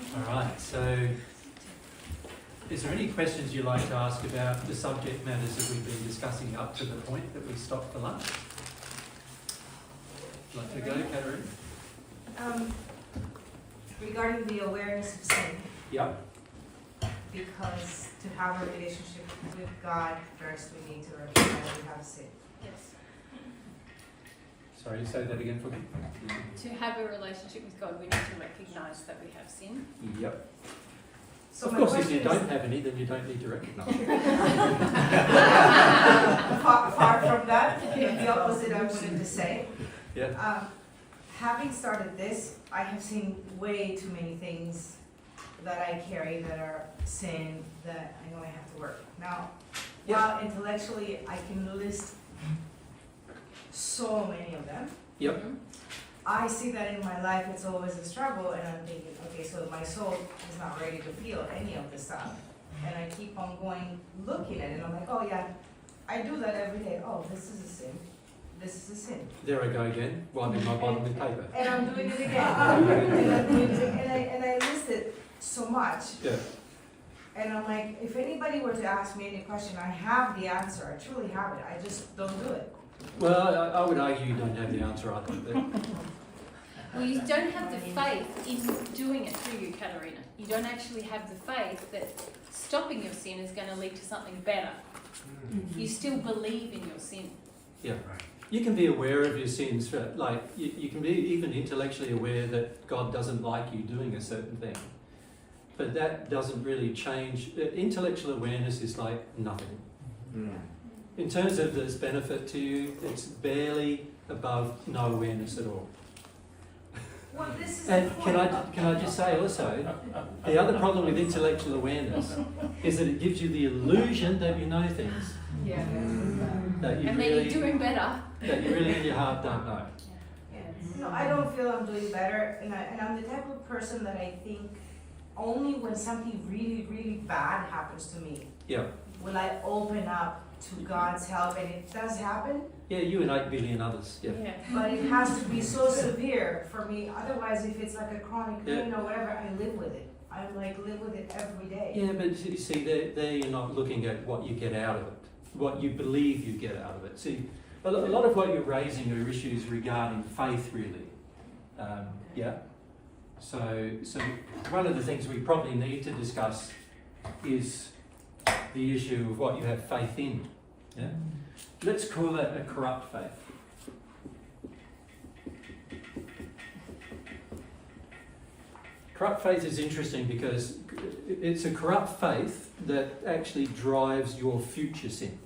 All right, so is there any questions you'd like to ask about the subject matters that we've been discussing up to the point that we stopped for lunch? Like to go, Katarina? Regarding the awareness of sin, Yep. because to have a relationship with God, first we need to recognize we have sin. Yes. Sorry, say that again for me. To have a relationship with God, we need to recognise that we have sin. Yep. So Of my course, if question you is- don't have any, then you don't need to recognise it. far from that, the opposite I wanted to say. Yeah. Having started this, I have seen way too many things that I carry that are sin that I know I have to work. Now, while intellectually I can list so many of them, Yep. I see that in my life it's always a struggle, and I'm thinking, okay, so my soul is not ready to feel any of this stuff. And I keep on going, looking at it, and I'm like, oh yeah, I do that every day. Oh, this is a sin. This is a sin. There I go again, wiping my bottom with paper. And I'm doing it again. And I'm doing it, and I list it so much. Yeah. And I'm like, if anybody were to ask me any question, I have the answer. I truly have it. I just don't do it. Well, I would argue you don't have the answer either. But Well, you don't have the faith in doing it, do you, Katarina? You don't actually have the faith that stopping your sin is going to lead to something better. You still believe in your sin. yeah. You can be aware of your sins, right? Like you can be even intellectually aware that God doesn't like you doing a certain thing. But that doesn't really change. Intellectual awareness is like nothing. In terms of this benefit to you, it's barely above no awareness at all. Well, this is And the can point. I just say also, the other problem with intellectual awareness is that it gives you the illusion that you know things Yeah. that you And then really you're doing better. that you really in your heart don't know. No, I don't feel I'm doing better, and I'm the type of person that I think only when something really, really bad happens to me Yeah. will I open up to God's help, and it does happen, Yeah, you and 8 billion others. Yeah. but it has to be so severe for me. Otherwise, if it's like a chronic Yeah. pain or whatever, I live with it. I live with it every day. Yeah, but you see, there you're not looking at what you get out of it, what you believe you get out of it. See, a lot of what you're raising are issues regarding faith, really. Yeah. So one of the things we probably need to discuss is the issue of what you have faith in. Yeah. Let's call that a corrupt faith. Corrupt faith is interesting because it's a corrupt faith that actually drives your future sin.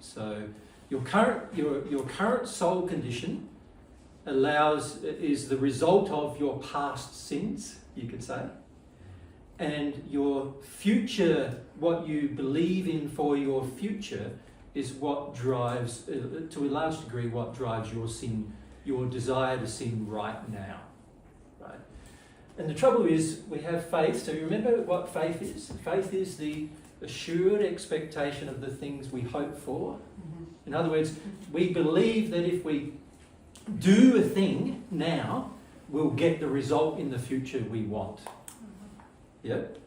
So your current soul condition is the result of your past sins, you could say. And your future, what you believe in for your future, is what drives, to a large degree, what drives your sin, your desire to sin right now. Right? And the trouble is, we have faith. So you remember what faith is? Faith is the assured expectation of the things we hope for. In other words, we believe that if we do a thing now, we'll get the result in the future we want. Yep.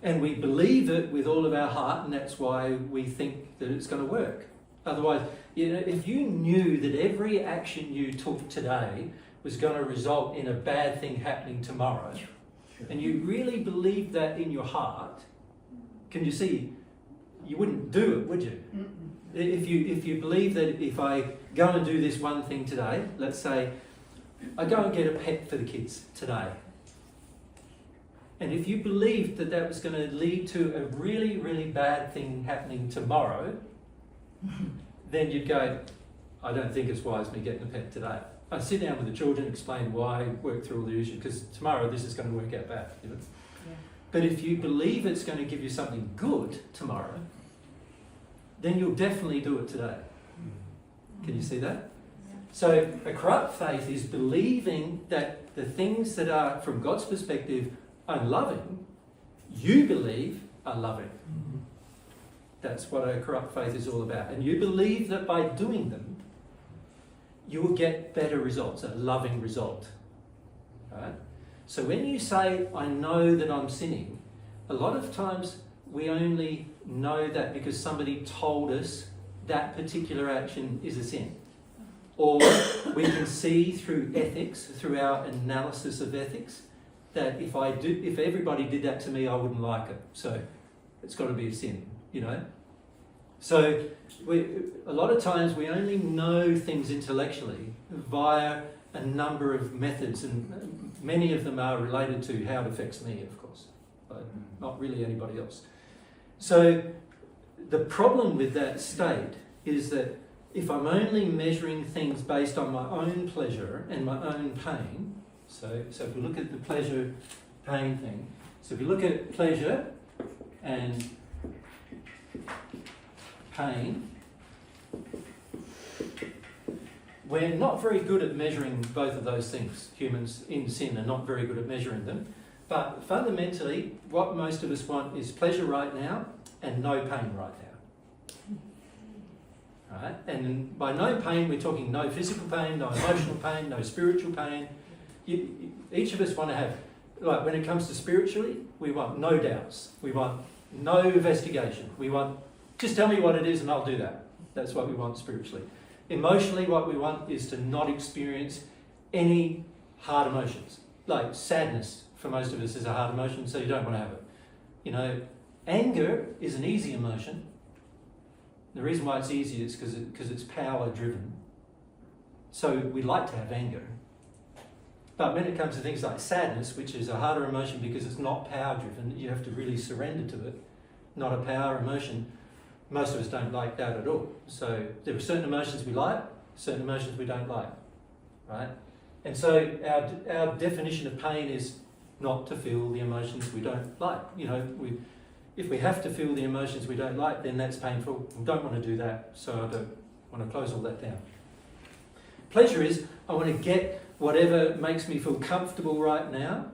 And we believe it with all of our heart, and that's why we think that it's going to work. Otherwise, if you knew that every action you took today was going to result in a bad thing happening tomorrow, and you really believed that in your heart, can you see, you wouldn't do it, would you? If you believe that if I go and do this one thing today, let's say I go and get a pet for the kids today, and if you believed that that was going to lead to a really, really bad thing happening tomorrow, then you'd go, I don't think it's wise me getting a pet today. I sit down with the children, explain why, work through all the issues, because tomorrow this is going to work out bad. You know? Yeah. But if you believe it's going to give you something good tomorrow, then you'll definitely do it today. Can you see that? Yeah. So a corrupt faith is believing that the things that are, from God's perspective, unloving, you believe are loving. That's what a corrupt faith is all about. And you believe that by doing them, you will get better results, a loving result. Right? So when you say, I know that I'm sinning, a lot of times we only know that because somebody told us that particular action is a sin. Or we can see through ethics, through our analysis of ethics, that if everybody did that to me, I wouldn't like it. So it's got to be a sin, you know. So a lot of times we only know things intellectually via a number of methods, and many of them are related to how it affects me, of course, but not really anybody else. So the problem with that state is that if I'm only measuring things based on my own pleasure and my own pain, so if we look at the pleasure-pain thing, so if we look at pleasure and pain, we're not very good at measuring both of those things. Humans in sin are not very good at measuring them. But fundamentally, what most of us want is pleasure right now and no pain right now. Right? And by no pain, we're talking no physical pain, no emotional pain, no spiritual pain. Each of us want to have, like when it comes to spiritually, we want no doubts. We want no investigation. We want, just tell me what it is and I'll do that. That's what we want spiritually. Emotionally, what we want is to not experience any hard emotions. Like sadness, for most of us, is a hard emotion, so you don't want to have it. You know, anger is an easy emotion. The reason why it's easy is because it's power-driven. So we like to have anger. But when it comes to things like sadness, which is a harder emotion because it's not power-driven, you have to really surrender to it, not a power emotion, most of us don't like that at all. So there are certain emotions we like, certain emotions we don't like, right? And so our definition of pain is not to feel the emotions we don't like. You know, if we have to feel the emotions we don't like, then that's painful. We don't want to do that, so I don't want to close all that down. Pleasure is, I want to get whatever makes me feel comfortable right now,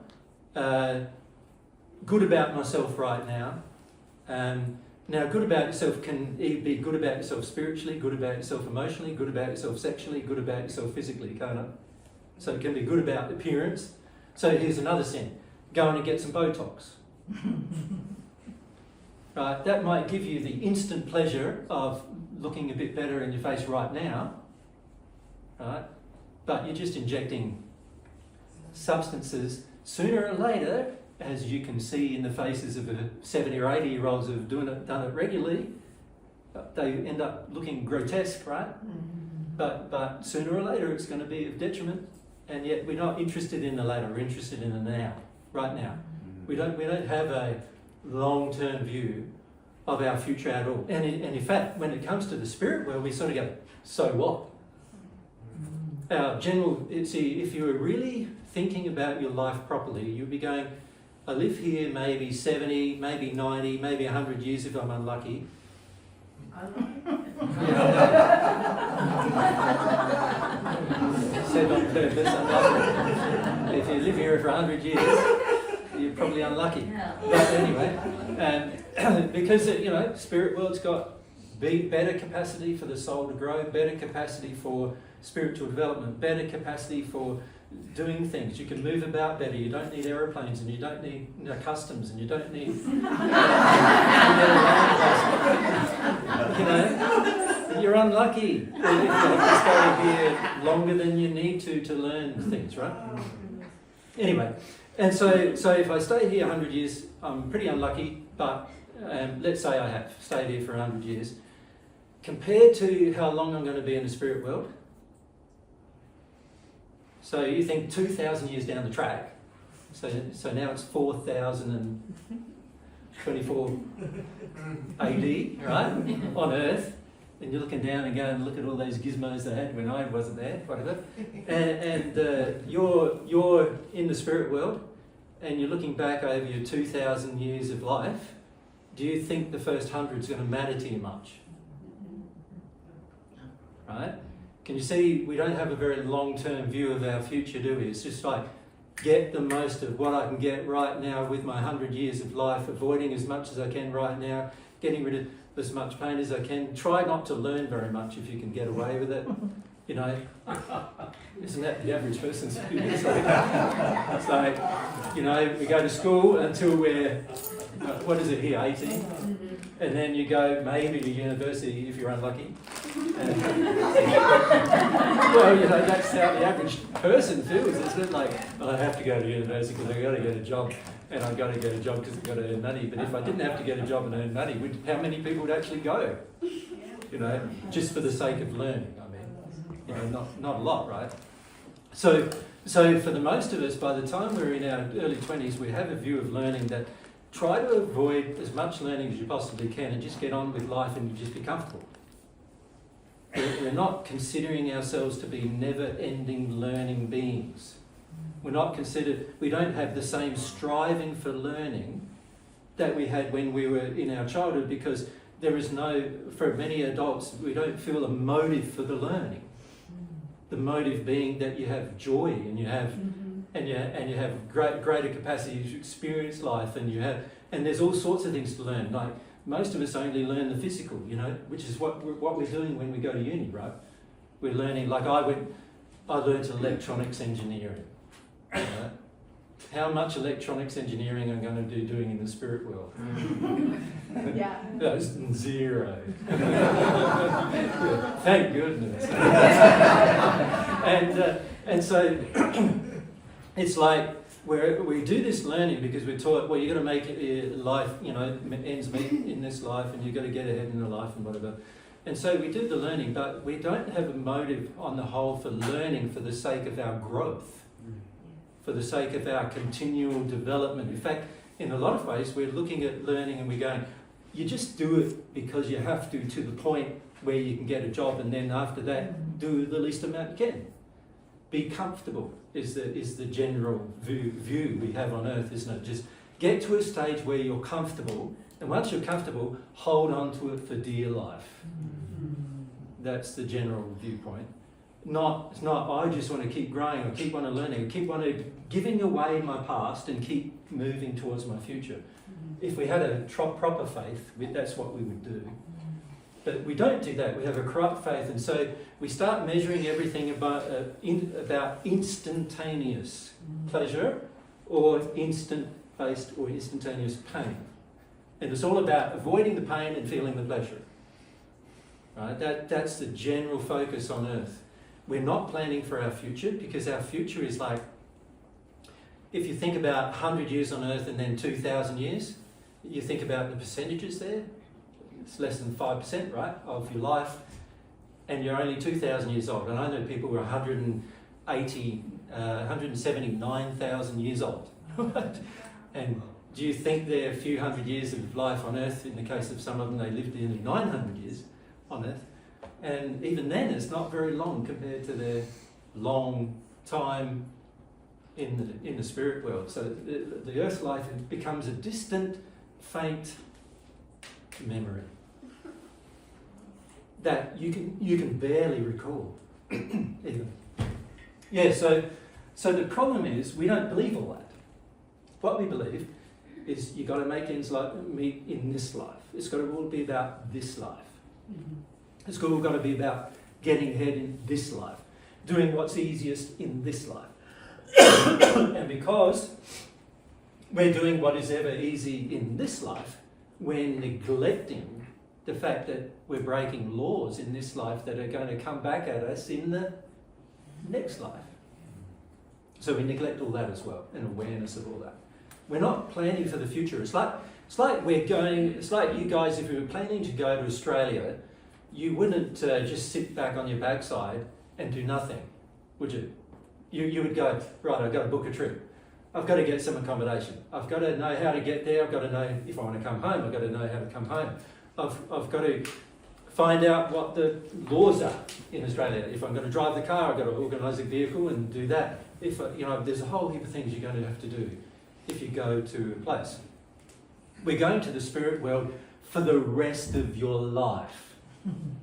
good about myself right now. Now, good about yourself can be good about yourself spiritually, good about yourself emotionally, good about yourself sexually, good about yourself physically, can't it? So it can be good about appearance. So here's another sin. Going to get some Botox. Right? That might give you the instant pleasure of looking a bit better in your face right now. Right? But you're just injecting substances. Sooner or later, as you can see in the faces of 70 or 80-year-olds who've done it regularly, they end up looking grotesque, right? But sooner or later it's going to be of detriment, and yet we're not interested in the later, we're interested in the now, right now. We don't have a long-term view of our future at all. And in fact, when it comes to the spirit world, we sort of go, so what? Our general, see, if you were really thinking about your life properly, you'd be going, I live here maybe 70, maybe 90, maybe 100 years if I'm unlucky. Said on purpose, unlucky. If you live here for 100 years, you're probably unlucky. But anyway, because spirit world's got better capacity for the soul to grow, better capacity for spiritual development, better capacity for doing things. You can move about better. You don't need aeroplanes, and you don't need customs, and you don't need you're unlucky if you have to stay here longer than you need to learn things, right? Anyway, and so if I stay here 100 years, I'm pretty unlucky, but let's say I have stayed here for 100 years. Compared to how long I'm going to be in the spirit world, so you think 2,000 years down the track, so now it's 4024 AD, right, on Earth, and you're looking down and going, look at all those gizmos they had when I wasn't there, whatever, and you're in the spirit world, and you're looking back over your 2,000 years of life. Do you think the first 100 is going to matter to you much? Right? Can you see, we don't have a very long-term view of our future, do we? It's just like, get the most of what I can get right now with my 100 years of life, avoiding as much as I can right now, getting rid of as much pain as I can. Try not to learn very much if you can get away with it. You know, isn't that the average person's view? It's like, you know, we go to school until we're, what is it here, 18? And then you go maybe to university if you're unlucky. Well, you know, that's how the average person feels, isn't it? Like, well, I have to go to university because I've got to get a job, and I've got to get a job because I've got to earn money. But if I didn't have to get a job and earn money, how many people would actually go? You know, just for the sake of learning, I mean. You know, not a lot, right? So for the most of us, by the time we're in our early 20s, we have a view of learning that try to avoid as much learning as you possibly can and just get on with life and just be comfortable. We're not considering ourselves to be never-ending learning beings. We don't have the same striving for learning that we had when we were in our childhood, because there is for many adults, we don't feel a motive for the learning. The motive being that you have joy and you have and you have greater capacity to experience life, and there's all sorts of things to learn. Like most of us only learn the physical, you know, which is what we're doing when we go to uni, right? We're learning. Like I learned electronics engineering. Right? How much electronics engineering I'm going to do doing in the spirit world? Yeah. That's zero. Thank goodness. And so it's like we do this learning because we're taught, well, you've got to make life, you know, ends meet in this life, and you've got to get ahead in the life and whatever. And so we do the learning, but we don't have a motive on the whole for learning for the sake of our growth, for the sake of our continual development. In fact, in a lot of ways, we're looking at learning and we're going, you just do it because you have to the point where you can get a job, and then after that, do the least amount you can. Be comfortable is the general view we have on earth, isn't it? Just get to a stage where you're comfortable, and once you're comfortable, hold on to it for dear life. That's the general viewpoint. It's not, I just want to keep growing, or keep on learning, or keep on giving away my past and keep moving towards my future. If we had a proper faith, that's what we would do. But we don't do that. We have a corrupt faith, and so we start measuring everything about instantaneous pleasure or instant-based or instantaneous pain. And it's all about avoiding the pain and feeling the pleasure. Right? That's the general focus on earth. We're not planning for our future, because our future is like, if you think about 100 years on earth and then 2,000 years, you think about the percentages there, it's less than 5%, right, of your life, and you're only 2,000 years old. And I know people who are 179,000 years old. And do you think their few hundred years of life on earth, in the case of some of them, they lived nearly 900 years on earth? And even then, it's not very long compared to their long time in the spirit world. So the earth life becomes a distant, faint memory that you can barely recall. Even. Yeah. So the problem is we don't believe all that. What we believe is you got to make ends meet in this life. It's got to all be about this life. It's all got to be about getting ahead in this life, doing what's easiest in this life. And because we're doing what is ever easy in this life, we're neglecting the fact that we're breaking laws in this life that are going to come back at us in the next life. So we neglect all that as well, and awareness of all that. We're not planning for the future. It's like you guys, if you were planning to go to Australia, you wouldn't just sit back on your backside and do nothing, would you? You would go, right, I've got to book a trip. I've got to get some accommodation. I've got to know how to get there. I've got to know if I want to come home. I've got to know how to come home. I've got to find out what the laws are in Australia. If I'm going to drive the car, I've got to organise a vehicle and do that. There's a whole heap of things you're going to have to do if you go to a place. We're going to the spirit world for the rest of your life.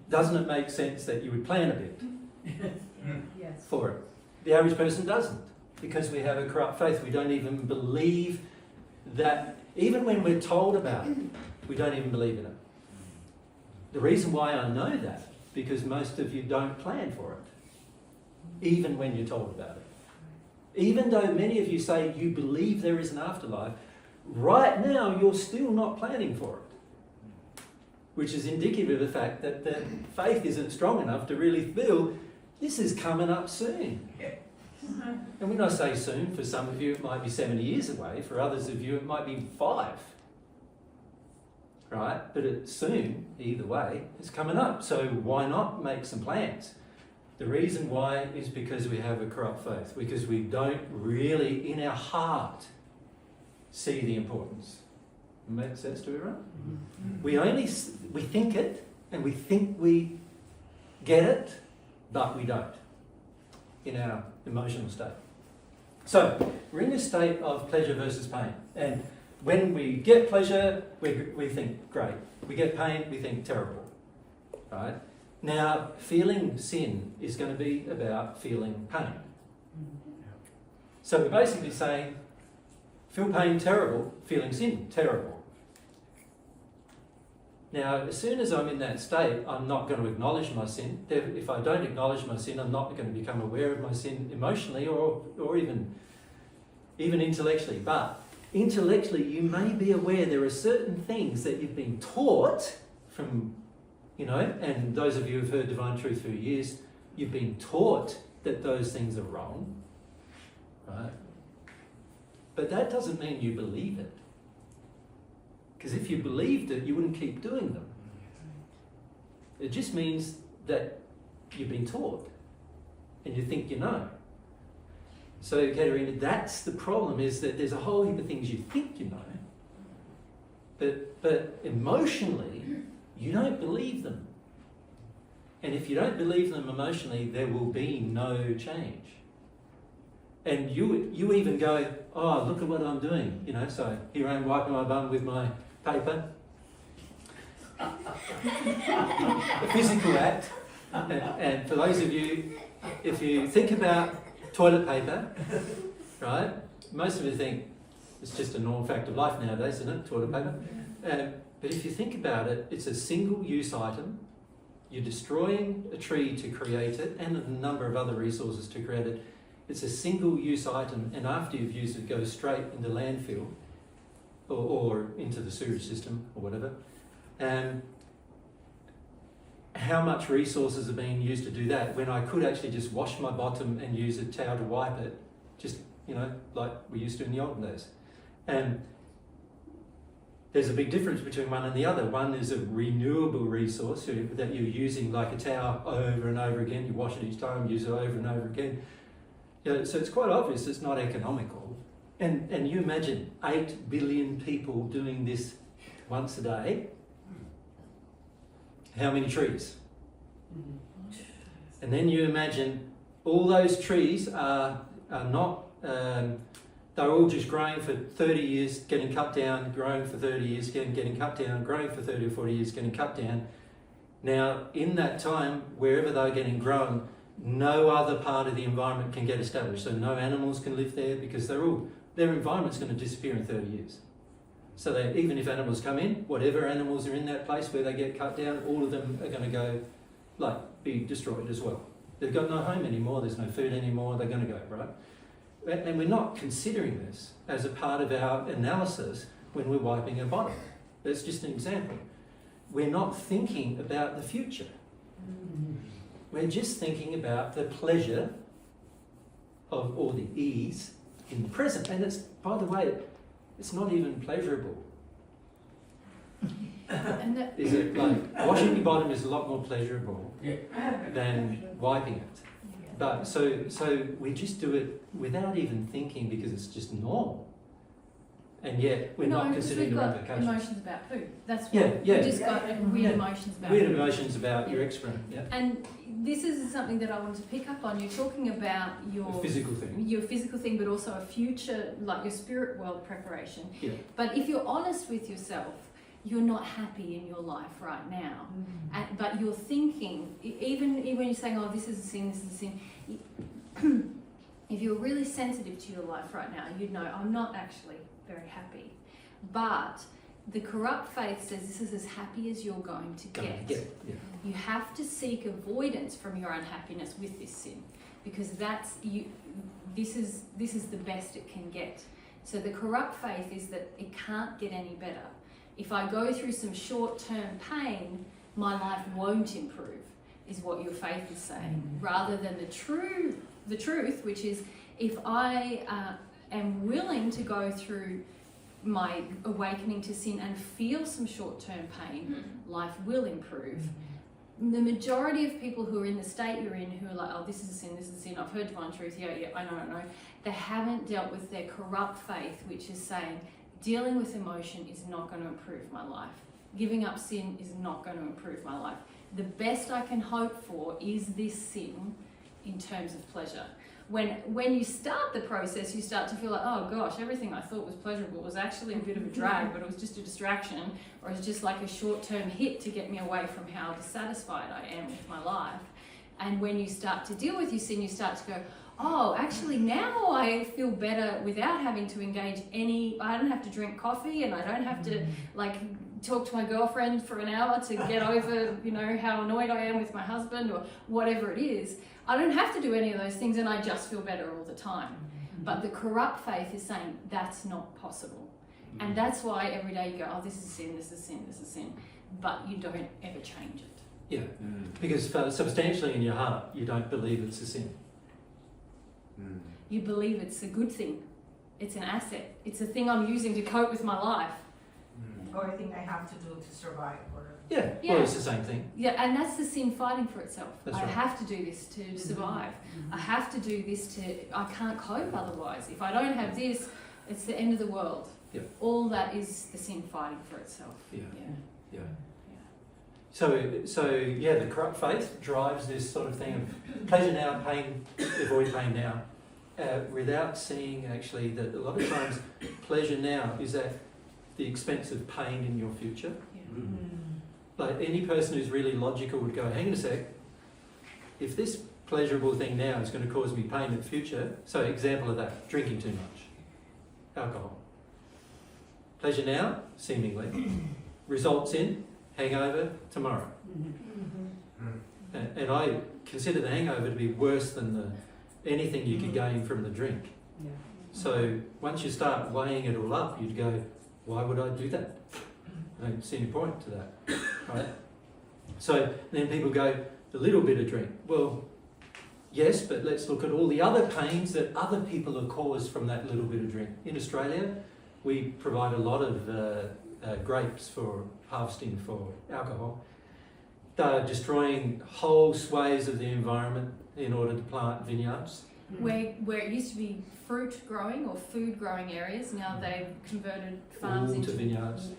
Doesn't it make sense that you would plan a bit for it? The average person doesn't, because we have a corrupt faith. We don't even believe that, even when we're told about it, we don't even believe in it. The reason why I know that, because most of you don't plan for it. even when you're told about it. Even though many of you say you believe there is an afterlife, right now you're still not planning for it, which is indicative of the fact that the faith isn't strong enough to really feel this is coming up soon. And when I say soon, for some of you it might be 70 years away, for others of you it might be 5. Right? But it's soon, either way, it's coming up. So why not make some plans? The reason why is because we have a corrupt faith, because we don't really, in our heart, see the importance. Make sense to everyone? Mm-hmm. We think it, and we think we get it, but we don't in our emotional state. So we're in this state of pleasure versus pain, and when we get pleasure, we think great. We get pain, we think terrible. Right? Now, feeling sin is going to be about feeling pain. So we're basically saying, feel pain, terrible. Feeling sin, terrible. Now, as soon as I'm in that state, I'm not going to acknowledge my sin. If I don't acknowledge my sin, I'm not going to become aware of my sin emotionally or even intellectually. But intellectually, you may be aware there are certain things that you've been taught from, and those of you who've heard Divine Truth for years, you've been taught that those things are wrong, right? But that doesn't mean you believe it. Because if you believed it, you wouldn't keep doing them. It just means that you've been taught and you think you know. So, Katerina, that's the problem, is that there's a whole heap of things you think you know, but emotionally, you don't believe them. And if you don't believe them emotionally, there will be no change. And you even go, oh, look at what I'm doing. So here I am wiping my bum with my paper. A physical act. And for those of you, if you think about toilet paper, right? Most of you think it's just a normal fact of life nowadays, isn't it? Toilet paper. But if you think about it, it's a single-use item. You're destroying a tree to create it and a number of other resources to create it. It's a single-use item, and after you've used it, it goes straight into landfill or into the sewage system or whatever. How much resources are being used to do that when I could actually just wash my bottom and use a towel to wipe it, just, like we used to in the olden days. And there's a big difference between one and the other. One is a renewable resource that you're using like a towel over and over again. You wash it each time, use it over and over again. So it's quite obvious it's not economical. And you imagine 8 billion people doing this once a day. How many trees? And then you imagine all those trees are not, they're all just growing for 30 years, getting cut down, growing for 30 years, getting cut down, growing for 30 or 40 years, getting cut down. Now, in that time, wherever they're getting grown, no other part of the environment can get established. So no animals can live there because their environment's going to disappear in 30 years. So that even if animals come in, whatever animals are in that place where they get cut down, all of them are going to go, be destroyed as well. They've got no home anymore, there's no food anymore, they're going to go, right? And we're not considering this as a part of our analysis when we're wiping our bottom. That's just an example. We're not thinking about the future. We're just thinking about the pleasure or the ease in the present. And it's, by the way, it's not even pleasurable. Is it washing your bottom is a lot more pleasurable than wiping it. But so we just do it without even thinking because it's just normal. And yet we're not considering the ramifications. Emotions about food. That's what we just got weird emotions about weird food. Emotions about your excrement. Yeah. And this is something that I want to pick up on. You're talking about your physical thing, but also a future, like your spirit world preparation. Yeah. But if you're honest with yourself, you're not happy in your life right now. But you're thinking, even when you're saying, oh, this is a sin, this is a sin. If you're really sensitive to your life right now, you'd know, I'm not actually very happy. But the corrupt faith says this is as happy as you're going to get. Yeah. You have to seek avoidance from your unhappiness with this sin. because that's you. This is the best it can get. So the corrupt faith is that it can't get any better. If I go through some short-term pain, my life won't improve, is what your faith is saying, rather than the truth, which is if I am willing to go through my awakening to sin and feel some short-term pain, life will improve. The majority of people who are in the state you're in, who are like, oh, this is a sin, I've heard divine truth, yeah, I know, they haven't dealt with their corrupt faith, which is saying, dealing with emotion is not going to improve my life. Giving up sin is not going to improve my life. The best I can hope for is this sin in terms of pleasure. When you start the process, you start to feel like, oh gosh, everything I thought was pleasurable was actually a bit of a drag, but it was just a distraction, or it's just like a short-term hit to get me away from how dissatisfied I am with my life. And when you start to deal with your sin, you start to go, oh, actually now I feel better without having to engage I don't have to drink coffee, and I don't have to talk to my girlfriend for an hour to get over, how annoyed I am with my husband or whatever it is. I don't have to do any of those things, and I just feel better all the time. But the corrupt faith is saying that's not possible. And that's why every day you go, oh, this is sin, this is sin, this is sin. But you don't ever change it. Yeah, because substantially in your heart, you don't believe it's a sin. You believe it's a good thing. It's an asset. It's a thing I'm using to cope with my life. Or a thing I have to do to survive. Yeah, well, it's the same thing. Yeah, and that's the sin fighting for itself. That's I right. have to do this to survive. I have to do this I can't cope otherwise. If I don't have this, it's the end of the world. Yep. All that is the sin fighting for itself. Yeah. So the corrupt faith drives this sort of thing of pleasure now, pain, avoid pain now, without seeing actually that a lot of times pleasure now is at the expense of pain in your future. Yeah. Like any person who's really logical would go, hang on a sec, if this pleasurable thing now is going to cause me pain in the future, so example of that, drinking too much, alcohol. Pleasure now, seemingly, results in hangover tomorrow. And I consider the hangover to be worse than anything you could gain from the drink. So once you start weighing it all up, you'd go, why would I do that? I don't see any point to that, right? So then people go, the little bit of drink. Well, yes, but let's look at all the other pains that other people have caused from that little bit of drink. In Australia, we provide a lot of grapes for harvesting for alcohol. They're destroying whole swathes of the environment in order to plant vineyards. Where it used to be fruit growing or food growing areas, now they've converted farms into vineyards.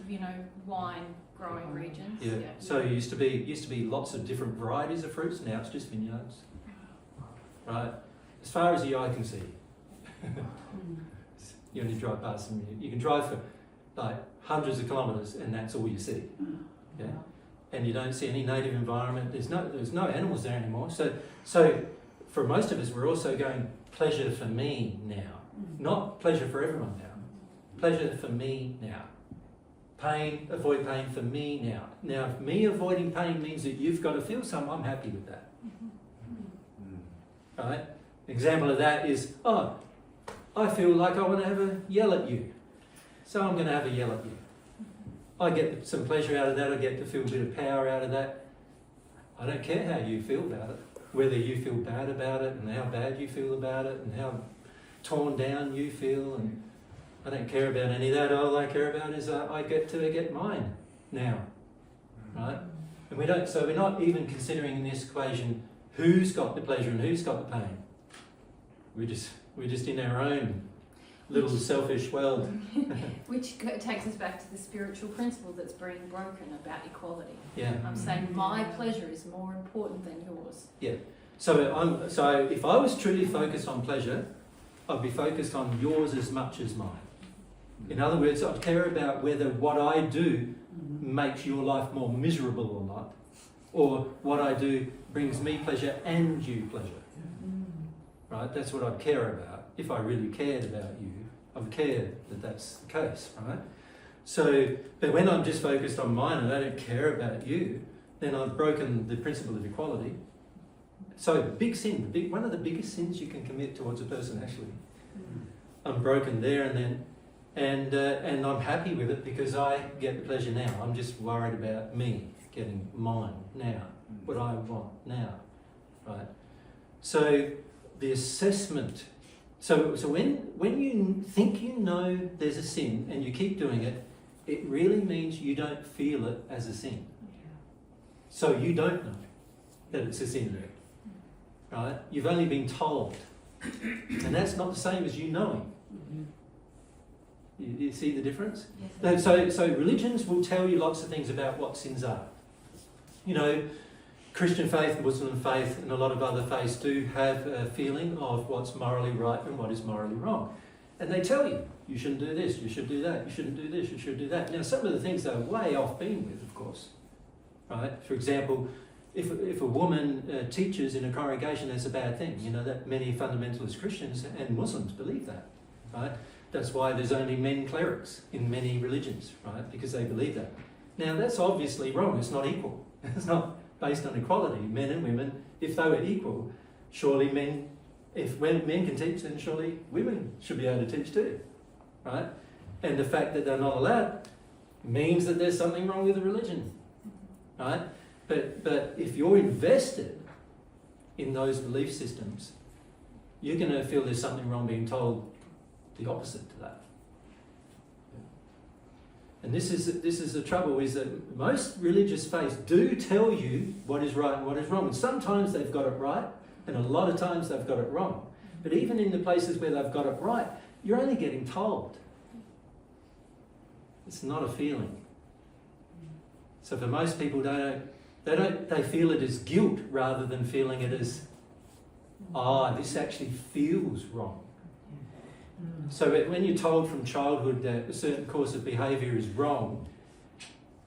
Wine growing regions. Yeah. So it used to be lots of different varieties of fruits. Now it's just vineyards. Right. As far as the eye can see. You only drive past them. You can drive for like hundreds of kilometres, and that's all you see. Yeah. And you don't see any native environment. There's no animals there anymore. So for most of us, we're also going pleasure for me now, not pleasure for everyone now. Pleasure for me now. Pain, avoid pain for me now. Now, if me avoiding pain means that you've got to feel some, I'm happy with that. Right? Example of that is, I feel like I want to have a yell at you, so I'm going to have a yell at you. I get some pleasure out of that. I get to feel a bit of power out of that. I don't care how you feel about it, whether you feel bad about it and how bad you feel about it and how torn down you feel, and I don't care about any of that. All I care about is I get to get mine now, right? And we're not even considering in this equation who's got the pleasure and who's got the pain. We're just in our own little selfish world. Which takes us back to the spiritual principle that's being broken about equality. Yeah. I'm saying my pleasure is more important than yours. Yeah. So if I was truly focused on pleasure, I'd be focused on yours as much as mine. In other words, I'd care about whether what I do makes your life more miserable or not, or what I do brings me pleasure and you pleasure. Right? That's what I'd care about. If I really cared about you, I would care that that's the case, right? So, but when I'm just focused on mine and I don't care about you, then I've broken the principle of equality. So the big sin, one of the biggest sins you can commit towards a person, actually. I'm broken there and then, and I'm happy with it because I get the pleasure now. I'm just worried about me getting mine now, what I want now, right? So the assessment. So when you think you know there's a sin and you keep doing it, it really means you don't feel it as a sin. So you don't know that it's a sin, right? You've only been told, and that's not the same as you knowing. You see the difference? Yes. So religions will tell you lots of things about what sins are. You know, Christian faith, Muslim faith, and a lot of other faiths do have a feeling of what's morally right and what is morally wrong. And they tell you, you shouldn't do this, you should do that, you shouldn't do this, you should do that. Now, some of the things they're way off being with, of course. Right? For example, if a woman teaches in a congregation, that's a bad thing. You know, that many fundamentalist Christians and Muslims believe that. Right? That's why there's only men clerics in many religions, right? Because they believe that. Now, that's obviously wrong. It's not equal. It's not based on equality. Men and women, if they were equal, surely men, when men can teach, then surely women should be able to teach too, right? And the fact that they're not allowed means that there's something wrong with the religion, right? But if you're invested in those belief systems, you're going to feel there's something wrong being told the opposite to that. And this is the trouble, is that most religious faiths do tell you what is right and what is wrong. And sometimes they've got it right, and a lot of times they've got it wrong. But even in the places where they've got it right, you're only getting told. It's not a feeling. So for most people, they feel it as guilt rather than feeling it as, this actually feels wrong. So when you're told from childhood that a certain course of behaviour is wrong,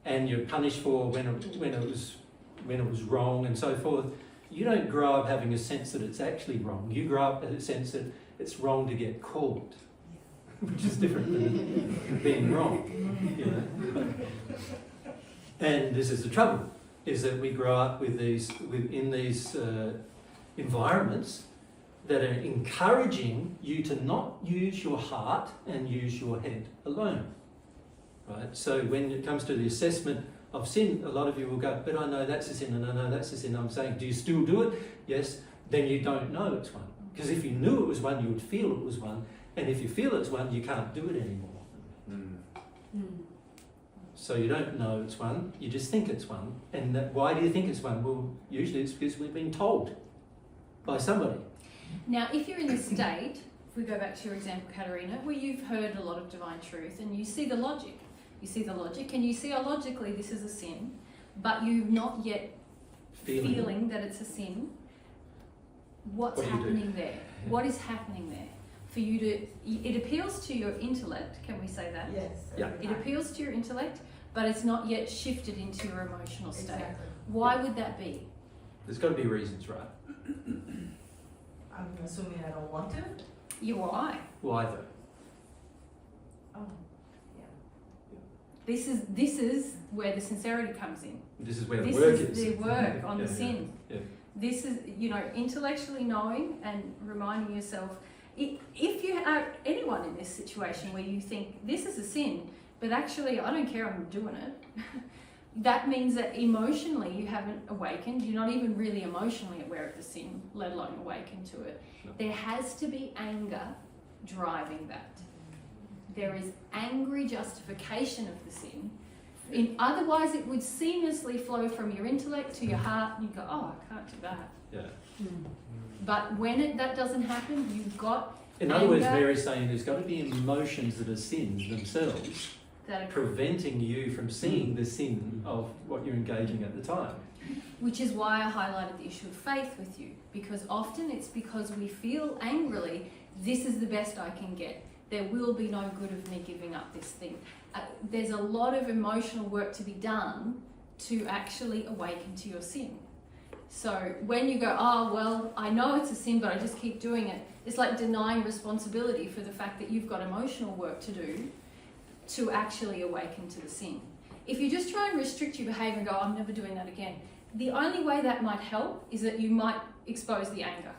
and you're punished for when it was wrong and so forth, you don't grow up having a sense that it's actually wrong. You grow up with a sense that it's wrong to get caught, which is different than being wrong. You know? And this is the trouble, is that we grow up in these environments that are encouraging you to not use your heart and use your head alone, right? So when it comes to the assessment of sin, a lot of you will go, but I know that's a sin and I know that's a sin. I'm saying, do you still do it? Yes. Then you don't know it's one. Because if you knew it was one, you would feel it was one. And if you feel it's one, you can't do it anymore. So you don't know it's one, you just think it's one. And why do you think it's one? Well, usually it's because we've been told by somebody. Now, if you're in the state, if we go back to your example, Katerina, where you've heard a lot of divine truth and you see the logic, and you see, logically this is a sin, but you're not yet feeling that it's a sin, what's happening there? Yeah. What is happening there? For you to, it appeals to your intellect, can we say that? Yes. Yeah. It appeals to your intellect, but it's not yet shifted into your emotional state. Exactly. Why would that be? There's got to be reasons, right? I'm assuming I don't want to. Why? Why though? Oh. This is where the sincerity comes in. This is where the This work is the work on the sin. Yeah. This is, intellectually knowing and reminding yourself, if you are anyone in this situation where you think this is a sin, but actually I don't care, I'm doing it, that means that emotionally you haven't awakened. You're not even really emotionally aware of the sin, let alone awakened to it. No. There has to be anger driving that. There is angry justification of the sin. Otherwise, it would seamlessly flow from your intellect to your heart, and you go, I can't do that. Yeah. But when that doesn't happen, you've got In other words, anger Mary's saying there's got to be emotions that are sins themselves, that are, preventing you from seeing the sin of what you're engaging at the time. which is why I highlighted the issue of faith with you, because often it's because we feel angrily, this is the best I can get. There will be no good of me giving up this thing. There's a lot of emotional work to be done to actually awaken to your sin. So when you go, I know it's a sin, but I just keep doing it, it's like denying responsibility for the fact that you've got emotional work to do to actually awaken to the sin. If you just try and restrict your behaviour and go, I'm never doing that again, the only way that might help is that you might expose the anger.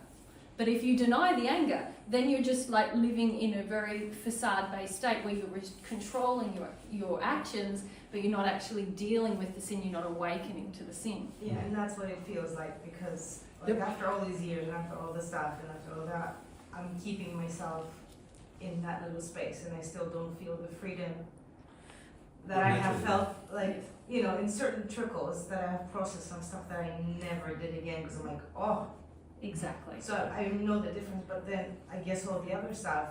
But if you deny the anger, then you're just like living in a very facade-based state where you're controlling your actions, but you're not actually dealing with the sin, you're not awakening to the sin. Yeah, and that's what it feels like, because like after all these years and after all this stuff and after all that, I'm keeping myself in that little space, and I still don't feel the freedom that I have felt, like, you know, in certain trickles that I have processed some stuff that I never did again, because I'm like, oh. Exactly. So I know the difference, but then I guess all the other stuff,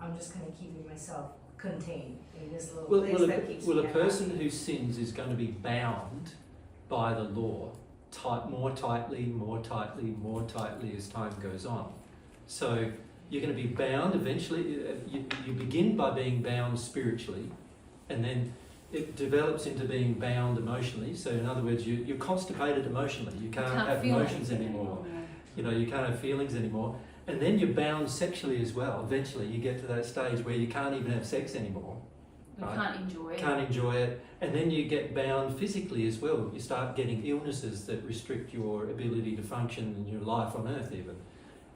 I'm just kind of keeping myself contained in this little place that keeps me a person happy. who sins is going to be bound by the law more tightly as time goes on. So you're going to be bound eventually. You begin by being bound spiritually, and then it develops into being bound emotionally. So in other words, you're constipated emotionally. You can't have emotions anymore. You know, you can't have feelings anymore. And then you're bound sexually as well. Eventually you get to that stage where you can't even have sex anymore. You can't enjoy it. Can't enjoy it. And then you get bound physically as well. You start getting illnesses that restrict your ability to function in your life on earth even.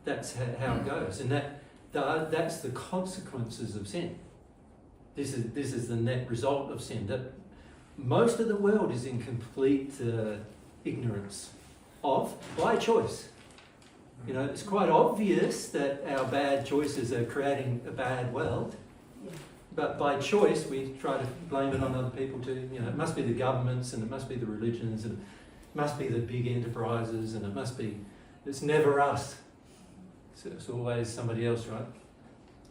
That's how it goes. And that's the consequences of sin. This is the net result of sin. That most of the world is in complete ignorance of, by choice. You know, it's quite obvious that our bad choices are creating a bad world. But by choice, we try to blame it on other people too. You know, it must be the governments, and it must be the religions, and it must be the big enterprises, and it's never us. It's always somebody else, right?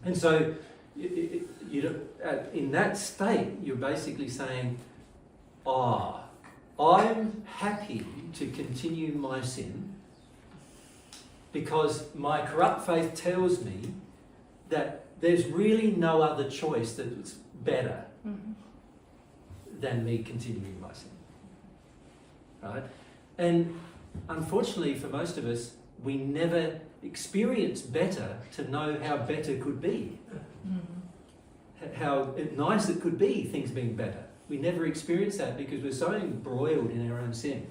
And so, in that state, you're basically saying, I'm happy to continue my sin because my corrupt faith tells me that there's really no other choice that's better than me continuing my sin. Right? And unfortunately for most of us, we never experience better to know how better could be. How nice it could be, things being better. We never experience that because we're so embroiled in our own sin.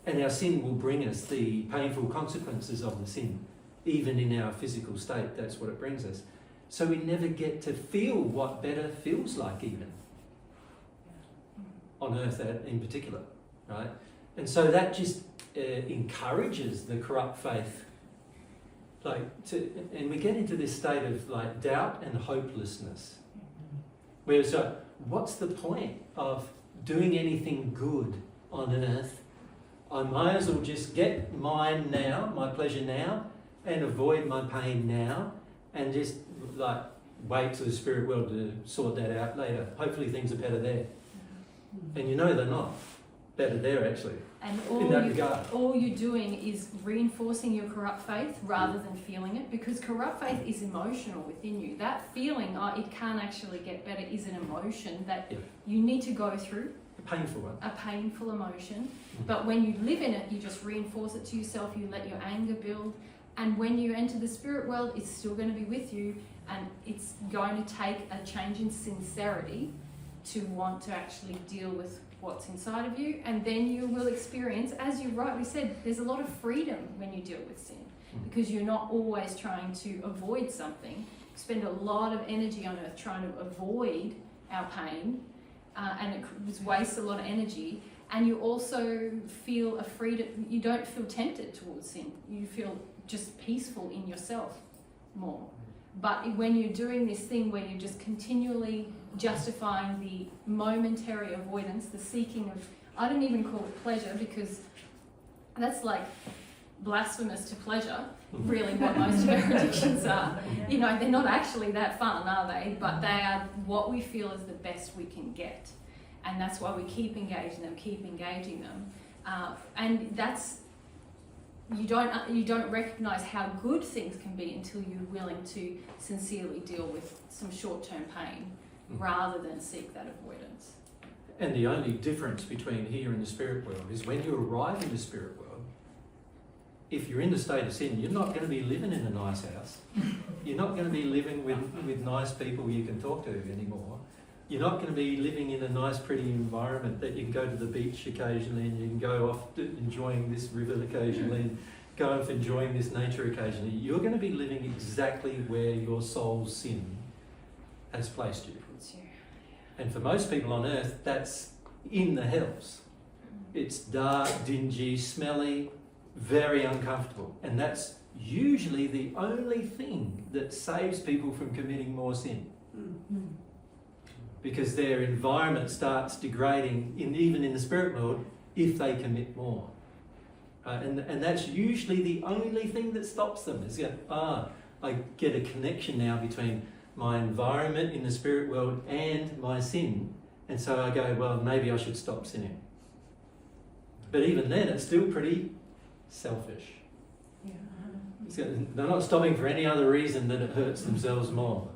And our sin will bring us the painful consequences of the sin. Even in our physical state, that's what it brings us. So we never get to feel what better feels like even. On earth in particular, right? And so that just encourages the corrupt faith. And we get into this state of like doubt and hopelessness. Where it's like, what's the point of doing anything good on earth? I might as well just get mine now, my pleasure now, and avoid my pain now, and just like wait for the spirit world to sort that out later. Hopefully things are better there. And you know they're not better there actually. And all you're doing is reinforcing your corrupt faith rather than feeling it, because corrupt faith is emotional within you. That feeling, it can't actually get better, is an emotion that you need to go through. A painful one. A painful emotion. But when you live in it, you just reinforce it to yourself, you let your anger build. And when you enter the spirit world, it's still going to be with you, and it's going to take a change in sincerity to want to actually deal with what's inside of you, and then you will experience, as you rightly said, there's a lot of freedom when you deal with sin, because you're not always trying to avoid something. You spend a lot of energy on earth trying to avoid our pain, and it wastes a lot of energy, and you also feel a freedom. You don't feel tempted towards sin. You feel just peaceful in yourself more. But when you're doing this thing where you're just continually justifying the momentary avoidance, the seeking of, I don't even call it pleasure, because that's like blasphemous to pleasure, really what most of our addictions are. You know, they're not actually that fun, are they? But they are what we feel is the best we can get. And that's why we keep engaging them. And that's, you don't recognise how good things can be until you're willing to sincerely deal with some short-term pain rather than seek that avoidance. And the only difference between here and the spirit world is when you arrive in the spirit world, if you're in the state of sin, you're not going to be living in a nice house. You're not going to be living with nice people you can talk to anymore. You're not going to be living in a nice, pretty environment that you can go to the beach occasionally and you can go off enjoying this river occasionally. go off enjoying this nature occasionally, you're going to be living exactly where your soul's sin has placed you. And for most people on earth, that's in the hells. It's dark, dingy, smelly, very uncomfortable. And that's usually the only thing that saves people from committing more sin. Because their environment starts degrading, even in the spirit world, if they commit more. And that's usually the only thing that stops them. Is I get a connection now between my environment in the spirit world and my sin. And so I go, well, maybe I should stop sinning. But even then, it's still pretty selfish. So they're not stopping for any other reason than it hurts themselves more.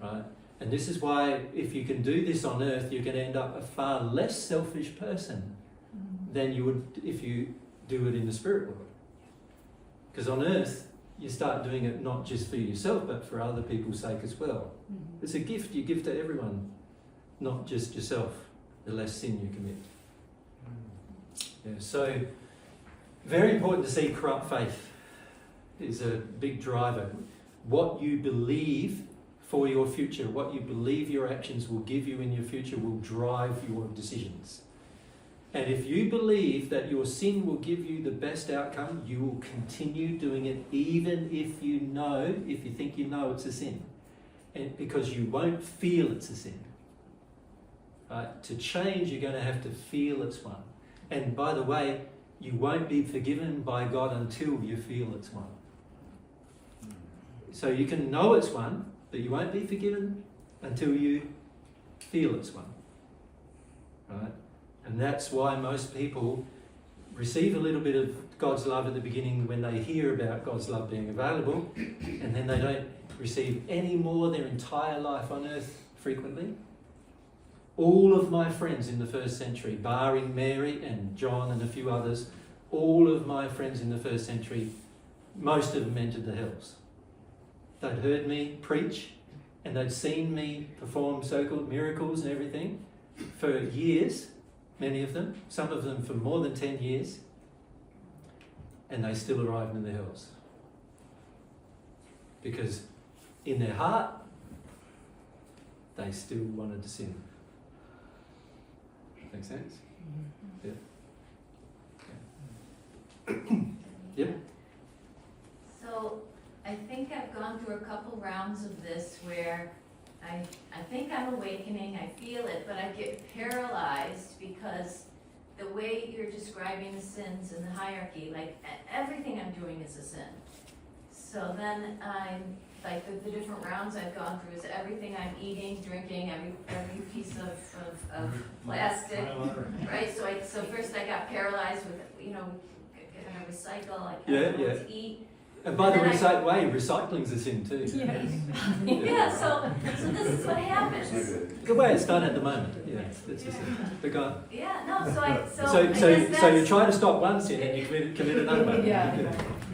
Right? And this is why if you can do this on earth, you're going to end up a far less selfish person than you would if you do it in the spirit world. Because on earth, you start doing it not just for yourself, but for other people's sake as well. It's a gift you give to everyone, not just yourself, the less sin you commit. Yeah, so, very important to see corrupt faith is a big driver. What you believe for your future, what you believe your actions will give you in your future will drive your decisions. And if you believe that your sin will give you the best outcome, you will continue doing it even if you think you know it's a sin. And because you won't feel it's a sin. Right? To change, you're going to have to feel it's one. And by the way, you won't be forgiven by God until you feel it's one. So you can know it's one, but you won't be forgiven until you feel it's one. Right? And that's why most people receive a little bit of God's love at the beginning when they hear about God's love being available, and then they don't receive any more their entire life on earth frequently. All of my friends in the first century, barring Mary and John and a few others, all of my friends in the first century, most of them entered the hells. They'd heard me preach and they'd seen me perform so-called miracles and everything for years, many of them, some of them for more than 10 years, and they still arrived in the hells. Because in their heart, they still wanted to sin. Make sense? Yeah. Yep. So I think I've gone through a couple rounds of this where I think I'm awakening, I feel it, but I get paralyzed because the way you're describing the sins and the hierarchy, like everything I'm doing is a sin. So then I'm, like the different rounds I've gone through is everything I'm eating, drinking, every piece of plastic, right? So first I got paralyzed with, I recycle, I can't know what to eat. And by the way, recycling's a sin too. Yeah, so this is what happens. The way it's done at the moment, it's a sin. Yeah, no, so you try to stop one sin and you commit another one.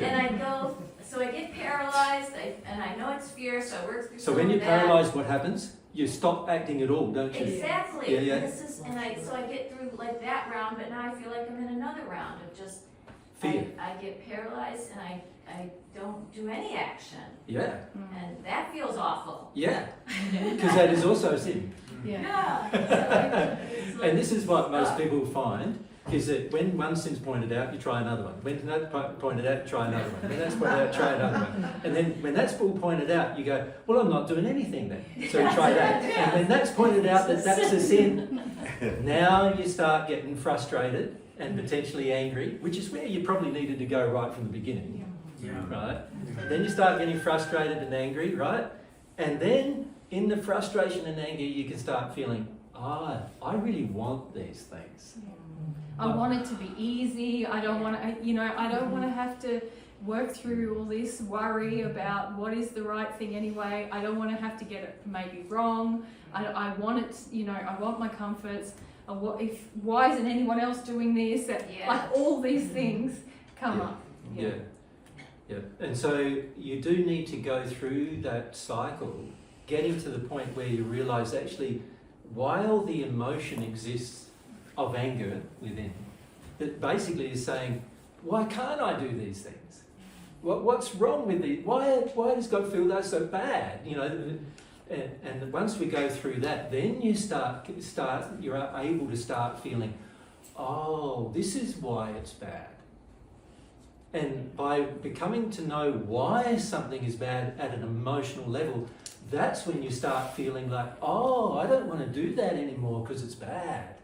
And so I get paralyzed, and I know it's fear, so I work through So when you're paralyzed, what happens? You stop acting at all, don't you? Exactly. Yeah. So I get through like that round, but now I feel like I'm in another round of just fear. I get paralyzed and I don't do any action. Yeah. And that feels awful. Yeah. Because that is also a sin. Yeah. And this is what most people find, is that when one sin's pointed out, you try another one. When that's pointed out, you try another one. When that's pointed out, try another one. And then when that's all pointed out, you go, well, I'm not doing anything then. So you try that. And when that's pointed out that that's a sin, now you start getting frustrated and potentially angry, which is where you probably needed to go right from the beginning. Right? Then you start getting frustrated and angry, right? And then in the frustration and anger, you can start feeling, I really want these things. I want it to be easy. I don't want to, I don't want to have to work through all this worry about what is the right thing anyway. I don't want to have to get it maybe wrong. I want it, I want my comforts. Why isn't anyone else doing this? Like all these things come up. Yeah. And so you do need to go through that cycle, getting to the point where you realize actually, while the emotion exists of anger within, that basically is saying, why can't I do these things? What's wrong with it? Why does God feel they're so bad? You know, and once we go through that, then you're able to start feeling, oh, this is why it's bad. And by becoming to know why something is bad at an emotional level, that's when you start feeling like, oh, I don't want to do that anymore because it's bad.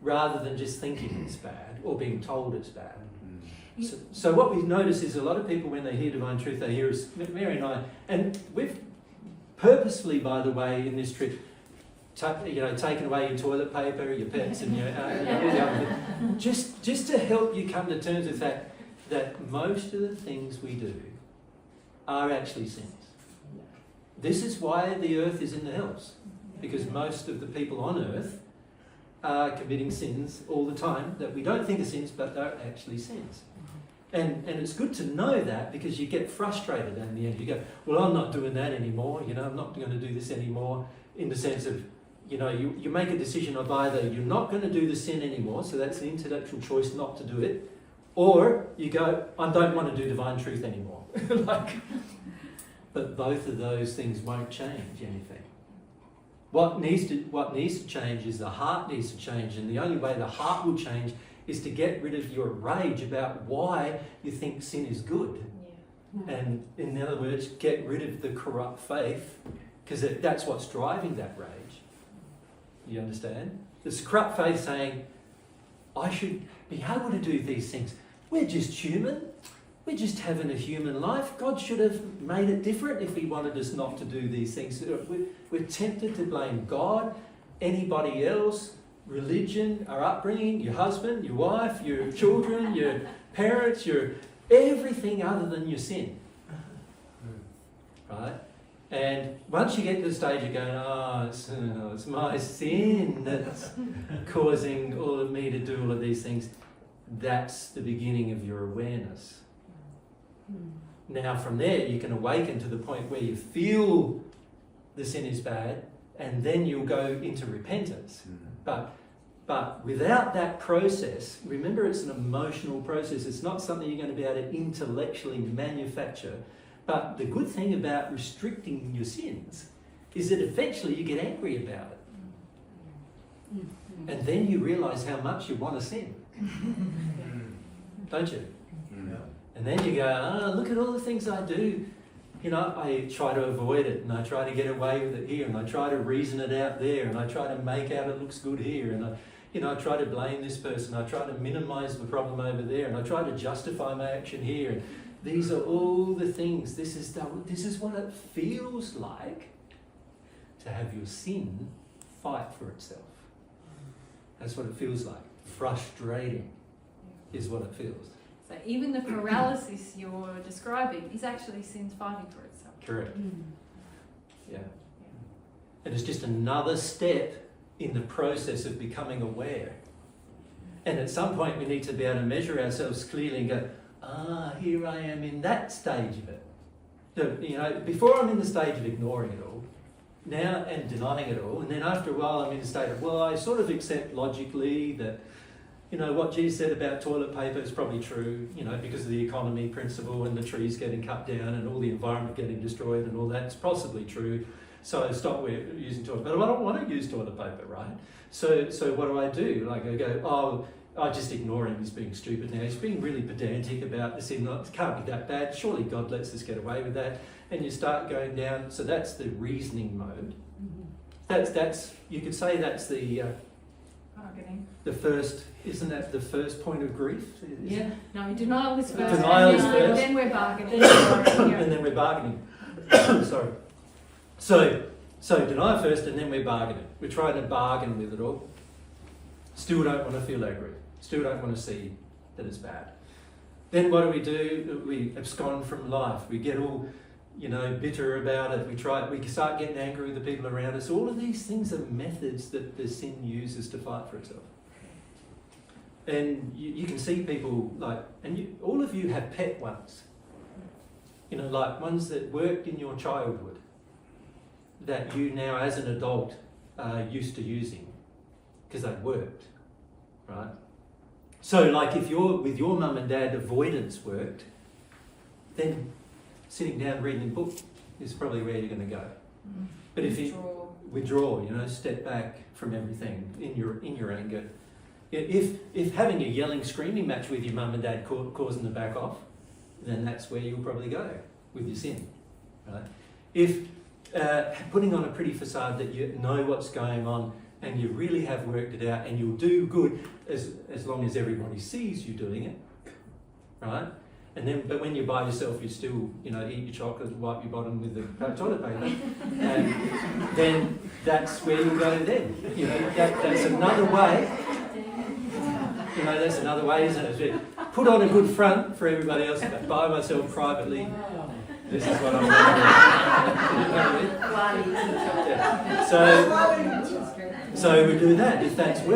Rather than just thinking it's bad or being told it's bad. So what we notice is a lot of people, when they hear divine truth, they hear us, Mary and I, and we've purposefully, by the way, in this trip, taken away your toilet paper, your pets, and all the other things, just to help you come to terms with that most of the things we do are actually sins. This is why the earth is in the hills, because most of the people on earth are committing sins all the time that we don't think are sins, but they're actually sins. And it's good to know that, because you get frustrated and in the end you go, well, I'm not doing that anymore, I'm not going to do this anymore, in the sense of, you make a decision of either you're not going to do the sin anymore, so that's the intellectual choice not to do it, or you go, I don't want to do divine truth anymore. But both of those things won't change anything. What needs to change is the heart needs to change, and the only way the heart will change is to get rid of your rage about why you think sin is good. Yeah. And in other words, get rid of the corrupt faith, because that's what's driving that rage. You understand? This corrupt faith saying, I should be able to do these things. We're just human. We're just having a human life. God should have made it different if he wanted us not to do these things. We're tempted to blame God, anybody else, religion, our upbringing, your husband, your wife, your children, your parents, your everything other than your sin. Right? And once you get to the stage of going, it's my sin that's causing all of me to do all of these things, that's the beginning of your awareness. Now from there you can awaken to the point where you feel the sin is bad, and then you'll go into repentance. But without that process, remember it's an emotional process, it's not something you're going to be able to intellectually manufacture. But the good thing about restricting your sins is that eventually you get angry about it. And then you realise how much you want to sin. Don't you? And then you go, look at all the things I do. I try to avoid it, and I try to get away with it here, and I try to reason it out there, and I try to make out it looks good here, and I try to blame this person, I try to minimise the problem over there, and I try to justify my action here. And these are all the things. This is what it feels like to have your sin fight for itself. That's what it feels like. Frustrating is what it feels. So even the paralysis you're describing is actually sin's fighting for itself. Correct. Yeah. And it's just another step in the process of becoming aware. And at some point we need to be able to measure ourselves clearly and go, here I am in that stage of it. So, before I'm in the stage of ignoring it all, now and denying it all, and then after a while I'm in the state of, I sort of accept logically that, what Jesus said about toilet paper is probably true, because of the economy principle and the trees getting cut down and all the environment getting destroyed and all that. It's possibly true. So I stop using toilet paper. But I don't want to use toilet paper, right? So what do? Like I go, I just ignore him. He's being stupid now. He's being really pedantic about this. It can't be that bad. Surely God lets us get away with that. And you start going down. So that's the reasoning mode. That's you could say that's the bargaining. The first, isn't that the first point of grief? Yeah. No, denial is first. Denial is first. Then we're bargaining. And then we're bargaining. Sorry. So deny first, and then we're bargaining. We're trying to bargain with it all. Still don't want to feel angry. Still don't want to see that it's bad. Then what do? We abscond from life. We get all, bitter about it. We start getting angry with the people around us. All of these things are methods that the sin uses to fight for itself. And you can see people all of you have pet ones. Like ones that worked in your childhood that you now as an adult are used to using because they worked, right? So like if with your mum and dad avoidance worked, then sitting down reading a book is probably where you're going to go. But if you withdraw, step back from everything in your anger. If having a yelling, screaming match with your mum and dad causing to back off, then that's where you'll probably go with your sin, right? If putting on a pretty facade that you know what's going on and you really have worked it out and you'll do good as long as everybody sees you doing it, right? But when you're by yourself, you still, eat your chocolate, wipe your bottom with the toilet paper, and then that's where you'll go then. That's another way. That's another way, isn't it? Put on a good front for everybody else, but by myself privately, this is what I'm doing. So we do that. If that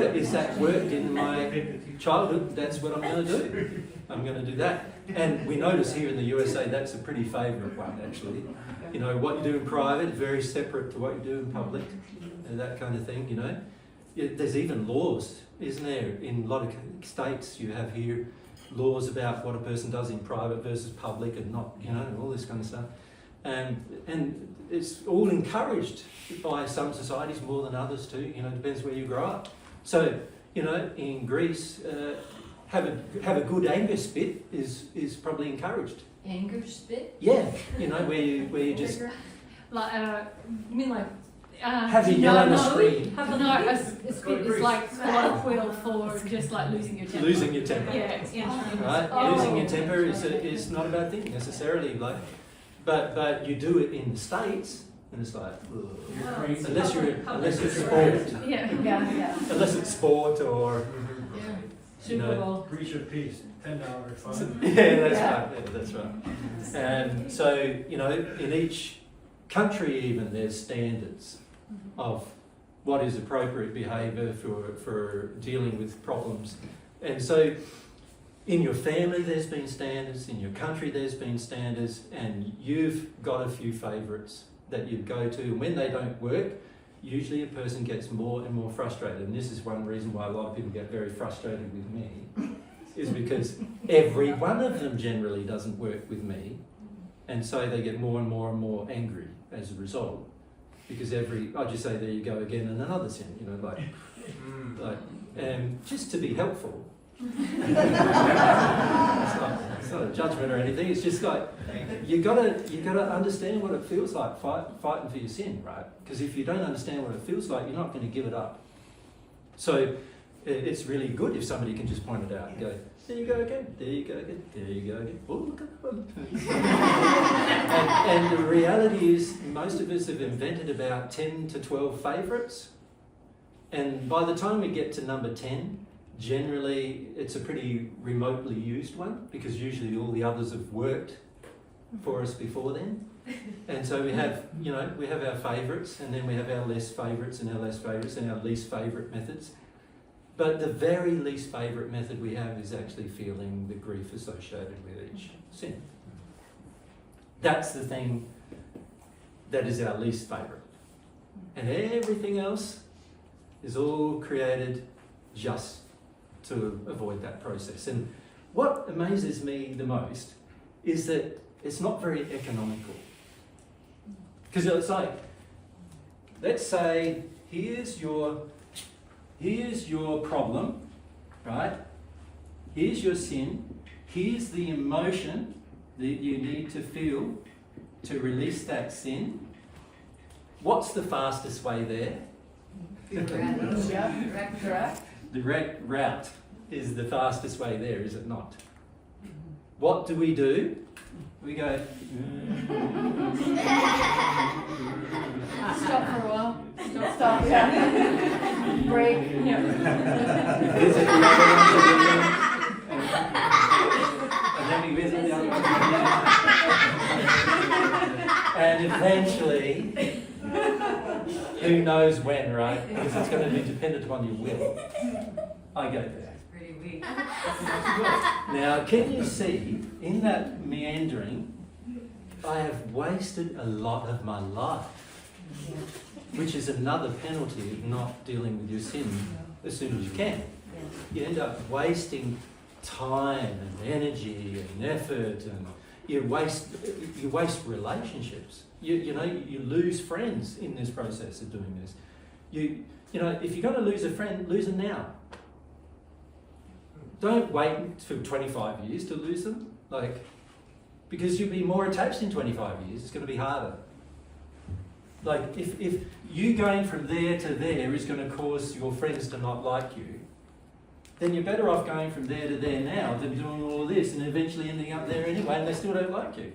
worked in my childhood, that's what I'm going to do. I'm going to do that. And we notice here in the USA that's a pretty favourite one, actually. What you do in private is very separate to what you do in public, and that kind of thing, There's even laws, isn't there? In a lot of states you have here laws about what a person does in private versus public and not, all this kind of stuff. And it's all encouraged by some societies more than others too, depends where you grow up. So, in Greece, have a good anger spit is probably encouraged. Anger spit? Yeah, where you just Like, you mean like... have a yell and a scream. No, a spit is like colloquial for just like losing your temper. Losing your temper. Yeah. Right? Oh. Losing your temper is not a bad thing necessarily. But you do it in the States, and it's like, unless it's sport. Yeah. Unless it's sport or Super Bowl. Breach of peace, $10 fine. Yeah, that's right. And so in each country even there's standards of what is appropriate behaviour for dealing with problems. And so in your family there's been standards, in your country there's been standards, and you've got a few favourites that you go to, and when they don't work, usually a person gets more and more frustrated. And this is one reason why a lot of people get very frustrated with me, is because every one of them generally doesn't work with me, and so they get more and more and more angry as a result. Because I just say, there you go again, and another sin, just to be helpful. It's not a judgment or anything. It's just like you gotta understand what it feels like fighting for your sin, right? Because if you don't understand what it feels like, you're not going to give it up. So it's really good if somebody can just point it out and go, there you go again, there you go again, there you go again. Oh, look at that one. and the reality is, most of us have invented about 10 to 12 favourites, and by the time we get to number 10, generally it's a pretty remotely used one, because usually all the others have worked for us before then. And so we have our favourites, and then we have our less favourites and our less favourites and our least favourite methods. But the very least favourite method we have is actually feeling the grief associated with each sin. That's the thing that is our least favourite. And everything else is all created just to avoid that process. And what amazes me the most is that it's not very economical. Because it's like, let's say, here's your problem, right? Here's your sin. Here's the emotion that you need to feel to release that sin. What's the fastest way there? Direct. Direct route is the fastest way there, is it not? What do? We go. Stop for a while. Stop, yeah. Break. Yeah. Visit the other ones again, and then we visit the other ones again. And eventually, who knows when, right? Because it's going to be dependent upon your will. I go there. Pretty weak. Now, can you see, in that meandering, I have wasted a lot of my life, which is another penalty of not dealing with your sin as soon as you can. You end up wasting time and energy and effort, and you waste relationships. You lose friends in this process of doing this. You know, if you're going to lose a friend, lose them now. Don't wait for 25 years to lose them, because you'll be more attached in 25 years. It's going to be harder. Like, if you going from there to there is going to cause your friends to not like you, then you're better off going from there to there now than doing all of this and eventually ending up there anyway, and they still don't like you.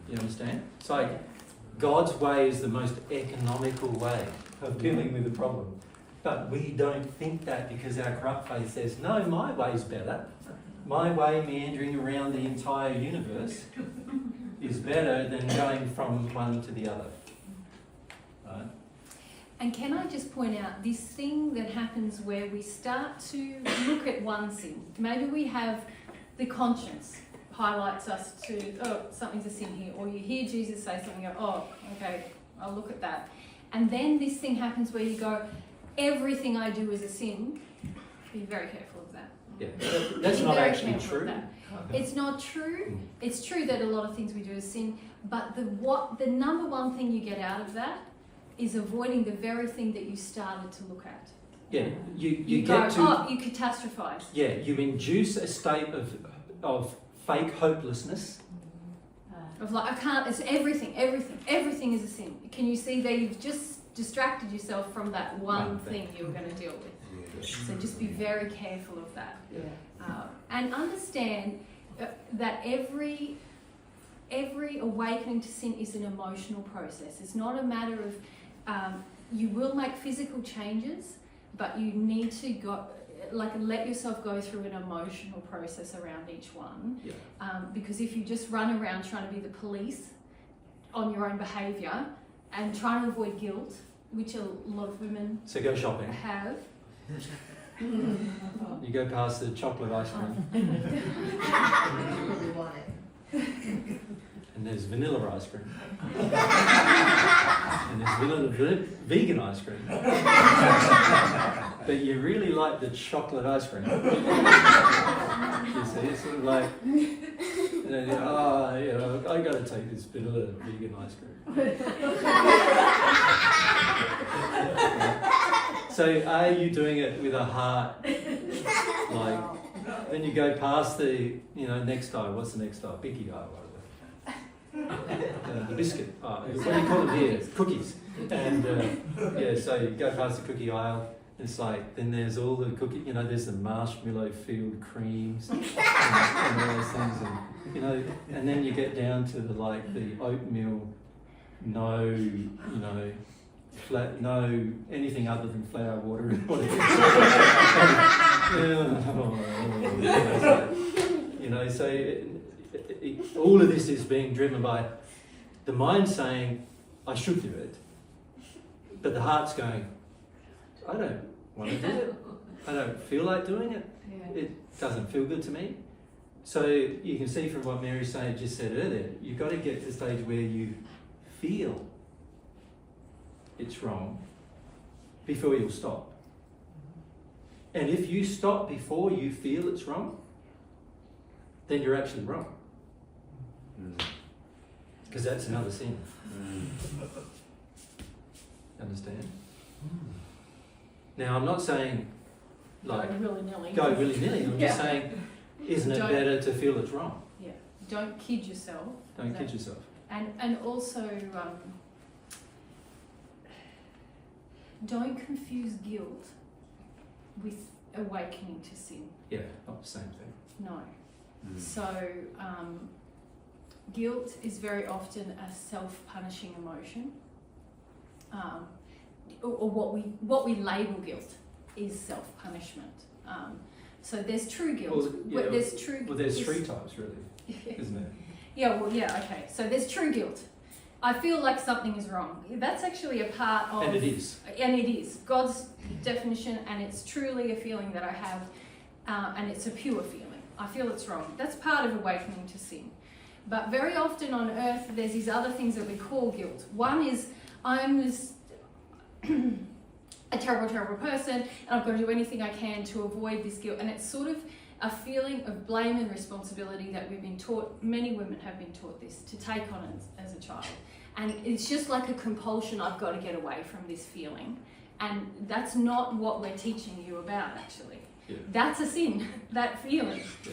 You understand? It's like God's way is the most economical way of dealing with the problem. But we don't think that, because our corrupt faith says, no, my way's better. My way, meandering around the entire universe, is better than going from one to the other. Right? And can I just point out this thing that happens where we start to look at one sin? Maybe we have the conscience highlights us to, oh, something's a sin here. Or you hear Jesus say something, you go, oh, okay, I'll look at that. And then this thing happens where you go, everything I do is a sin. Be very careful of that. Yeah, that's not actually true. It's not true. It's true that a lot of things we do is sin, but the number one thing you get out of that is avoiding the very thing that you started to look at. Yeah, you go, get to... oh, you catastrophize. Yeah, you induce a state of fake hopelessness. Of like, I can't, it's everything is a sin. Can you see that you've just distracted yourself from that one thing you were going to deal with? So just be very careful of that. Yeah. And understand that every awakening to sin is an emotional process. It's not a matter of, you will make physical changes, but you need to go, let yourself go through an emotional process around each one. Yeah. Because if you just run around trying to be the police on your own behaviour and trying to avoid guilt, which a lot of women So go shopping. have. You go past the chocolate ice cream. Really want it. And there's vanilla ice cream. And there's vanilla vegan ice cream. But you really like the chocolate ice cream. You see, it's sort of like, I got to take this vanilla vegan ice cream. So are you doing it with a heart? Then you go past the, next aisle. What's the next aisle? Bicky aisle, whatever. The biscuit aisle. What do you call it here? Cookies. And so you go past the cookie aisle. It's like, then there's all the cookie, there's the marshmallow filled creams and all those things. And, and then you get down to the oatmeal, no anything other than flour, water, and whatever. So all of this is being driven by the mind saying, I should do it, but the heart's going, I don't want to do it. I don't feel like doing it. Yeah. It doesn't feel good to me. So you can see from what Mary just said earlier, you've got to get to the stage where you feel it's wrong before you'll stop. And if you stop before you feel it's wrong, then you're actually wrong. Because that's another sin. Understand? Now, I'm not saying Go willy-nilly. go willy-nilly. I'm just saying, isn't it better to feel it's wrong? Yeah. Don't kid yourself. Don't kid yourself. And also, don't confuse guilt with awakening to sin. Yeah, not the same thing. No. So, guilt is very often a self-punishing emotion. Or what we label guilt is self-punishment. So there's true guilt. There's three types, really, isn't it? Yeah, okay. So there's true guilt. I feel like something is wrong. That's actually a part of... And it is. And it is. God's definition, and it's truly a feeling that I have, and it's a pure feeling. I feel it's wrong. That's part of awakening to sin. But very often on earth, there's these other things that we call guilt. One is, I'm this a terrible, terrible person, and I've got to do anything I can to avoid this guilt. And it's sort of a feeling of blame and responsibility that we've been taught, many women have been taught this, to take on as a child. And it's just like a compulsion, I've got to get away from this feeling. And that's not what we're teaching you about, actually. Yeah. That's a sin, that feeling. Yeah.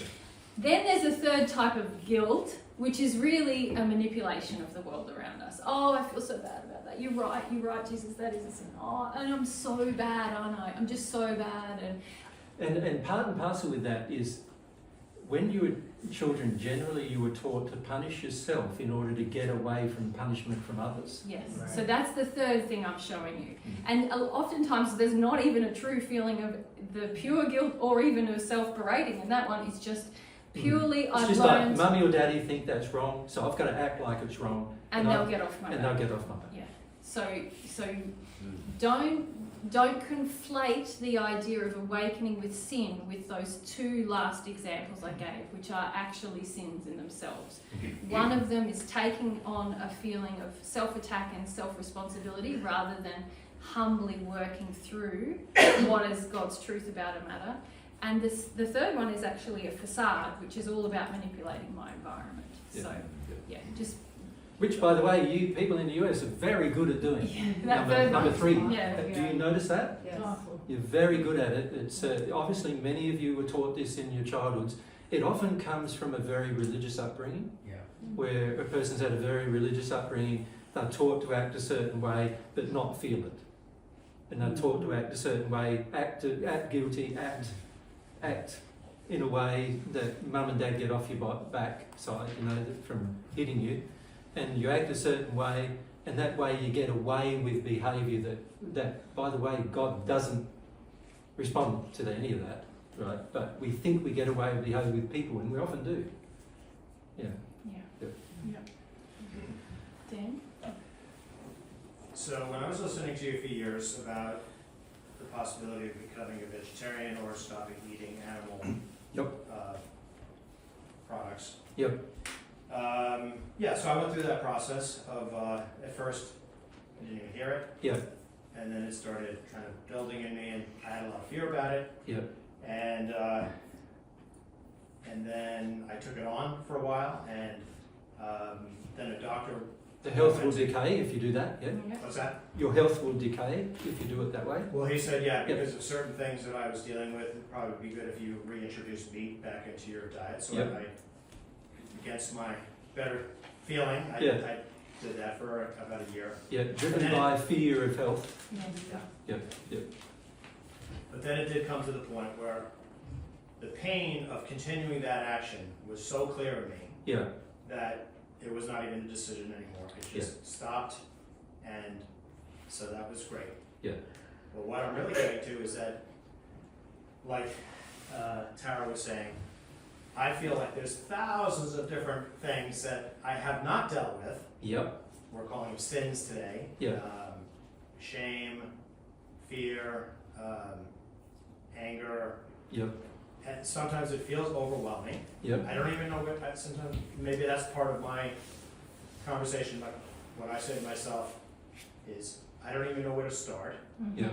Then there's a third type of guilt, which is really a manipulation of the world around us. Oh, I feel so bad about that. You're right, Jesus, that is a sin. Oh, and I'm so bad, aren't I? I'm just so bad. And part and parcel with that is when you were children, generally you were taught to punish yourself in order to get away from punishment from others. Yes, Right. so that's the third thing I'm showing you. And oftentimes there's not even a true feeling of the pure guilt or even of self-berating, and that one is just purely It's I've just learned, like mummy or daddy think that's wrong, so I've got to act like it's wrong, and they'll get off my and back. they'll get off my back. Yeah. So don't conflate the idea of awakening with sin with those two last examples I gave, which are actually sins in themselves. One of them is taking on a feeling of self-attack and self-responsibility rather than humbly working through what is God's truth about a matter. And the third one is actually a facade, which is all about manipulating my environment. Yeah. So, yeah, just... Which, by the way, you people in the US are very good at doing. That third Number one. 3. Yeah. Do you notice that? Yes. You're very good at it. It's obviously many of you were taught this in your childhoods. It often comes from a very religious upbringing, Yeah. where a person's had a very religious upbringing. They're taught to act a certain way, but not feel it, and they're taught to act a certain way, act guilty, act in a way that mum and dad get off your back side, from hitting you, and you act a certain way, and that way you get away with behaviour that, by the way, God doesn't respond to any of that, right? But we think we get away with behaviour with people, and we often do. Yeah. Dan? So when I was listening to you for years about the possibility of becoming a vegetarian or stopping eating animal products. Yep. So I went through that process of, at first, I didn't even hear it. Yeah. And then it started kind of building in me, and I had a lot of fear about it. Yep. And then I took it on for a while, and then a doctor. The health will decay if you do that, yeah? What's that? Your health will decay if you do it that way. Well, he said, yeah, because of certain things that I was dealing with, it'd probably be good if you reintroduced meat back into your diet. So Yep. I, against my better feeling, I did that for about a year. Yeah, driven by fear of health. Yeah. But then it did come to the point where the pain of continuing that action was so clear to me Yeah. that it was not even a decision anymore. It just stopped, and so that was great. Yeah. But what I'm really getting to is that, like Tara was saying, I feel like there's thousands of different things that I have not dealt with. Yep. We're calling them sins today. Yeah. Shame, fear, anger. Yep. And sometimes it feels overwhelming. Yep. I don't even know what, sometimes, maybe that's part of my conversation, like what I say to myself is, I don't even know where to start. Yeah.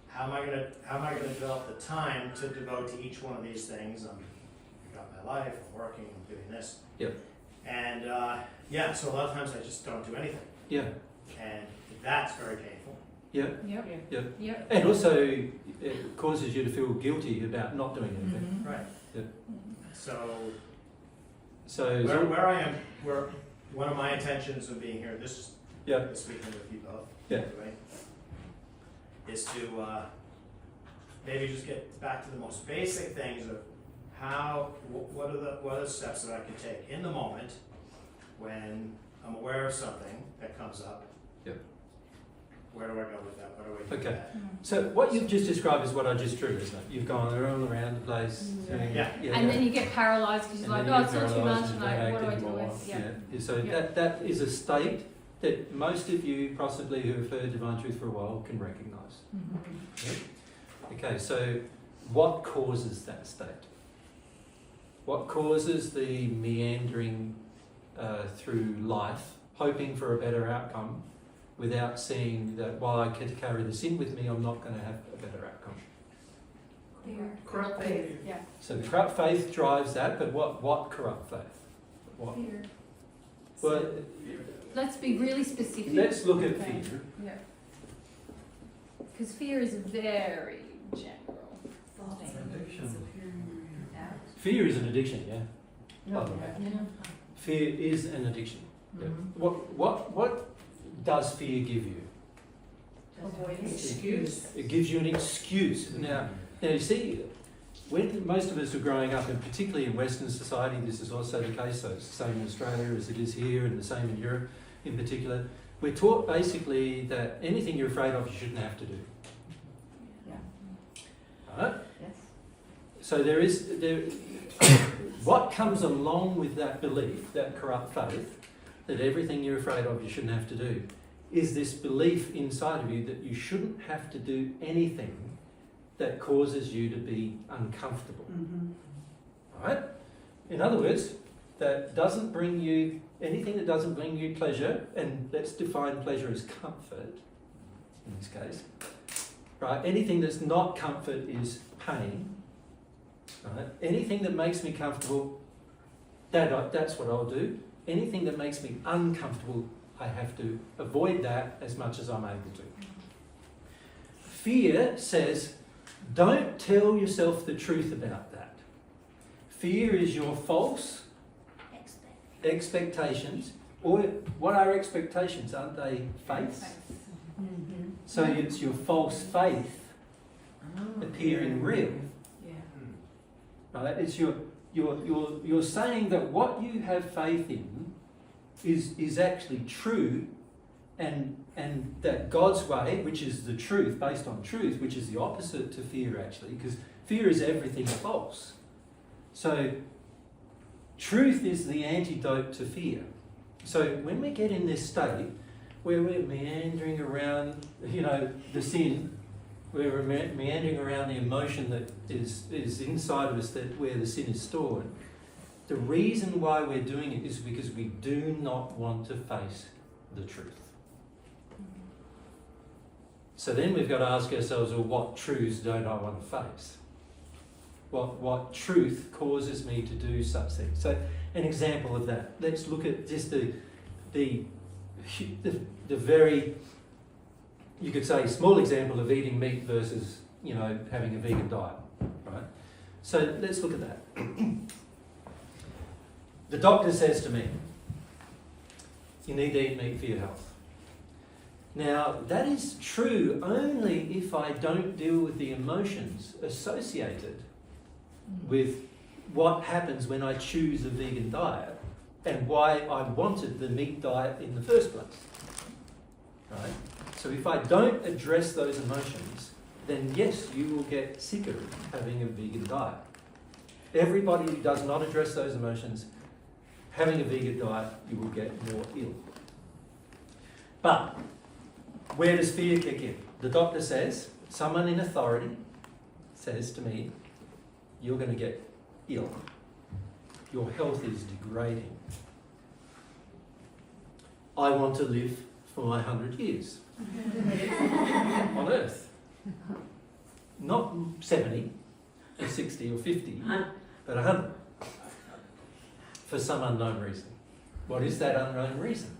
How am I gonna develop the time to devote to each one of these things? I've got my life, I'm working, I'm doing this. Yep. And so a lot of times I just don't do anything. Yeah. And that's very painful. Yep. Yep. Yep. And also, it causes you to feel guilty about not doing anything. Right. Yeah. So where I am, where one of my intentions of being here this weekend with you both, anyway, is to maybe just get back to the most basic things of what are the steps that I can take in the moment when I'm aware of something that comes up. Yep. Where do I go with that? What do I do Okay. with that? So what you've just described is what I just drew, isn't it? You've gone all around the place. Yeah. And then you get paralysed because you're And like, then oh, you it's get not too much, paralysed and and what do I don't do act with? anymore. Yeah. So Yeah. that is a state that most of you possibly who have heard Divine Truth for a while can recognise. Okay, so what causes that state? What causes the meandering through life, hoping for a better outcome, without seeing that while I carry the sin with me, I'm not going to have a better outcome. Corrupt faith. Yeah. So the corrupt faith drives that, but what corrupt faith? What? Fear. Well, Let's be really specific. let's look at Okay. fear. Yeah. Because fear is very general. Fear is an addiction, yeah. By the way. Yeah. Fear is an addiction. Yeah. What does fear give you? Avoidance. Excuse. It gives you an excuse. Now you see, when most of us are growing up, and particularly in Western society, this is also the case, so it's the same in Australia as it is here, and the same in Europe in particular. We're taught basically that anything you're afraid of, you shouldn't have to do. Yeah. Right? Yes. So what comes along with that belief, that corrupt faith, that everything you're afraid of, you shouldn't have to do, is this belief inside of you that you shouldn't have to do anything that causes you to be uncomfortable. Right? In other words, that doesn't bring you, anything that doesn't bring you pleasure, and let's define pleasure as comfort in this case, right? Anything that's not comfort is pain, right? Anything that makes me comfortable, that's what I'll do. Anything that makes me uncomfortable, I have to avoid that as much as I'm able to. Fear says, don't tell yourself the truth about that. Fear is your false expectations. Or what are expectations? Aren't they faiths? So it's your false faith appearing real. Right? It's you're saying that what you have faith in is actually true, and that God's way, which is the truth, based on truth, which is the opposite to fear actually, because fear is everything false. So truth is the antidote to fear. So when we get in this state where we're meandering around, the sin, where we're meandering around the emotion that is inside of us, that where the sin is stored, the reason why we're doing it is because we do not want to face the truth. So then we've got to ask ourselves, well, what truths don't I want to face? What truth causes me to do such things? So an example of that, let's look at just the very, you could say, small example of eating meat versus, having a vegan diet, right? So let's look at that. The doctor says to me, you need to eat meat for your health. Now, that is true only if I don't deal with the emotions associated with what happens when I choose a vegan diet and why I wanted the meat diet in the first place. Right? So if I don't address those emotions, then yes, you will get sicker having a vegan diet. Everybody who does not address those emotions, having a vegan diet, you will get more ill. But where does fear kick in? The doctor says, someone in authority says to me, you're going to get ill. Your health is degrading. I want to live for my 100 years on earth. Not 70 or 60 or 50, but 100. For some unknown reason. What is that unknown reason?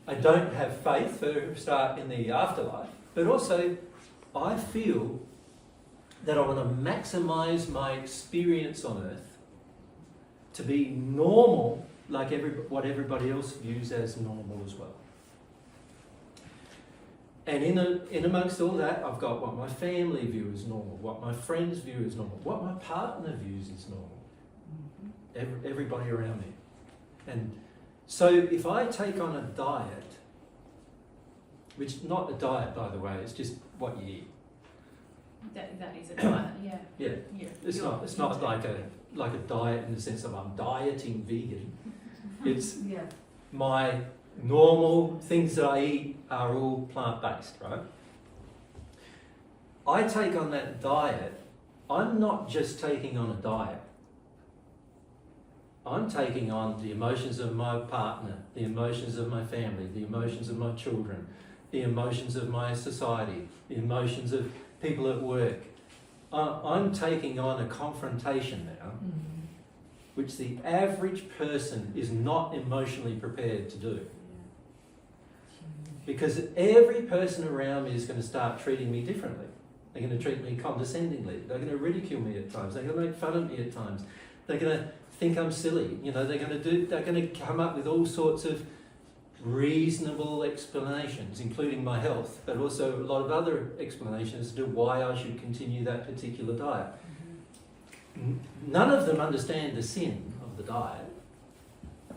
I don't have faith for a start in the afterlife, but also I feel that I want to maximise my experience on earth to be normal, like what everybody else views as normal as well. And in amongst all that, I've got what my family view as normal, what my friends view as normal, what my partner views as normal. Everybody around me. And so if I take on a diet, which not a diet by the way, it's just what you eat. That is a diet, yeah. Yeah. It's not like a diet in the sense of I'm dieting vegan. It's my normal things that I eat are all plant-based, right? I take on that diet, I'm not just taking on a diet. I'm taking on the emotions of my partner, the emotions of my family, the emotions of my children, the emotions of my society, the emotions of people at work. I'm taking on a confrontation now, which the average person is not emotionally prepared to do. Because every person around me is going to start treating me differently. They're going to treat me condescendingly. They're going to ridicule me at times. They're going to make fun of me at times. They're going to think I'm silly. You know, they're going to come up with all sorts of reasonable explanations, including my health, but also a lot of other explanations as to why I should continue that particular diet. None of them understand the sin of the diet,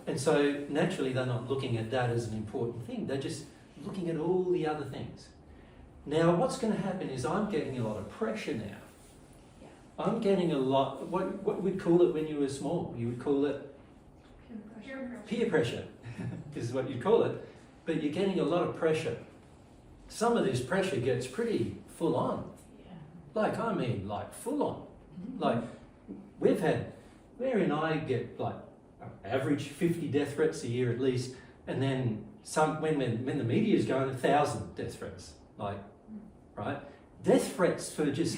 and so naturally they're not looking at that as an important thing. They're just looking at all the other things. Now what's going to happen is I'm getting a lot of pressure now. I'm getting a lot, what we'd call it when you were small, you would call it peer pressure. Is what you call it, but you're getting a lot of pressure. Some of this pressure gets pretty full on. Like full on. Like Mary and I get like average 50 death threats a year at least, and then when the media's going 1,000 death threats, like, right? Death threats for just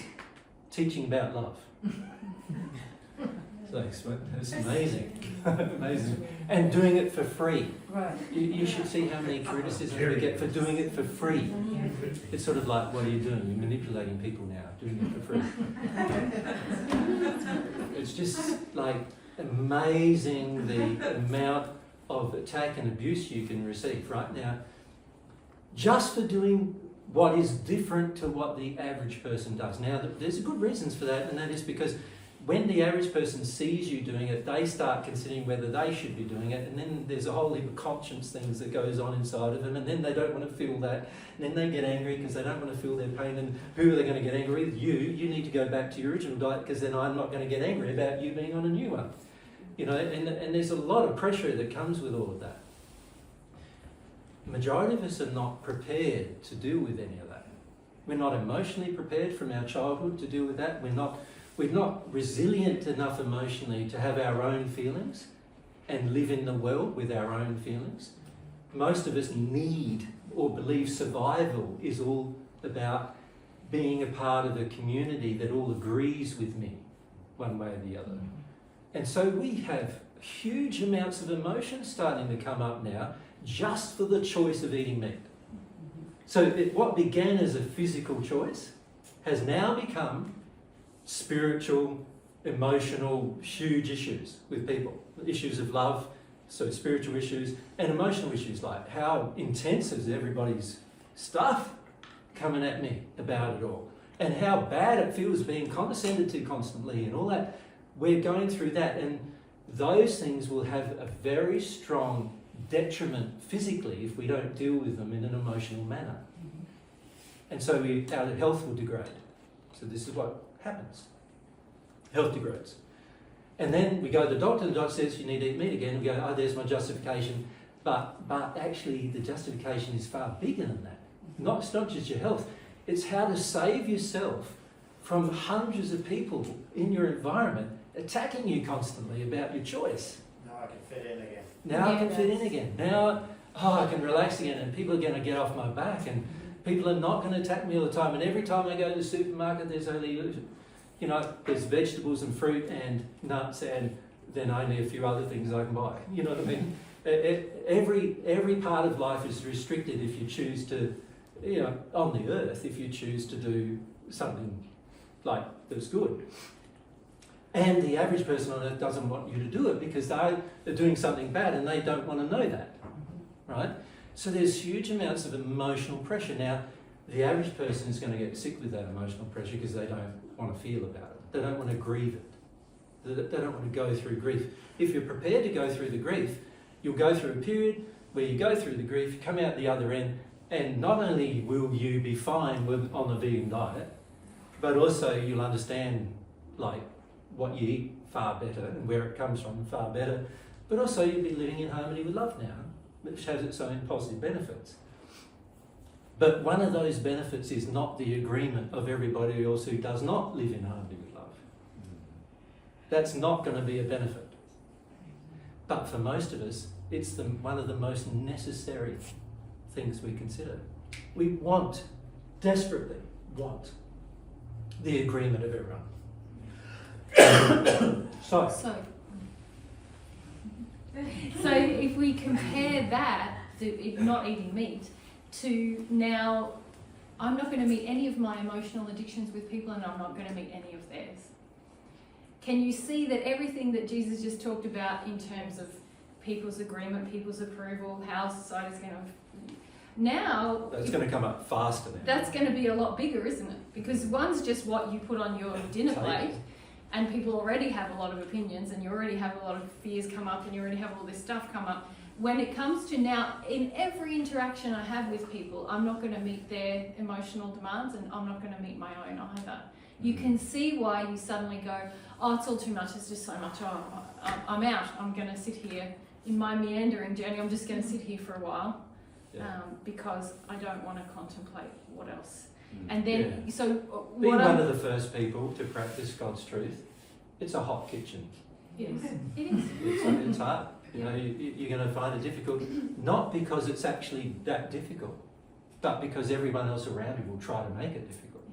teaching about love. It's amazing. Amazing. And doing it for free. Right. You should see how many criticisms we get for doing it for free. It's sort of like, what are you doing? You're manipulating people now, doing it for free. It's just like amazing the amount of attack and abuse you can receive right now, just for doing what is different to what the average person does. Now, there's good reasons for that, and that is because when the average person sees you doing it, they start considering whether they should be doing it, and then there's a whole heap of conscience things that goes on inside of them, and then they don't want to feel that, and then they get angry because they don't want to feel their pain, and who are they going to get angry with? You need to go back to your original diet, because then I'm not going to get angry about you being on a new one. You know, and there's a lot of pressure that comes with all of that. The majority of us are not prepared to deal with any of that. We're not emotionally prepared from our childhood to deal with that. We're not resilient enough emotionally to have our own feelings and live in the world with our own feelings. Most of us need or believe survival is all about being a part of a community that all agrees with me one way or the other. And so we have huge amounts of emotion starting to come up now just for the choice of eating meat. So what began as a physical choice has now become spiritual, emotional, huge issues with people. Issues of love, so spiritual issues, and emotional issues, like how intense is everybody's stuff coming at me about it all, and how bad it feels being condescended to constantly and all that. We're going through that, and those things will have a very strong detriment physically if we don't deal with them in an emotional manner. And so our health will degrade. So this is what happens. Health degrades. And then we go to the doctor says you need to eat meat again. We go, oh, there's my justification. But actually the justification is far bigger than that. It's not just your health. It's how to save yourself from hundreds of people in your environment attacking you constantly about your choice. Now I can fit in again. Now I can fit in again. Now, I can relax again, and people are going to get off my back, and people are not going to attack me all the time. And every time I go to the supermarket, there's only, there's vegetables and fruit and nuts, and then only a few other things I can buy. You know what I mean? Every part of life is restricted if you choose to, on the earth, if you choose to do something like that's good. And the average person on earth doesn't want you to do it because they're doing something bad and they don't want to know that, right? So there's huge amounts of emotional pressure. Now, the average person is going to get sick with that emotional pressure because they don't want to feel about it. They don't want to grieve it. They don't want to go through grief. If you're prepared to go through the grief, you'll go through a period where you go through the grief, you come out the other end, and not only will you be fine on the vegan diet, but also you'll understand what you eat far better and where it comes from far better, but also you'll be living in harmony with love now, which has its own positive benefits. But one of those benefits is not the agreement of everybody else who does not live in harmony with love. That's not going to be a benefit. But for most of us, it's one of the most necessary things we consider. We desperately want the agreement of everyone. So if we compare that, not eating meat, to now, I'm not going to meet any of my emotional addictions with people, and I'm not going to meet any of theirs. Can you see that everything that Jesus just talked about in terms of people's agreement, people's approval, how society's going to... Now... That's going to come up faster now. That's going to be a lot bigger, isn't it? Because one's just what you put on your dinner plate, and people already have a lot of opinions, and you already have a lot of fears come up, and you already have all this stuff come up. When it comes to now, in every interaction I have with people, I'm not going to meet their emotional demands, and I'm not going to meet my own either. You can see why you suddenly go, oh, it's all too much, it's just so much, oh, I'm out, I'm going to sit here in my meandering journey, I'm just going to sit here for a while, because I don't want to contemplate what else. And then, being one of the first people to practice God's truth, it's a hot kitchen. It is. It is. It's hard. You know, you're going to find it difficult, not because it's actually that difficult, but because everyone else around you will try to make it difficult.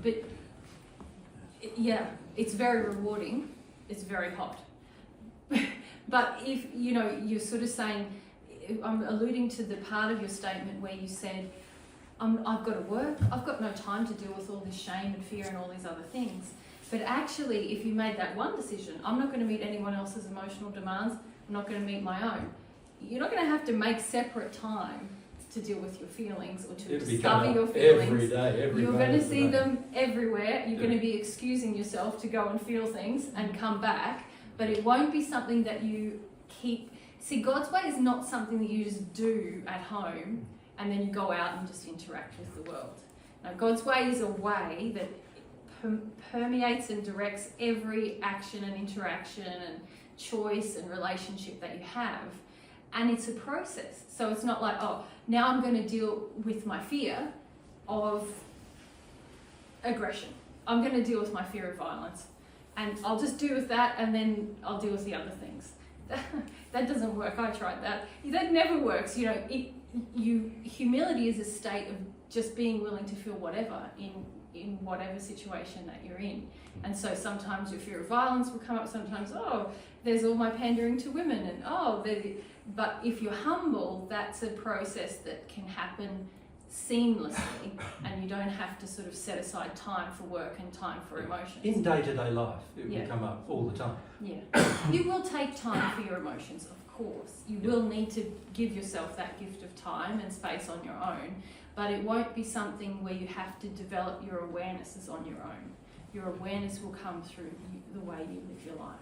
But it's very rewarding. It's very hot. But if you're sort of saying, I'm alluding to the part of your statement where you said, I've got to work. I've got no time to deal with all this shame and fear and all these other things. But actually, if you made that one decision, I'm not going to meet anyone else's emotional demands. I'm not going to meet my own. You're not going to have to make separate time to deal with your feelings or to discover your feelings. Every day, You're going to see them everywhere. You're going to be excusing yourself to go and feel things and come back, but it won't be something that you keep. See, God's way is not something that you just do at home and then you go out and just interact with the world. Now, God's way is a way that permeates and directs every action and interaction and choice and relationship that you have. And it's a process. So it's not like, oh, now I'm going to deal with my fear of aggression. I'm going to deal with my fear of violence. And I'll just deal with that, and then I'll deal with the other things. That doesn't work. I tried that. That never works. Humility is a state of just being willing to feel whatever in whatever situation that you're in. And so sometimes your fear of violence will come up. Sometimes, there's all my pandering to women, and but if you're humble, that's a process that can happen seamlessly, and you don't have to sort of set aside time for work and time for emotions. In day-to-day life, it will come up all the time. You will take time for your emotions, of course. You will need to give yourself that gift of time and space on your own, but it won't be something where you have to develop your awarenesses on your own. Your awareness will come through the way you live your life.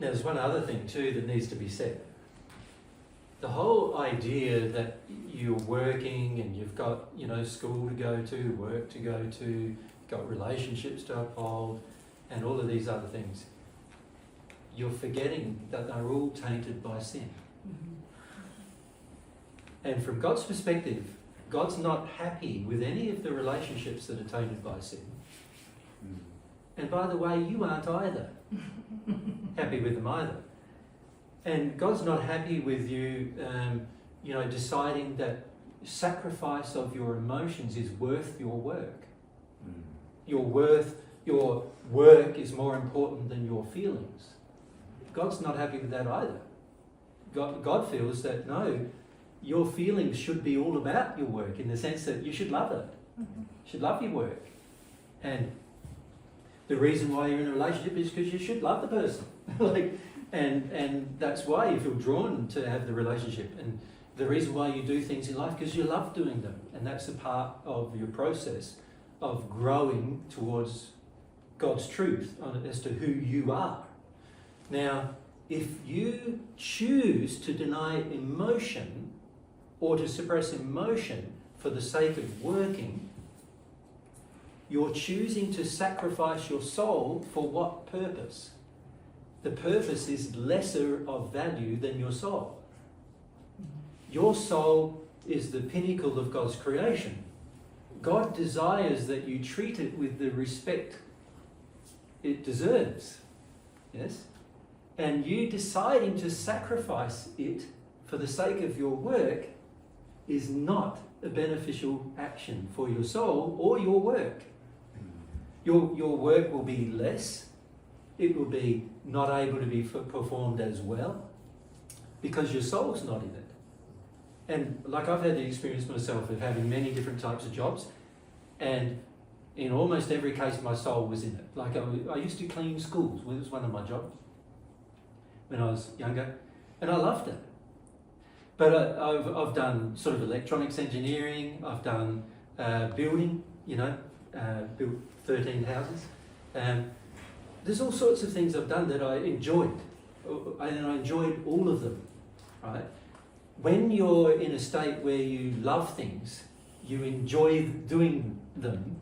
Now, there's one other thing too that needs to be said. The whole idea that you're working and you've got, school to go to, work to go to, got relationships to uphold, and all of these other things, you're forgetting that they're all tainted by sin. And from God's perspective, God's not happy with any of the relationships that are tainted by sin. And by the way, you aren't either happy with them either. And God's not happy with you, deciding that sacrifice of your emotions is worth your work. Your work is more important than your feelings. God's not happy with that either. God feels that, no, your feelings should be all about your work, in the sense that you should love it. You should love your work. And the reason why you're in a relationship is because you should love the person. And that's why you feel drawn to have the relationship. And the reason why you do things in life, because you love doing them. And that's a part of your process of growing towards God's truth as to who you are. Now, if you choose to deny emotion or to suppress emotion for the sake of working, you're choosing to sacrifice your soul for what purpose? The purpose is lesser of value than your soul. Your soul is the pinnacle of God's creation. God desires that you treat it with the respect it deserves. Yes? And you deciding to sacrifice it for the sake of your work is not a beneficial action for your soul or your work. Your work will be less. It will be not able to be performed as well because your soul's not in it. And like I've had the experience myself of having many different types of jobs, and in almost every case my soul was in it. Like I used to clean schools, it was one of my jobs when I was younger, and I loved it. But I've done sort of electronics engineering, I've done building, built 13 houses. There's all sorts of things I've done that I enjoyed, and I enjoyed all of them, right? When you're in a state where you love things, you enjoy doing them,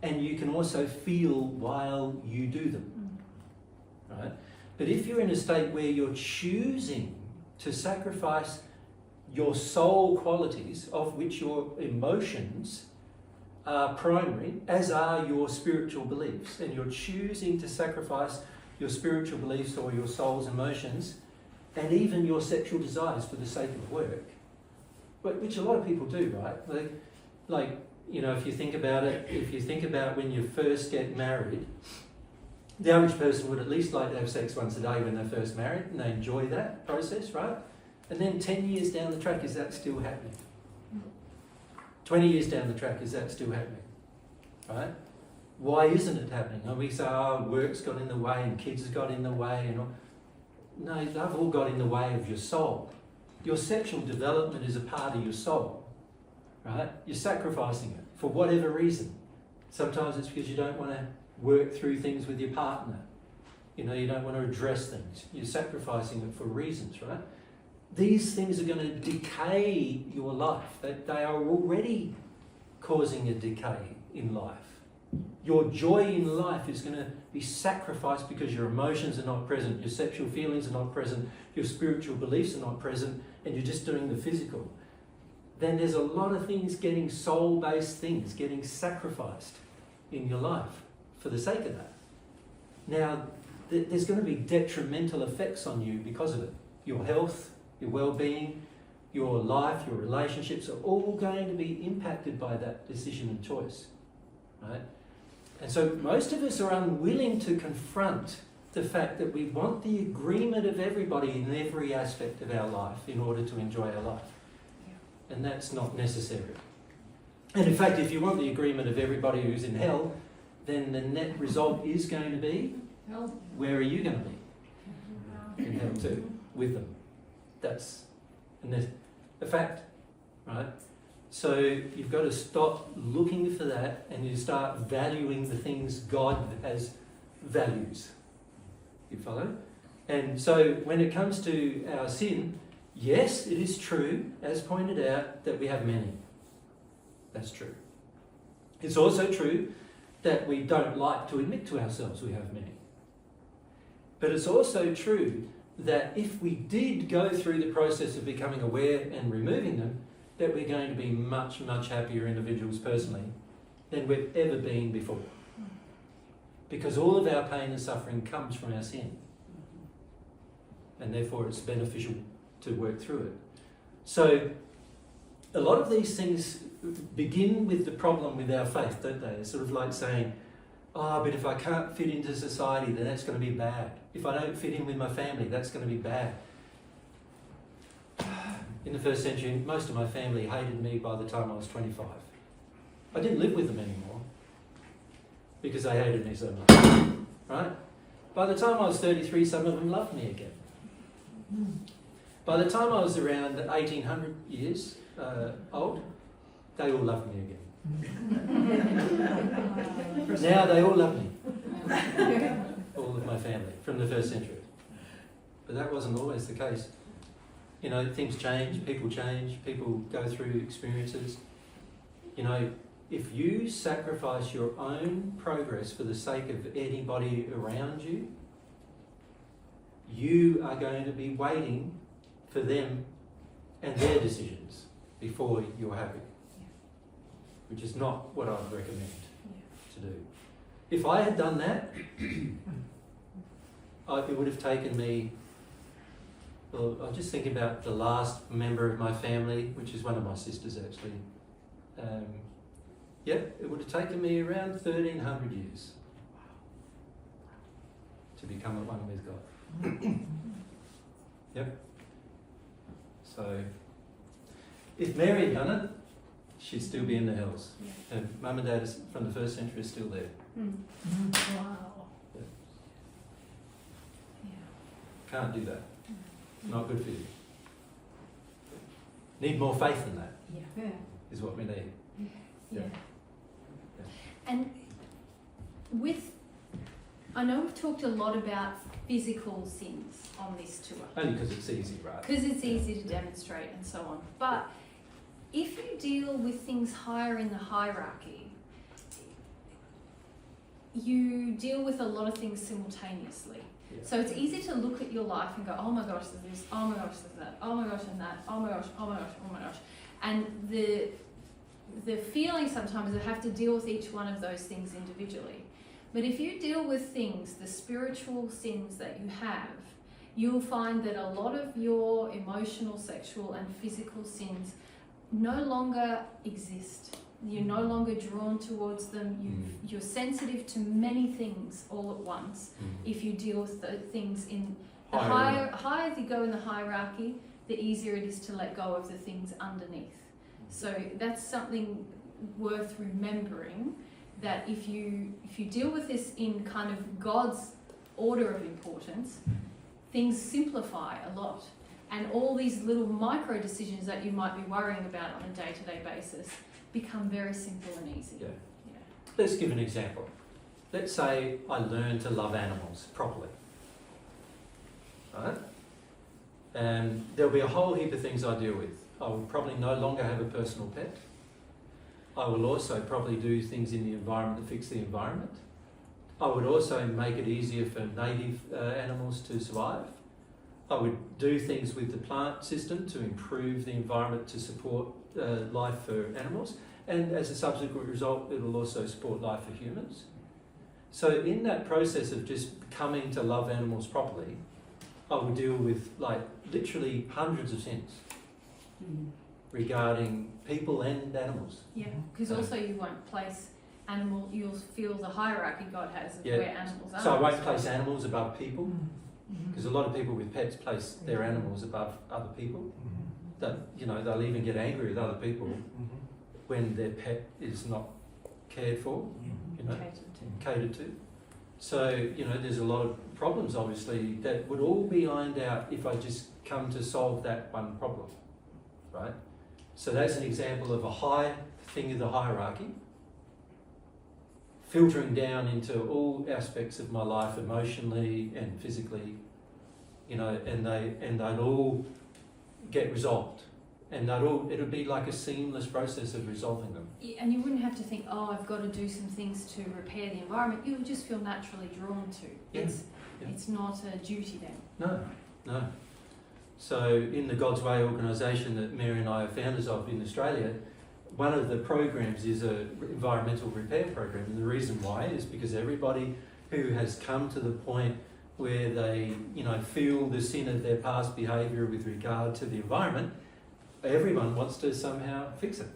and you can also feel while you do them, right? But if you're in a state where you're choosing to sacrifice your soul qualities, of which your emotions are primary, as are your spiritual beliefs, and you're choosing to sacrifice your spiritual beliefs or your soul's emotions, and even your sexual desires for the sake of work, which a lot of people do, right? Like, if you think about it, if you think about when you first get married, the average person would at least like to have sex once a day when they're first married, and they enjoy that process, right? And then 10 years down the track, is that still happening? 20 years down the track, is that still happening? Right? Why isn't it happening? And we say, work's got in the way and kids have got in the way. And all. No, they've all got in the way of your soul. Your sexual development is a part of your soul. Right? You're sacrificing it for whatever reason. Sometimes it's because you don't want to work through things with your partner. You don't want to address things. You're sacrificing it for reasons, right? These things are going to decay your life. They are already causing a decay in life. Your joy in life is going to be sacrificed because your emotions are not present, your sexual feelings are not present, your spiritual beliefs are not present, and you're just doing the physical. Then there's a lot of things getting soul-based things getting sacrificed in your life for the sake of that. Now, there's going to be detrimental effects on you because of it. Your health, your well-being, your life, your relationships are all going to be impacted by that decision and choice, right? And so most of us are unwilling to confront the fact that we want the agreement of everybody in every aspect of our life in order to enjoy our life. And that's not necessary. And in fact, if you want the agreement of everybody who's in hell, then the net result is going to be, where are you going to be? In hell too, with them. That's a fact, right? So you've got to stop looking for that and you start valuing the things God has values. You follow? And so when it comes to our sin, yes, it is true, as pointed out, that we have many. That's true. It's also true that we don't like to admit to ourselves we have many. But it's also true that if we did go through the process of becoming aware and removing them, that we're going to be much, much happier individuals personally than we've ever been before. Because all of our pain and suffering comes from our sin. And therefore it's beneficial to work through it. So a lot of these things begin with the problem with our faith, don't they? It's sort of like saying, but if I can't fit into society, then that's going to be bad. If I don't fit in with my family, that's going to be bad. In the first century, most of my family hated me by the time I was 25. I didn't live with them anymore because they hated me so much, right? By the time I was 33, some of them loved me again. By the time I was around 1800 years old, they all loved me again. Now they all love me. All of my family from the first century. But that wasn't always the case. Things change, people go through experiences. If you sacrifice your own progress for the sake of anybody around you, you are going to be waiting for them and their decisions before you're happy. Which is not what I would recommend to do. If I had done that, it would have taken me Well, I was just thinking about the last member of my family, which is one of my sisters actually. Yeah, it would have taken me around 1,300 years to become at one with God. Yep. So, if Mary had done it, she'd still be in the hills. Yeah. And Mum and Dad from the first century are still there. Wow. Yeah. Yeah. Can't do that. Not good for you. Need more faith than that, Yeah. is what we need. Yeah. Yeah. And I know we've talked a lot about physical sins on this tour. Only because it's easy, right? Because it's easy to demonstrate and so on. But if you deal with things higher in the hierarchy, you deal with a lot of things simultaneously. Yeah. So it's easy to look at your life and go, oh my gosh, there's this, oh my gosh, there's that, oh my gosh, and that, oh my gosh, oh my gosh, oh my gosh. And the feeling sometimes is I have to deal with each one of those things individually. But if you deal with things, the spiritual sins that you have, you'll find that a lot of your emotional, sexual and physical sins no longer exist. You're no longer drawn towards them. You're sensitive to many things all at once. If you deal with the things in the higher you go in the hierarchy, the easier it is to let go of the things underneath. So that's something worth remembering, that if you deal with this in kind of God's order of importance, things simplify a lot. And all these little micro decisions that you might be worrying about on a day-to-day basis become very simple and easy. Yeah. Yeah. Let's give an example. Let's say I learn to love animals properly. Right? And there'll be a whole heap of things I deal with. I will probably no longer have a personal pet. I will also probably do things in the environment to fix the environment. I would also make it easier for native animals to survive. I would do things with the plant system to improve the environment to support life for animals, and as a subsequent result, it'll also support life for humans. So in that process of just coming to love animals properly, I will deal with like literally hundreds of sins regarding people and animals. Yeah, because also you won't place you'll feel the hierarchy God has of where animals are. So I won't place animals above people, because a lot of people with pets place their animals above other people. That, you know, they'll even get angry with other people when their pet is not cared for, you know, catered to. So, you know, there's a lot of problems obviously that would all be ironed out if I just come to solve that one problem, right? So that's an example of a high thing of the hierarchy, filtering down into all aspects of my life, emotionally and physically, you know, and they'd all get resolved, and it'll be like a seamless process of resolving them. Yeah, and you wouldn't have to think, oh, I've got to do some things to repair the environment. You would just feel naturally drawn to. It's not a duty then. No. So in the God's Way organisation that Mary and I are founders of in Australia, one of the programs is a environmental repair program, and the reason why is because everybody who has come to the point where they, you know, feel the sin of their past behaviour with regard to the environment, everyone wants to somehow fix it.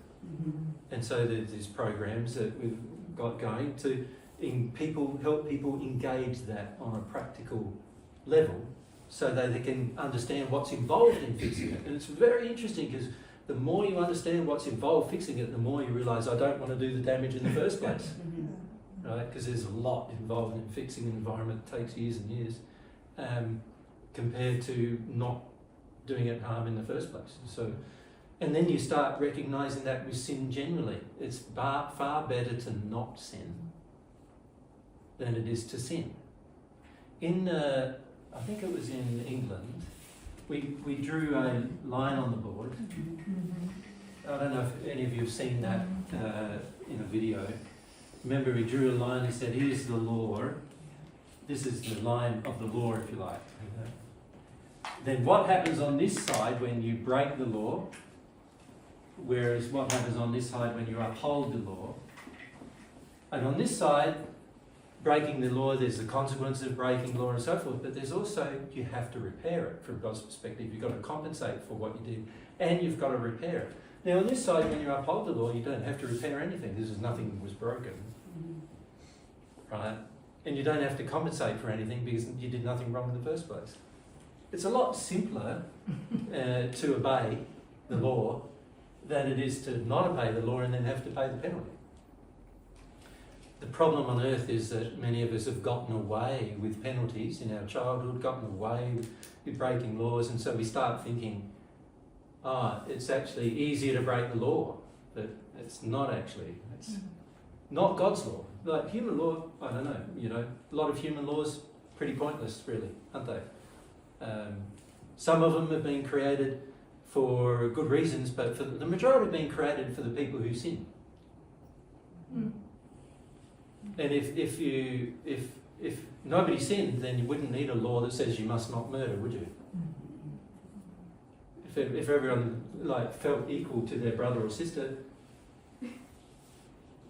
And so there's these programs that we've got going to help people engage that on a practical level, so that they can understand what's involved in fixing it. And it's very interesting, because the more you understand what's involved fixing it, the more you realise I don't want to do the damage in the first place. Right? Because there's a lot involved in fixing an environment. It takes years and years, compared to not doing it harm in the first place. So, and then you start recognising that with sin generally. It's far better to not sin than it is to sin. In I think it was in England, we drew a line on the board. I don't know if any of you have seen that in a video. Remember, we drew a line and said, here's the law. This is the line of the law, if you like. Then what happens on this side when you break the law, whereas what happens on this side when you uphold the law. And on this side, breaking the law, there's the consequences of breaking law and so forth, but there's also, you have to repair it from God's perspective. You've got to compensate for what you did, and you've got to repair it. Now, on this side, when you uphold the law, you don't have to repair anything. This is nothing was broken, right? And you don't have to compensate for anything because you did nothing wrong in the first place. It's a lot simpler to obey the law than it is to not obey the law and then have to pay the penalty. The problem on earth is that many of us have gotten away with penalties in our childhood, gotten away with breaking laws, and so we start thinking, it's actually easier to break the law, but it's not actually. It's not God's law. Like human law, I don't know, a lot of human laws pretty pointless really, aren't they? Some of them have been created for good reasons, but for the majority have been created for the people who sin. And if nobody sinned, then you wouldn't need a law that says you must not murder, would you? If everyone felt equal to their brother or sister,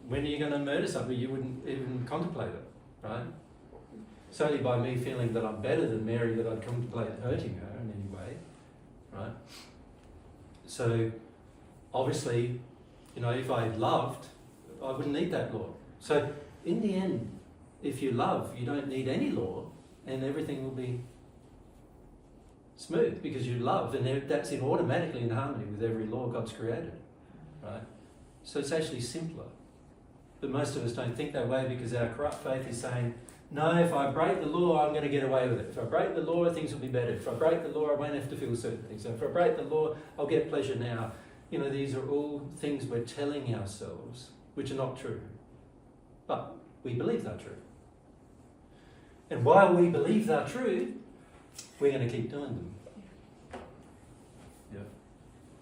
when are you going to murder somebody? You wouldn't even contemplate it, right? It's only by me feeling that I'm better than Mary that I'd contemplate hurting her in any way, right? So obviously, if I loved, I wouldn't need that law. So in the end, if you love, you don't need any law, and everything will be smooth because you love, and that's automatically in harmony with every law God's created, right? So it's actually simpler. But most of us don't think that way because our corrupt faith is saying, no, if I break the law, I'm going to get away with it. If I break the law, things will be better. If I break the law, I won't have to feel certain things. So if I break the law, I'll get pleasure now. These are all things we're telling ourselves, which are not true. But we believe they're true. And while we believe they're true, we're going to keep doing them. Yeah.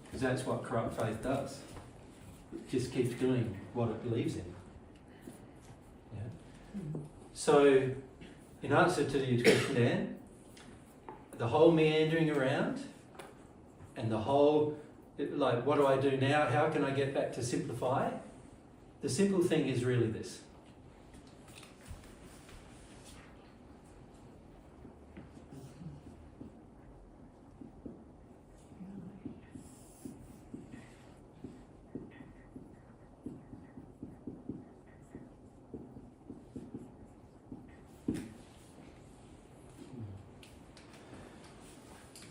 Because that's what corrupt faith does. It just keeps doing what it believes in. Yeah. So, in answer to your question, Dan, the whole meandering around and the whole, what do I do now? How can I get back to simplify? The simple thing is really this.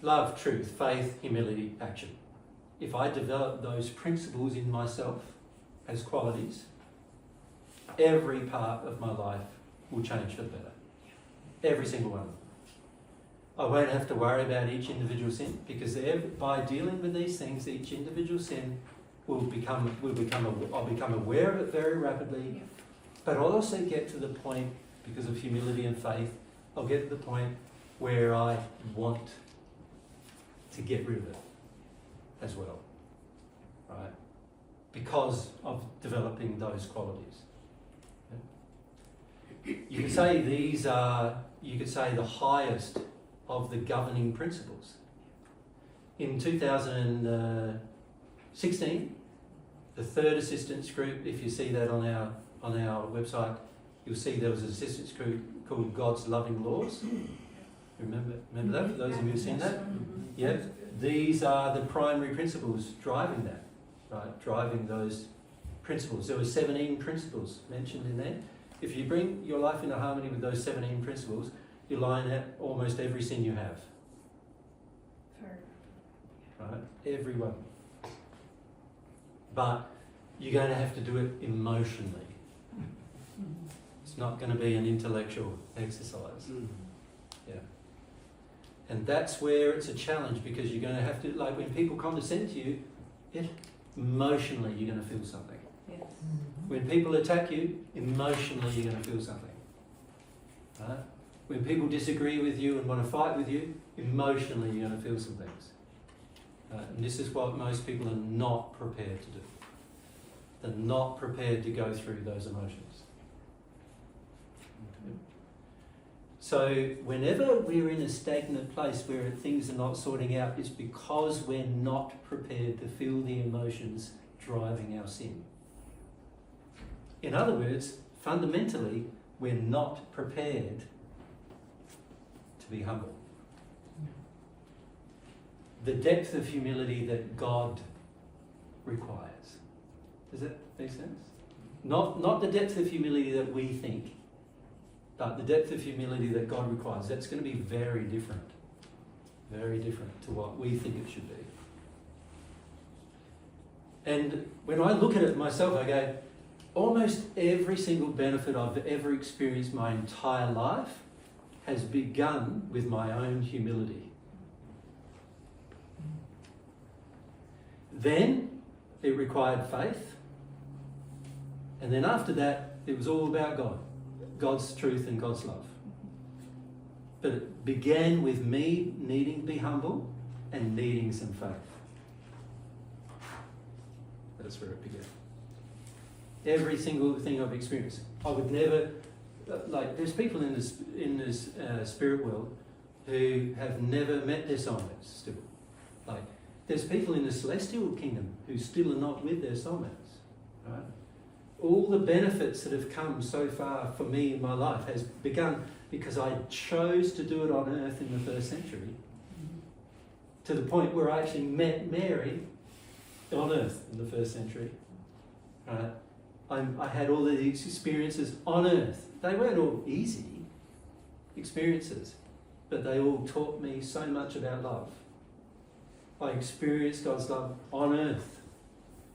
Love, truth, faith, humility, action. If I develop those principles in myself as qualities, every part of my life will change for the better. Every single one of them. I won't have to worry about each individual sin because by dealing with these things, each individual sin I'll become aware of it very rapidly, but I'll also get to the point, because of humility and faith, I'll get to the point where I want to get rid of it as well, right? Because of developing those qualities. You could say the highest of the governing principles. In 2016, the third assistance group, if you see that on our website, you'll see there was an assistance group called God's Loving Laws. Remember that, for those of you who've seen that? Yeah, these are the primary principles driving that, right? Driving those principles. There were 17 principles mentioned in there. If you bring your life into harmony with those 17 principles, you line out almost every sin you have. Right? Every one. But you're going to have to do it emotionally. It's not going to be an intellectual exercise. Yeah. And that's where it's a challenge, because you're going to have to, when people condescend to you, emotionally you're going to feel something. Yes. When people attack you, emotionally you're going to feel something. Right? When people disagree with you and want to fight with you, emotionally you're going to feel some things. And this is what most people are not prepared to do. They're not prepared to go through those emotions. So whenever we're in a stagnant place where things are not sorting out, it's because we're not prepared to feel the emotions driving our sin. In other words, fundamentally, we're not prepared to be humble. The depth of humility that God requires. Does that make sense? Not the depth of humility that we think, but the depth of humility that God requires. That's going to be very different to what we think it should be. And when I look at it myself, I go, almost every single benefit I've ever experienced my entire life has begun with my own humility. Then it required faith. And then after that, it was all about God. God's truth and God's love. But it began with me needing to be humble and needing some faith. That's where it began. Every single thing I've experienced. I would never, there's people in this spirit world who have never met their soulmates still. There's people in the celestial kingdom who still are not with their soulmates. Right? All the benefits that have come so far for me in my life has begun because I chose to do it on earth in the first century, to the point where I actually met Mary on earth in the first century. Right? I had all of these experiences on earth. They weren't all easy experiences, but they all taught me so much about love. I experienced God's love on earth,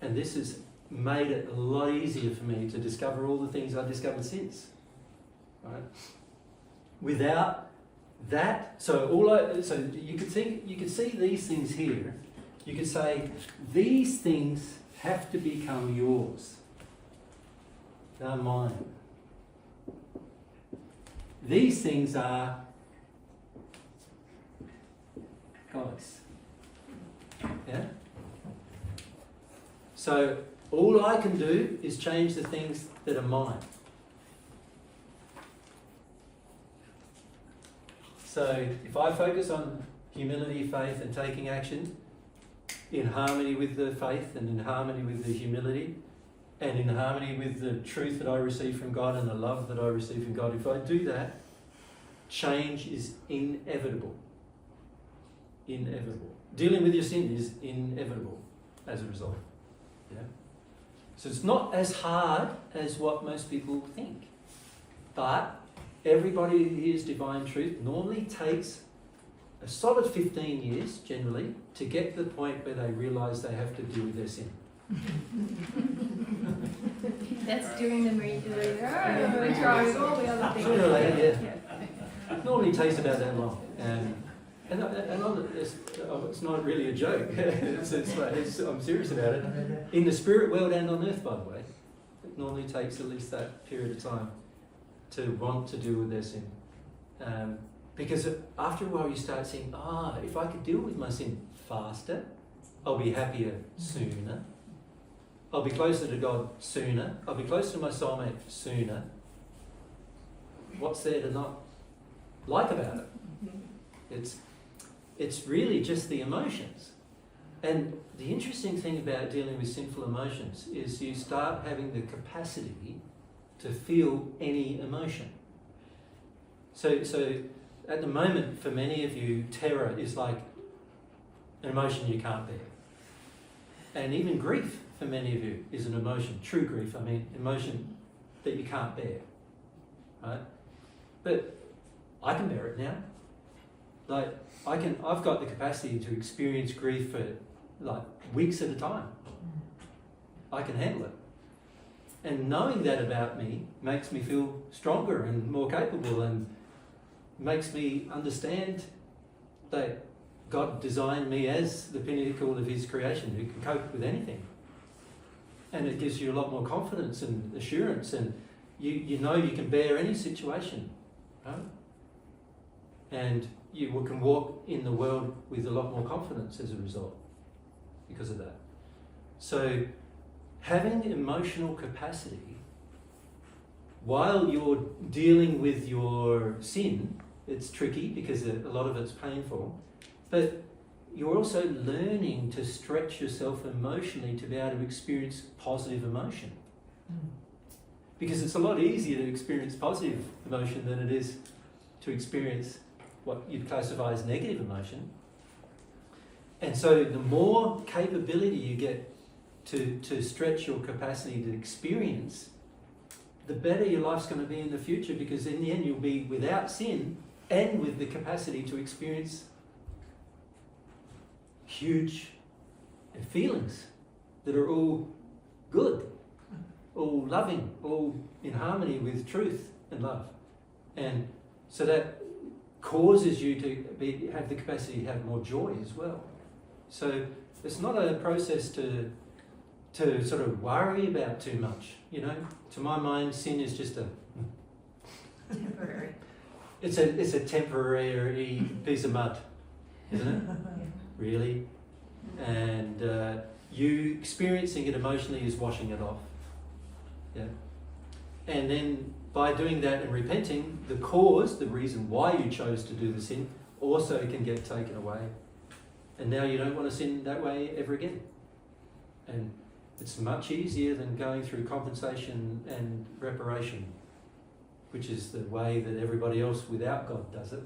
and this has made it a lot easier for me to discover all the things I've discovered since. Right? Without that, so you could see these things here. You could say these things have to become yours. They're mine. These things are God's. Yeah? So all I can do is change the things that are mine. So if I focus on humility, faith, and taking action in harmony with the faith and in harmony with the humility and in harmony with the truth that I receive from God and the love that I receive from God, if I do that, change is inevitable. Inevitable. Dealing with your sin is inevitable as a result. Yeah? So it's not as hard as what most people think. But everybody who hears divine truth normally takes a solid 15 years, generally, to get to the point where they realise they have to deal with their sin. That's doing them regularly. We're trying all the other things. Sooner or later, yeah. It normally takes about that long. And it's not really a joke. I'm serious about it. In the spirit world and on earth, by the way, it normally takes at least that period of time to want to deal with their sin. Because after a while you start saying, if I could deal with my sin faster, I'll be happier sooner. I'll be closer to God sooner. I'll be closer to my soulmate sooner. What's there to not like about it? It's really just the emotions. And the interesting thing about dealing with sinful emotions is you start having the capacity to feel any emotion. So at the moment, for many of you, terror is like an emotion you can't bear. And even grief, for many of you, is an emotion, true grief, emotion that you can't bear. Right? But I can bear it now. I've got the capacity to experience grief for weeks at a time. I can handle it. And knowing that about me makes me feel stronger and more capable and makes me understand that God designed me as the pinnacle of His creation who can cope with anything. And it gives you a lot more confidence and assurance, and you know you can bear any situation. Right? And you can walk in the world with a lot more confidence as a result because of that. So having emotional capacity while you're dealing with your sin, it's tricky because a lot of it's painful, but you're also learning to stretch yourself emotionally to be able to experience positive emotion. Because it's a lot easier to experience positive emotion than it is to experience what you'd classify as negative emotion. And so the more capability you get to stretch your capacity to experience, the better your life's going to be in the future, because in the end you'll be without sin and with the capacity to experience huge feelings that are all good, all loving, all in harmony with truth and love. And so that causes you to have the capacity to have more joy as well. So it's not a process to sort of worry about too much, you know. To my mind, sin is just Temporary. it's a temporary piece of mud, isn't it? Really? And you experiencing it emotionally is washing it off. Yeah. And then by doing that and repenting, the cause, the reason why you chose to do the sin, also can get taken away. And now you don't want to sin that way ever again. And it's much easier than going through compensation and reparation, which is the way that everybody else without God does it.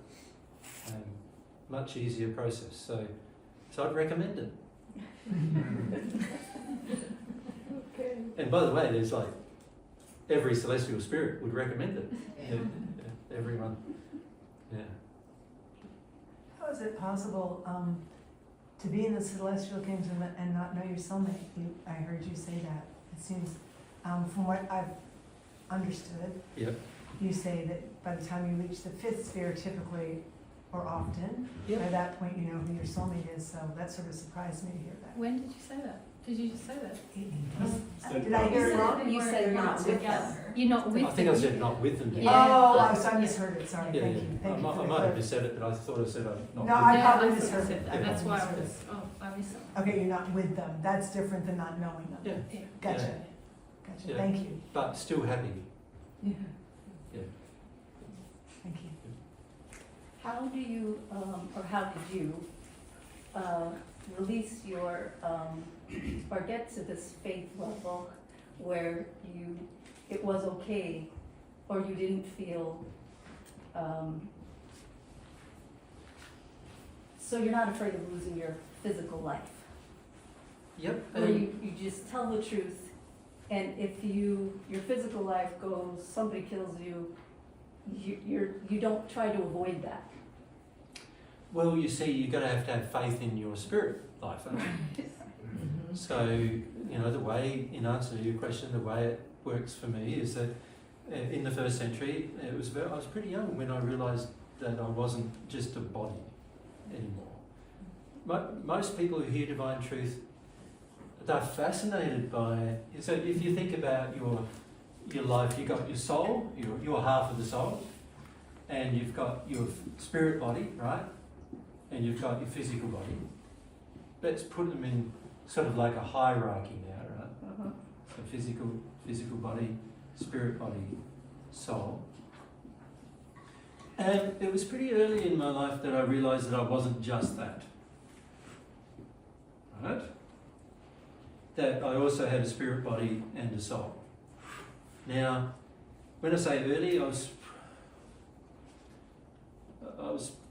Much easier process. So I'd recommend it. Okay. And by the way, there's like every celestial spirit would recommend it. Yeah, everyone. Yeah. How is it possible to be in the celestial kingdom and not know your soulmate? I heard you say that. It seems, from what I've understood, Yep. you say that by the time you reach the fifth sphere, typically or often, Yep. by that point you know who your soulmate is. So that sort of surprised me to hear that. When did you say that? Did you just say that? Did I hear it wrong? You said you're not with them. You're not with I think I them. said not with them. Yeah. Oh, so I misheard it. Sorry. Yeah, Thank yeah. you. Thank you. I for the might have missaid it, but I thought I said I'm not. No, with I them. Yeah, probably I thought you misheard said it. that. I That's why I misheard was. it. Oh, I missed something. Okay, you're not with them. That's different than not knowing them. Yeah. Yeah. Gotcha. Yeah. Gotcha. Yeah. Thank you. But still happy. Yeah. Yeah. Thank you. How do you, or how did you, release your, or get to this faith level where it was okay, or you didn't feel, so you're not afraid of losing your physical life? Yep. Where you just tell the truth, and if your physical life goes, somebody kills you, you don't try to avoid that. Well, you see, you're going to have faith in your spirit life. Aren't you? So, you know, the way, in answer to your question, the way it works for me is that in the first century, I was pretty young when I realised that I wasn't just a body anymore. Most people who hear divine truth, they're fascinated by it. So if you think about your life, you've got your soul, your half of the soul, and you've got your spirit body, right? And you've got your physical body. Let's put them in sort of like a hierarchy now, right? So physical body, spirit body, soul. And it was pretty early in my life that I realised that I wasn't just that. Right? That I also had a spirit body and a soul. Now, when I say early, I was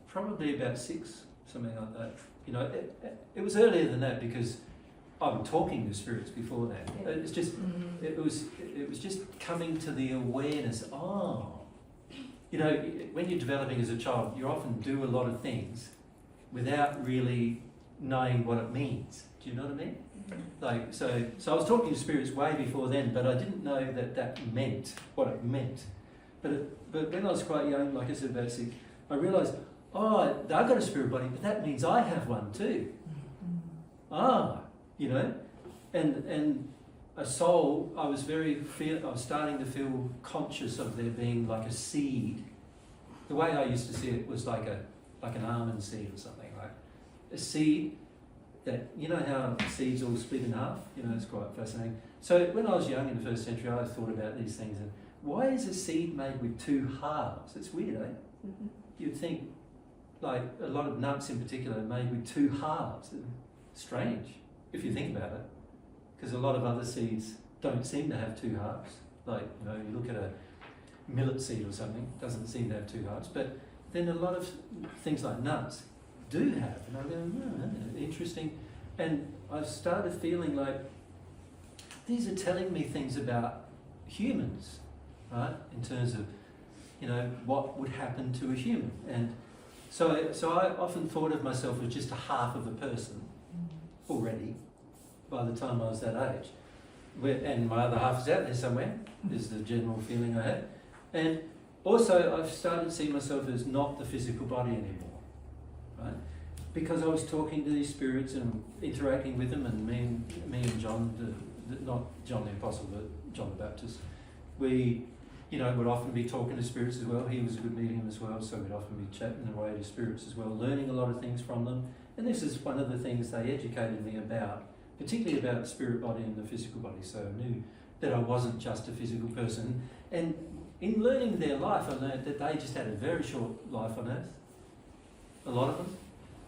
probably about 6, something like that. You know, it was earlier than that because I'm talking to spirits before that. Yeah. It's just, it was just coming to the awareness. Oh, you know, when you're developing as a child, you often do a lot of things without really knowing what it means. Do you know what I mean? Like, so I was talking to spirits way before then, but I didn't know that meant what it meant. But when I was quite young, like I said, about 6, I realised, oh, I've got a spirit body, but that means I have one too. You know, and a soul. I was starting to feel conscious of there being like a seed. The way I used to see it was like an almond seed or something, like a seed. That, you know how seeds all split in half? You know, it's quite fascinating. So when I was young in the first century, I thought about these things. And why is a seed made with 2 halves? It's weird, eh? You'd think, like a lot of nuts in particular, are made with 2 halves. Strange, if you think about it. Because a lot of other seeds don't seem to have 2 halves. Like, you know, you look at a millet seed or something, doesn't seem to have two hearts, but then a lot of things like nuts do have, and I go, interesting. And I started feeling like these are telling me things about humans, right? In terms of, you know, what would happen to a human. And so I often thought of myself as just a half of a person already by the time I was that age. And my other half is out there somewhere, is the general feeling I had. And also I've started to see myself as not the physical body anymore, right? Because I was talking to these spirits and interacting with them, and me and John, not John the Apostle, but John the Baptist, we, you know, would often be talking to spirits as well. He was a good medium as well, so we'd often be chatting away to spirits as well, learning a lot of things from them. And this is one of the things they educated me about, particularly about the spirit body and the physical body. So I knew that I wasn't just a physical person. And in learning their life, I learned that they just had a very short life on earth. A lot of them.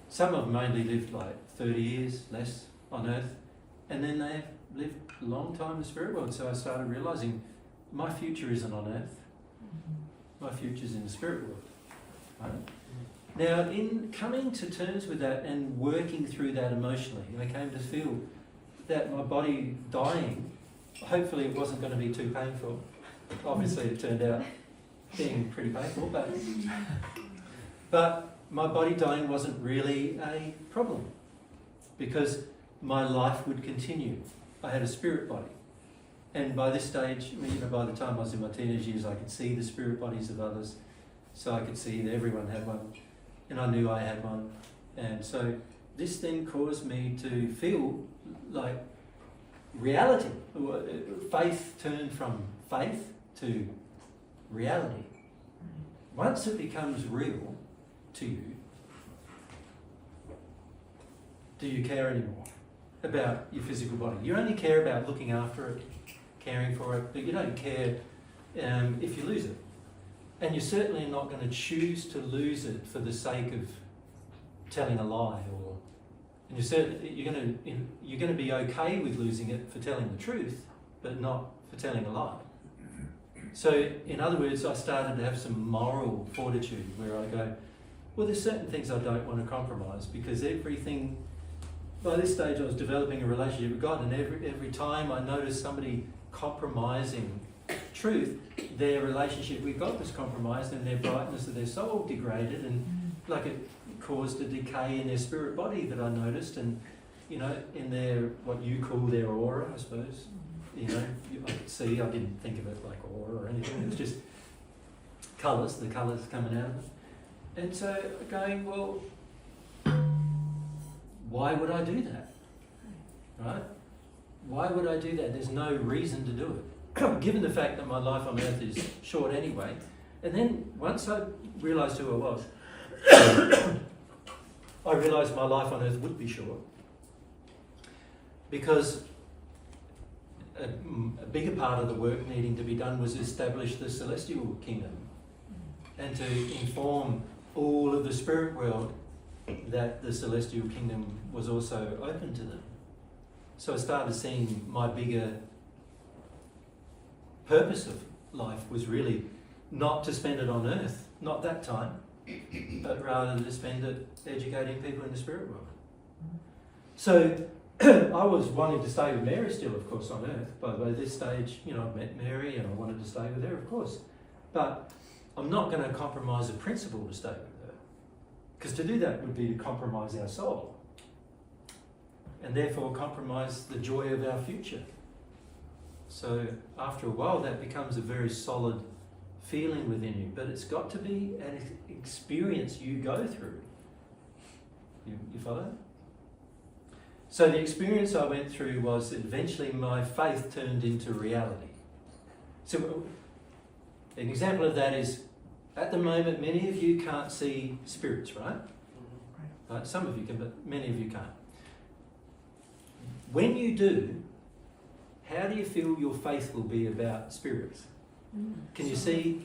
Some of them only lived like 30 years less on earth. And then they lived a long time in the spirit world. So I started realising my future isn't on earth. My future's in the spirit world. Right? Now, in coming to terms with that and working through that emotionally, I came to feel that my body dying, hopefully it wasn't going to be too painful. Obviously it turned out being pretty painful, but my body dying wasn't really a problem because my life would continue. I had a spirit body. And by this stage, you know, by the time I was in my teenage years, I could see the spirit bodies of others. So I could see that everyone had one. And I knew I had one. And so this then caused me to feel like reality. Faith turned from faith to reality. Once it becomes real to you, do you care anymore about your physical body? You only care about looking after it, caring for it, but you don't care if you lose it. And you're certainly not going to choose to lose it for the sake of telling a lie, and you're going to be okay with losing it for telling the truth, but not for telling a lie. So, in other words, I started to have some moral fortitude where I go, well, there's certain things I don't want to compromise, because everything. By this stage, I was developing a relationship with God, and every time I noticed somebody compromising truth, their relationship with God was compromised, and their brightness of their soul degraded, and like it caused a decay in their spirit body that I noticed, and you know, in their what you call their aura, I suppose. You know, I could see. I didn't think of it like aura or anything. It was just colours, the colours coming out of it, and so going, well, why would I do that? Right? Why would I do that? There's no reason to do it. Given the fact that my life on earth is short anyway. And then once I realised who I was, I realised my life on earth would be short. Because a bigger part of the work needing to be done was establish the celestial kingdom and to inform all of the spirit world that the celestial kingdom was also open to them. So I started seeing my bigger purpose of life was really not to spend it on earth, not that time, but rather to spend it educating people in the spirit world. So I was wanting to stay with Mary still, of course, on earth. By this stage, you know, I've met Mary and I wanted to stay with her, of course. But I'm not going to compromise a principle to stay with her. Because to do that would be to compromise our soul. And therefore compromise the joy of our future. So after a while that becomes a very solid feeling within you. But it's got to be an experience you go through. You follow? So the experience I went through was eventually my faith turned into reality. So an example of that is, at the moment, many of you can't see spirits, right? Right? Some of you can, but many of you can't. When you do, how do you feel your faith will be about spirits? Can you see,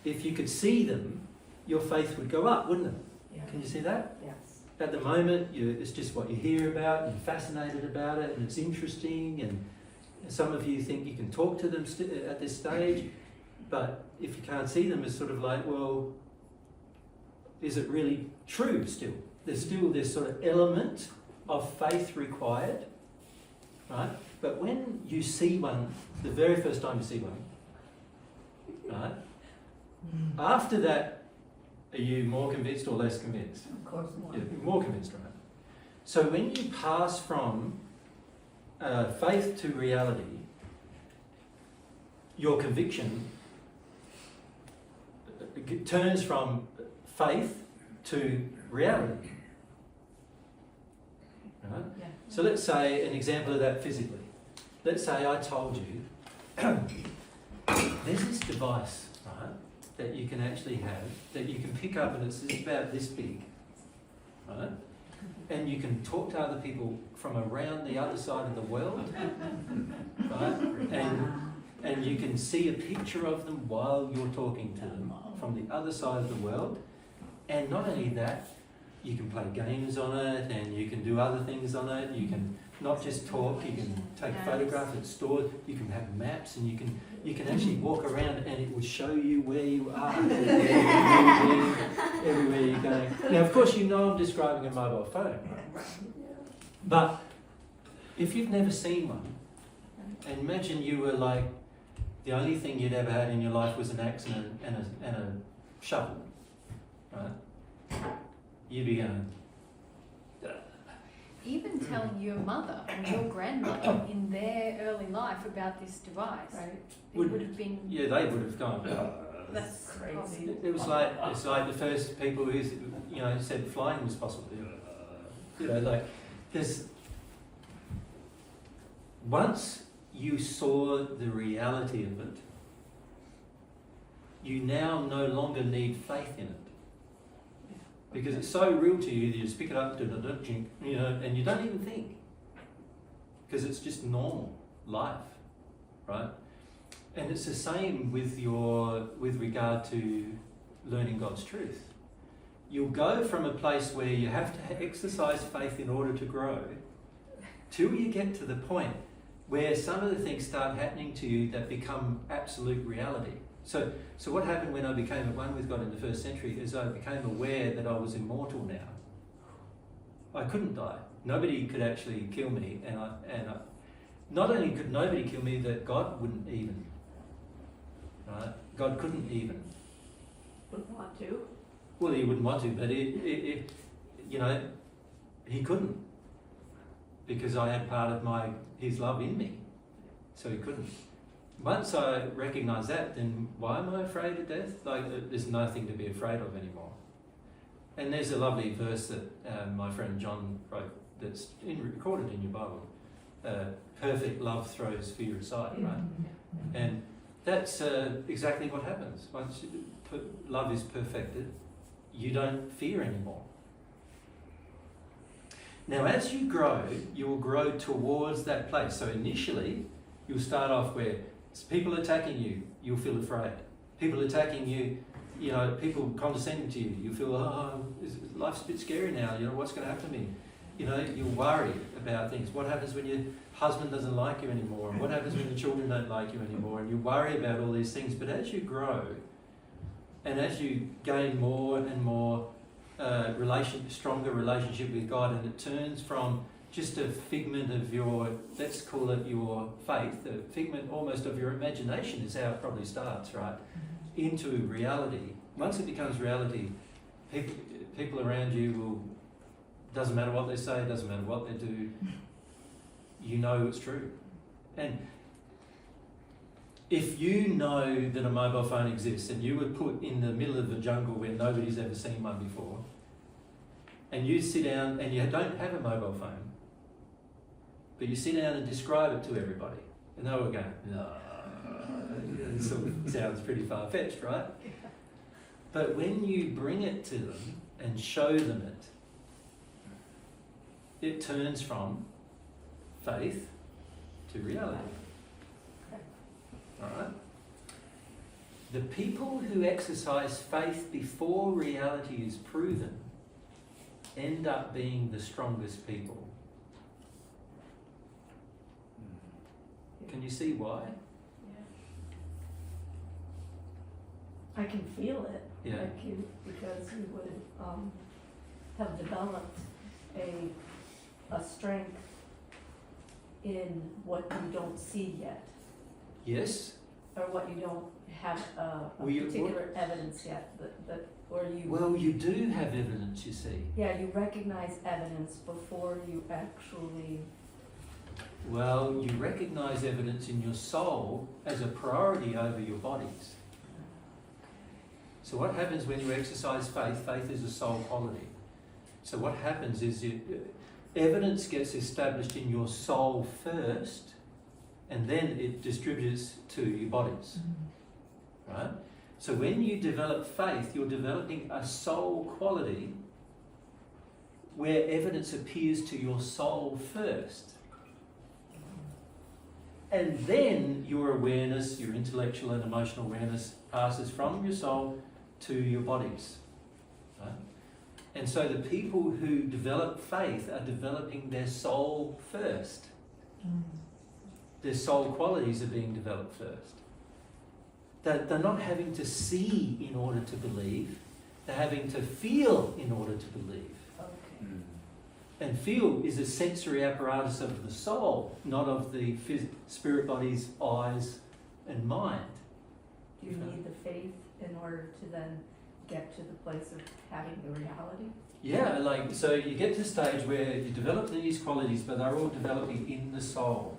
if you could see them, your faith would go up, wouldn't it? Yeah. Can you see that? Yes. At the moment, it's just what you hear about, and you're fascinated about it, and it's interesting, Some of you think you can talk to them at this stage, but if you can't see them, it's sort of like, well, is it really true still? There's still this sort of element of faith required, right? But when you see one, the very first time you see one, right? After that, are you more convinced or less convinced? Of course, more. Yeah, more convinced, right? So when you pass from faith to reality, your conviction turns from faith to reality. Right? Yeah. So let's say an example of that physically. Let's say I told you there's this device, right, that you can actually have, that you can pick up and it's about this big, right? And you can talk to other people from around the other side of the world, right? And you can see a picture of them while you're talking to them from the other side of the world. And not only that, you can play games on it and you can do other things on it. You can not just talk, you can take a photograph, it's stored, you can have maps and you can actually walk around and it will show you where you are, everywhere you're going. Now of course you know I'm describing a mobile phone, right? But if you've never seen one, and imagine you were like, the only thing you'd ever had in your life was an axe and a shovel, right? You'd be going, Even telling your mother or your grandmother in their early life about this device, Right. it would have been, yeah, they would have gone, that's Crazy. It was like, it's like the first people who, you know, said flying was possible. You know, like, there's, once you saw the reality of it, you now no longer need faith in it. Because it's so real to you that you just pick it up, you know, and you don't even think. Because it's just normal life, right? And it's the same with regard to learning God's truth. You'll go from a place where you have to exercise faith in order to grow, till you get to the point where some of the things start happening to you that become absolute reality. So what happened when I became at one with God in the first century is I became aware that I was immortal now. I couldn't die. Nobody could actually kill me, and not only could nobody kill me, that God wouldn't even. Right? God couldn't even. Wouldn't want to. Well, he wouldn't want to, but you know, he couldn't, because I had part of his love in me, so he couldn't. Once I recognise that, then why am I afraid of death? Like, there's nothing to be afraid of anymore. And there's a lovely verse that my friend John wrote that's recorded in your Bible. Perfect love throws fear aside, right? And that's exactly what happens. Once love is perfected, you don't fear anymore. Now, as you grow, you will grow towards that place. So initially, you'll start off where people attacking you, you'll feel afraid. People attacking you, you know, people condescending to you, you feel, oh, life's a bit scary now, you know, what's going to happen to me? You know, you're worried about things. What happens when your husband doesn't like you anymore? And what happens when the children don't like you anymore? And you worry about all these things. But as you grow, and as you gain more and more stronger relationship with God, and it turns from just a figment of your, let's call it your faith, a figment almost of your imagination is how it probably starts, right? Into reality. Once it becomes reality, people around you will, doesn't matter what they say, doesn't matter what they do, you know it's true. And if you know that a mobile phone exists and you were put in the middle of the jungle where nobody's ever seen one before, and you sit down and you don't have a mobile phone, but you sit down and describe it to everybody, and they will go, no, it sort of sounds pretty far-fetched, right? But when you bring it to them and show them it turns from faith to reality. All right? The people who exercise faith before reality is proven end up being the strongest people. Can you see why? I can feel it. Yeah. Like you, because you would have developed a strength in what you don't see yet, Yes. or what you don't have Well, you- particular evidence yet, or you. Well, you do have evidence, you see. Yeah, you recognize evidence before you actually. Well, you recognize evidence in your soul as a priority over your bodies. So what happens when you exercise faith? Faith is a soul quality. So what happens is evidence gets established in your soul first, and then it distributes to your bodies. Right? So when you develop faith, you're developing a soul quality where evidence appears to your soul first. And then your awareness, your intellectual and emotional awareness, passes from your soul to your bodies. Right? And so the people who develop faith are developing their soul first. Their soul qualities are being developed first. They're not having to see in order to believe. They're having to feel in order to believe. Okay. And feel is a sensory apparatus of the soul, not of the spirit body's eyes and mind. Do you need the faith in order to then get to the place of having the reality? Yeah, like, so you get to a stage where you develop these qualities, but they're all developing in the soul,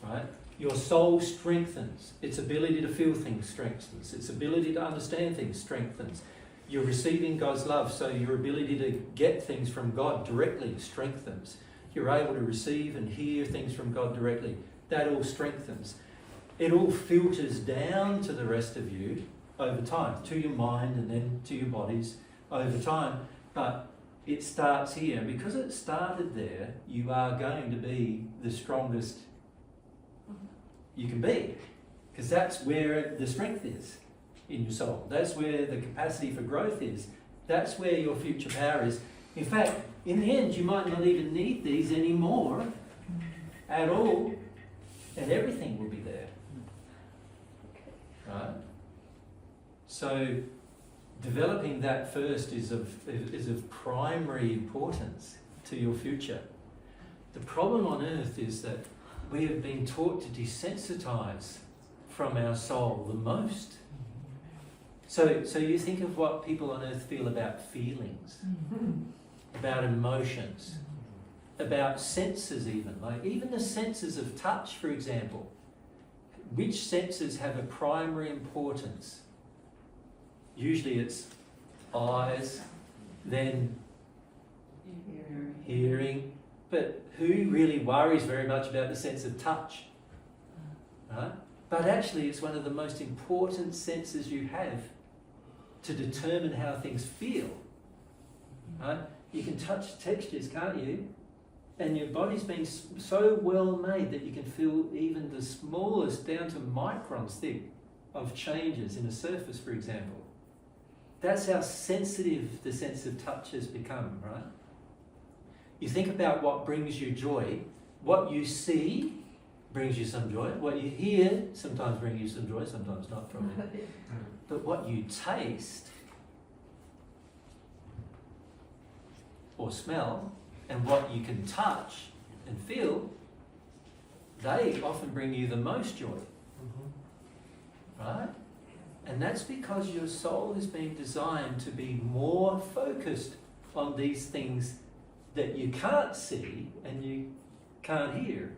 right? Your soul strengthens. Its ability to feel things strengthens. Its ability to understand things strengthens. You're receiving God's love, so your ability to get things from God directly strengthens. You're able to receive and hear things from God directly. That all strengthens. It all filters down to the rest of you over time, to your mind and then to your bodies over time. But it starts here. And because it started there, you are going to be the strongest you can be. Because that's where the strength is in your soul. That's where the capacity for growth is. That's where your future power is. In fact, in the end, you might not even need these anymore at all, and everything will be there. Right? So, developing that first is of primary importance to your future. The problem on earth is that we have been taught to desensitize from our soul the most. So you think of what people on earth feel about feelings, about emotions, about senses even. Like even the senses of touch, for example. Which senses have a primary importance? Usually it's eyes, then hearing. But who really worries very much about the sense of touch? Right? But actually it's one of the most important senses you have to determine how things feel. Right? You can touch textures, can't you? And your body's been so well made that you can feel even the smallest, down to microns thick, of changes in a surface, for example. That's how sensitive the sense of touch has become, right? You think about what brings you joy. What you see brings you some joy. What you hear sometimes brings you some joy, sometimes not, probably. But what you taste or smell and what you can touch and feel, they often bring you the most joy. Right? And that's because your soul is being designed to be more focused on these things that you can't see and you can't hear.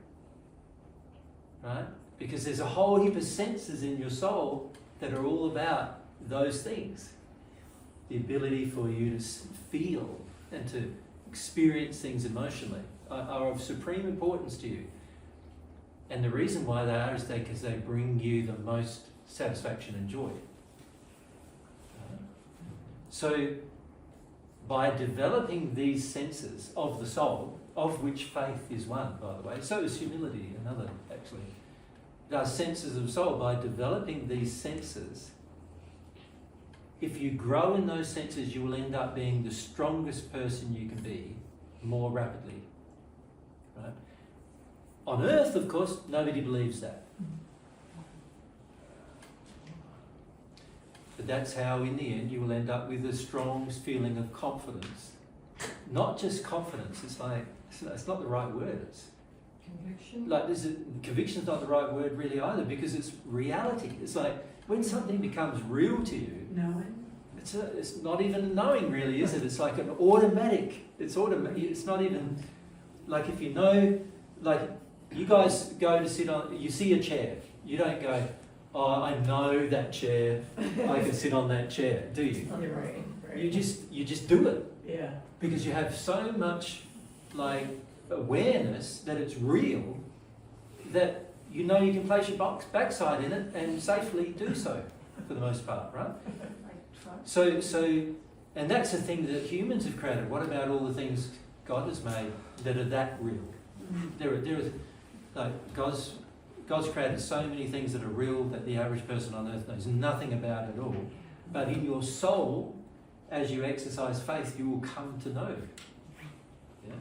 Right? Because there's a whole heap of senses in your soul that are all about those things. The ability for you to feel and to experience things emotionally are of supreme importance to you. And the reason why they are is because they bring you the most satisfaction and joy. So, by developing these senses of the soul, of which faith is one, by the way, so is humility, another actually. There are senses of soul. By developing these senses, if you grow in those senses, you will end up being the strongest person you can be more rapidly. Right? On earth, of course, nobody believes that. But that's how, in the end, you will end up with a strong feeling of confidence. Not just confidence, it's like, it's not the right word. It's Conviction. like, conviction's not the right word really either, because it's reality. It's like, when something becomes real to you, Knowing? it's not even knowing really, is it? It's like an automatic, it's not even, like if you know, like you guys go to sit on, you see a chair, you don't go, oh, I know that chair, I can sit on that chair, do you? You're right, right. You just do it, Yeah. because you have so much like awareness that it's real, that you know you can place your backside in it and safely do so, for the most part, right? So, and that's the thing that humans have created. What about all the things God has made that are that real? There is, like God's created so many things that are real that the average person on earth knows nothing about at all. But in your soul, as you exercise faith, you will come to know. Yeah?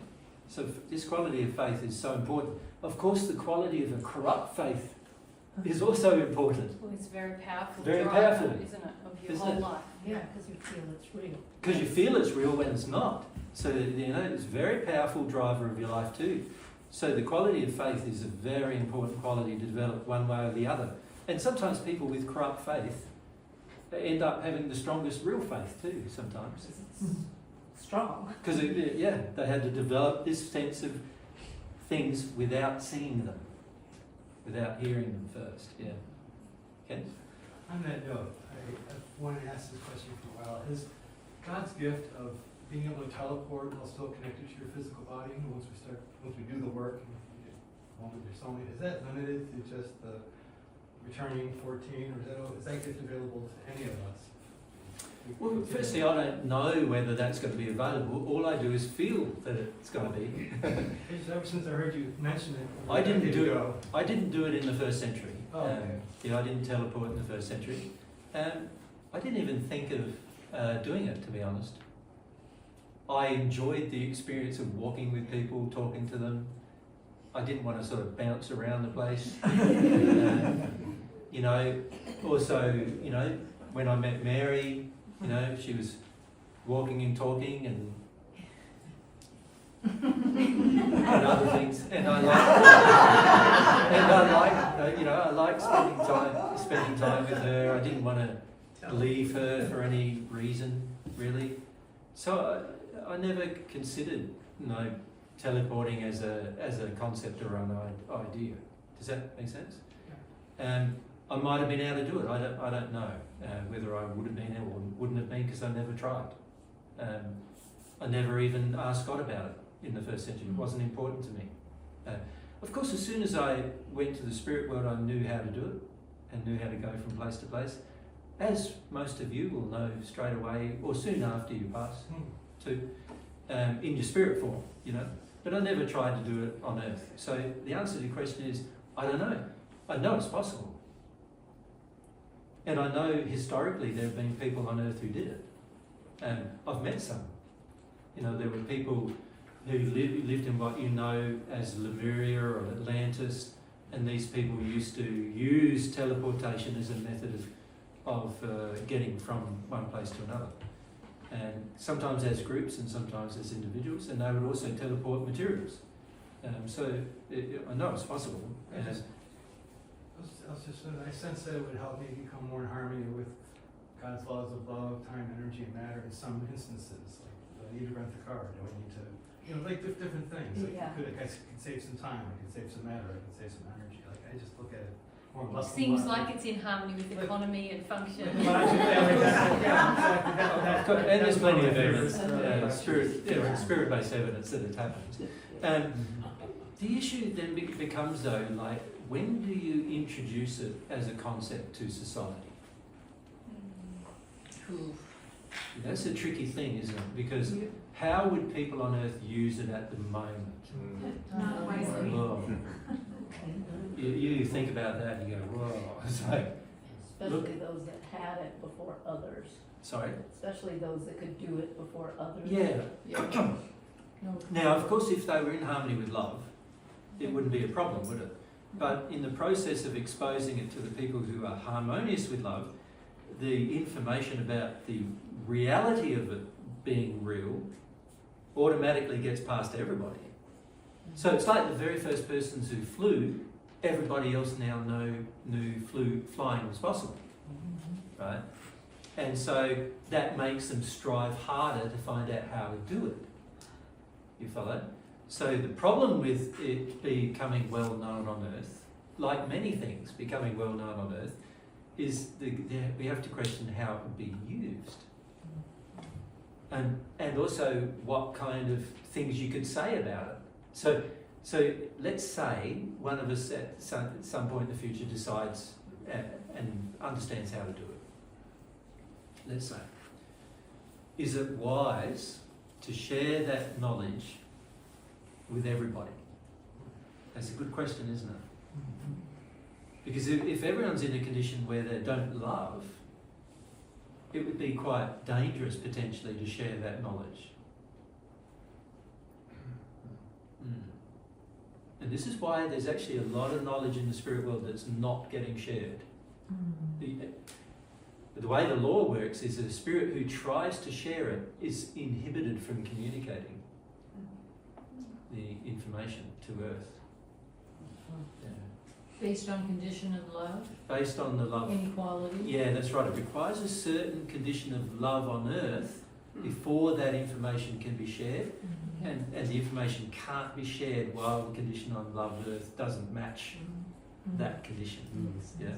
So this quality of faith is so important. Of course, the quality of a corrupt faith is also important. Well, it's very powerful. Very driver, powerful. isn't it, of your Isn't whole it? life? Yeah, because you feel it's real. Because you feel it's real when it's not. So, it's a very powerful driver of your life too. So the quality of faith is a very important quality to develop one way or the other. And sometimes people with corrupt faith end up having the strongest real faith too, sometimes. It's strong. Because, they had to develop this sense of things without seeing them, without hearing them first, yeah. Ken? On that note, I've wanted to ask this question for a while. Is God's gift of being able to teleport while still connected to your physical body, once we do the work, and you get home with your soulmate, is that limited to just the returning 14, or is that gift available to any of us? Well, firstly, I don't know whether that's going to be available. All I do is feel that it's going to be. Ever since I heard you mention it, I didn't do it in the first century. Oh, okay. I didn't teleport in the first century. I didn't even think of doing it, to be honest. I enjoyed the experience of walking with people, talking to them. I didn't want to sort of bounce around the place. Also, when I met Mary, she was walking and talking and other things, and I like spending time with her. I didn't want to leave her for any reason, really. So I never considered, teleporting as a concept or an idea. Does that make sense? I might have been able to do it. I don't know whether I would have been or wouldn't have been, because I never tried. I never even asked God about it in the first century. It wasn't important to me. Of course, as soon as I went to the spirit world, I knew how to do it and knew how to go from place to place, as most of you will know straight away or soon after you pass to in your spirit form, But I never tried to do it on earth. So the answer to your question is, I don't know. I know it's possible. And I know historically there have been people on earth who did it. And I've met some. There were people who lived in what you know as Lemuria or Atlantis, and these people used to use teleportation as a method of getting from one place to another. And sometimes as groups and sometimes as individuals, and they would also teleport materials. I know it's possible. I sense that it would help me become more in harmony with God's laws of love, time, energy, and matter in some instances. Like, do I need to rent the car? Do I need to, different things. Like, Yeah. I could save some time, I could save some matter, I could save some energy. Like, I just look at it more It less. seems like it's in harmony with economy and function. And there's plenty of evidence, spirit-based evidence that it happens. The issue then becomes, though, like, when do you introduce it as a concept to society? That's a tricky thing, isn't it? Because how would people on earth use it at the moment? Not wisely. Whoa. You think about that and you go, whoa. It's like, Especially those that had it before others. sorry? Especially those that could do it before others. Yeah. Now, of course, if they were in harmony with love, it wouldn't be a problem, would it? But in the process of exposing it to the people who are harmonious with love, the information about the reality of it being real automatically gets past everybody. So it's like the very first persons who flew, everybody else now knew flying was possible, right? And so that makes them strive harder to find out how to do it. You follow? So the problem with it becoming well known on Earth, like many things becoming well known on Earth, is we have to question how it would be used. And also what kind of things you could say about it. So let's say one of us at some point in the future decides and understands how to do it. Let's say. Is it wise to share that knowledge with everybody? That's a good question, isn't it? Because if everyone's in a condition where they don't love, it would be quite dangerous potentially to share that knowledge. And this is why there's actually a lot of knowledge in the spirit world that's not getting shared. The way the law works is that a spirit who tries to share it is inhibited from communicating the information to Earth. Yeah. Based on condition of love, Based on the love. inequality. Yeah, that's right. It requires a certain condition of love on Earth before that information can be shared. And the information can't be shared while the condition on love Earth doesn't match that condition. Yeah.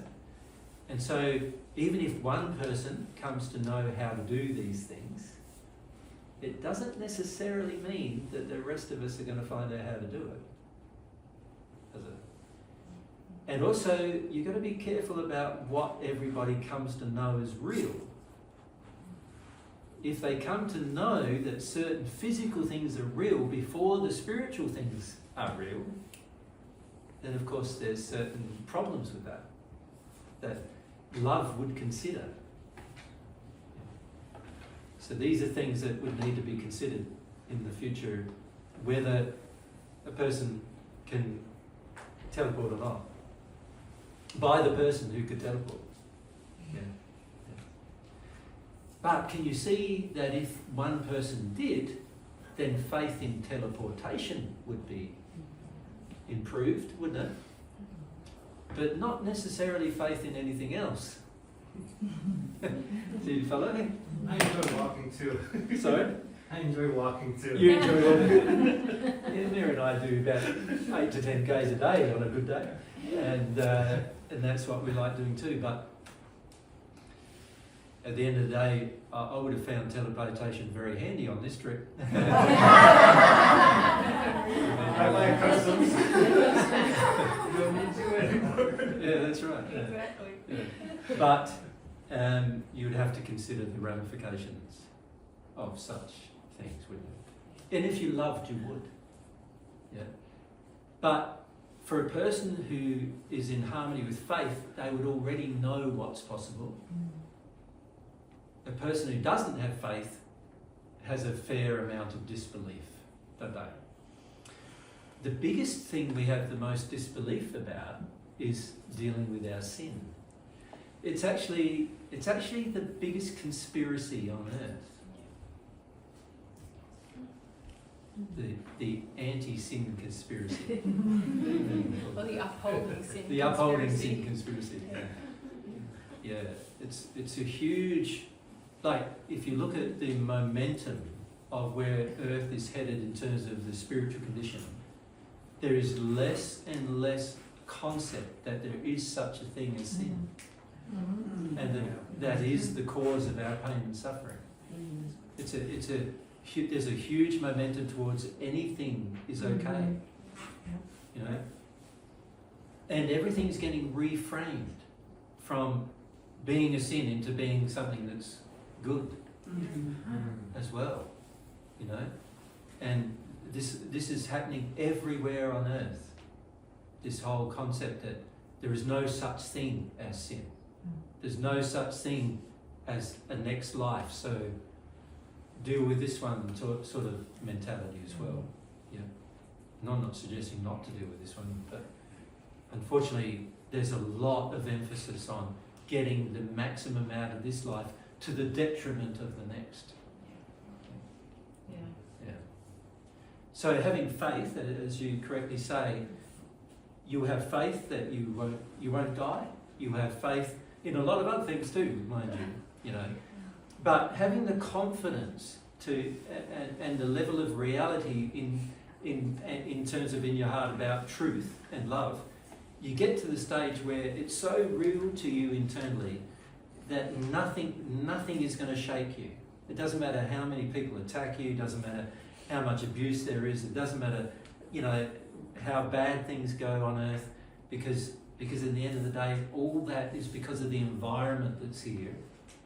And so even if one person comes to know how to do these things, it doesn't necessarily mean that the rest of us are going to find out how to do it. Does it? And also, you've got to be careful about what everybody comes to know as real. If they come to know that certain physical things are real before the spiritual things are real, then of course there's certain problems with that love would consider. So these are things that would need to be considered in the future, whether a person can teleport or not, by the person who could teleport. Yeah. But can you see that if one person did, then faith in teleportation would be improved, wouldn't it? But not necessarily faith in anything else. Do you follow me? I enjoy walking too. Sorry? I enjoy walking too. You enjoy walking? Yeah, Mary and I do about 8 to 10 k's a day on a good day. And that's what we like doing too. But at the end of the day, I would have found teleportation very handy on this trip. I like customs. You don't need to anymore. Yeah, that's right. Yeah. Exactly. Yeah. But you would have to consider the ramifications of such things, wouldn't you? And if you loved, you would. Yeah. But for a person who is in harmony with faith, they would already know what's possible. A person who doesn't have faith has a fair amount of disbelief, don't they? The biggest thing we have the most disbelief about is dealing with our sin. It's actually the biggest conspiracy on earth. The anti-sin conspiracy. Or the upholding sin. The upholding sin conspiracy. Yeah, it's a huge. Like, if you look at the momentum of where Earth is headed in terms of the spiritual condition, there is less and less concept that there is such a thing as sin. And that is the cause of our pain and suffering. There's a huge momentum towards anything is okay. You know? And everything's getting reframed from being a sin into being something that's good as well, you know, and this is happening everywhere on earth. This whole concept that there is no such thing as sin. There's no such thing as a next life. So deal with this one sort of mentality as well. Yeah. and I'm not suggesting not to deal with this one, but unfortunately there's a lot of emphasis on getting the maximum out of this life to the detriment of the next. Yeah. Yeah. So having faith, as you correctly say, you have faith that you won't die. You have faith in a lot of other things too, mind you, you know. But having the confidence to and the level of reality in terms of in your heart about truth and love, you get to the stage where it's so real to you internally that nothing is going to shake you. It doesn't matter how many people attack you, it doesn't matter how much abuse there is, it doesn't matter, you know, how bad things go on earth, because in the end of the day, all that is because of the environment that's here,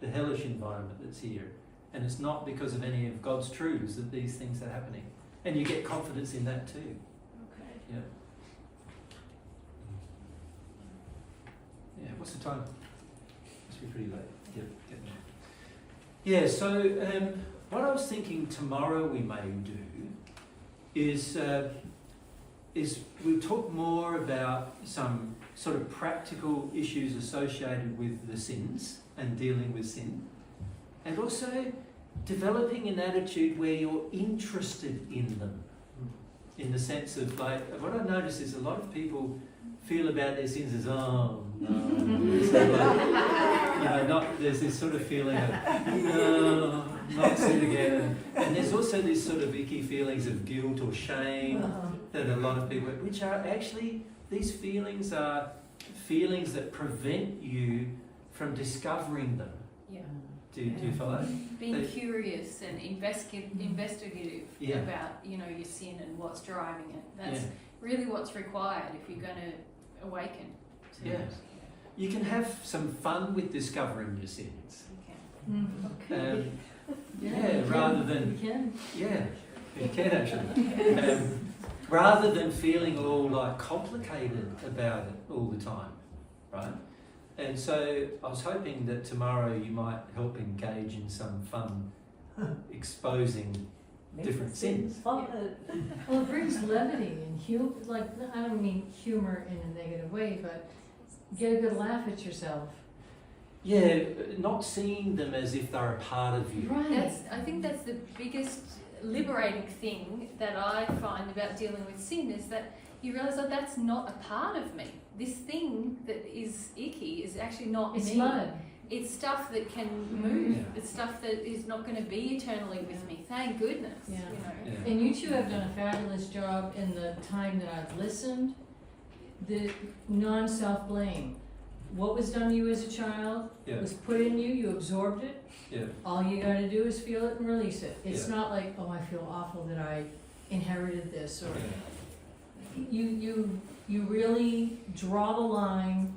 the hellish environment that's here. And it's not because of any of God's truths that these things are happening. And you get confidence in that too. Okay. Yeah. Yeah, what's the time? Must be pretty late. Yeah, so what I was thinking tomorrow we may do is we'll talk more about some sort of practical issues associated with the sins and dealing with sin, and also developing an attitude where you're interested in them, in the sense of, like, what I notice is a lot of people feel about their sins as, oh no, you know, there's this sort of feeling of, no, not sin again, and there's also this sort of icky feelings of guilt or shame that a lot of people, which are actually, these feelings are feelings that prevent you from discovering them. Yeah. Do you follow? Being curious and investigative about, you know, your sin and what's driving it. That's really what's required if you're going to awaken to it. You can have some fun with discovering your sins. Okay. Rather than... You can. Yeah, you can actually. Rather than feeling all like complicated about it all the time, right? And so I was hoping that tomorrow you might help engage in some fun exposing different sins. Well, it brings levity and humor. Like, I don't mean humor in a negative way, but get a good laugh at yourself. Yeah, not seeing them as if they're a part of you. Right. I think that's the biggest liberating thing that I find about dealing with sin, is that you realise that that's not a part of me. This thing that is icky is actually not It's me. mud. It's stuff that can move. Yeah. It's stuff that is not going to be eternally with me. Thank goodness. Yeah. You know. Yeah. And you two have done a fabulous job in the time that I've listened. The non-self-blame. What was done to you as a child was put in you, you absorbed it. Yeah. All you gotta do is feel it and release it. It's Yeah. not like, oh, I feel awful that I inherited this, or you really draw the line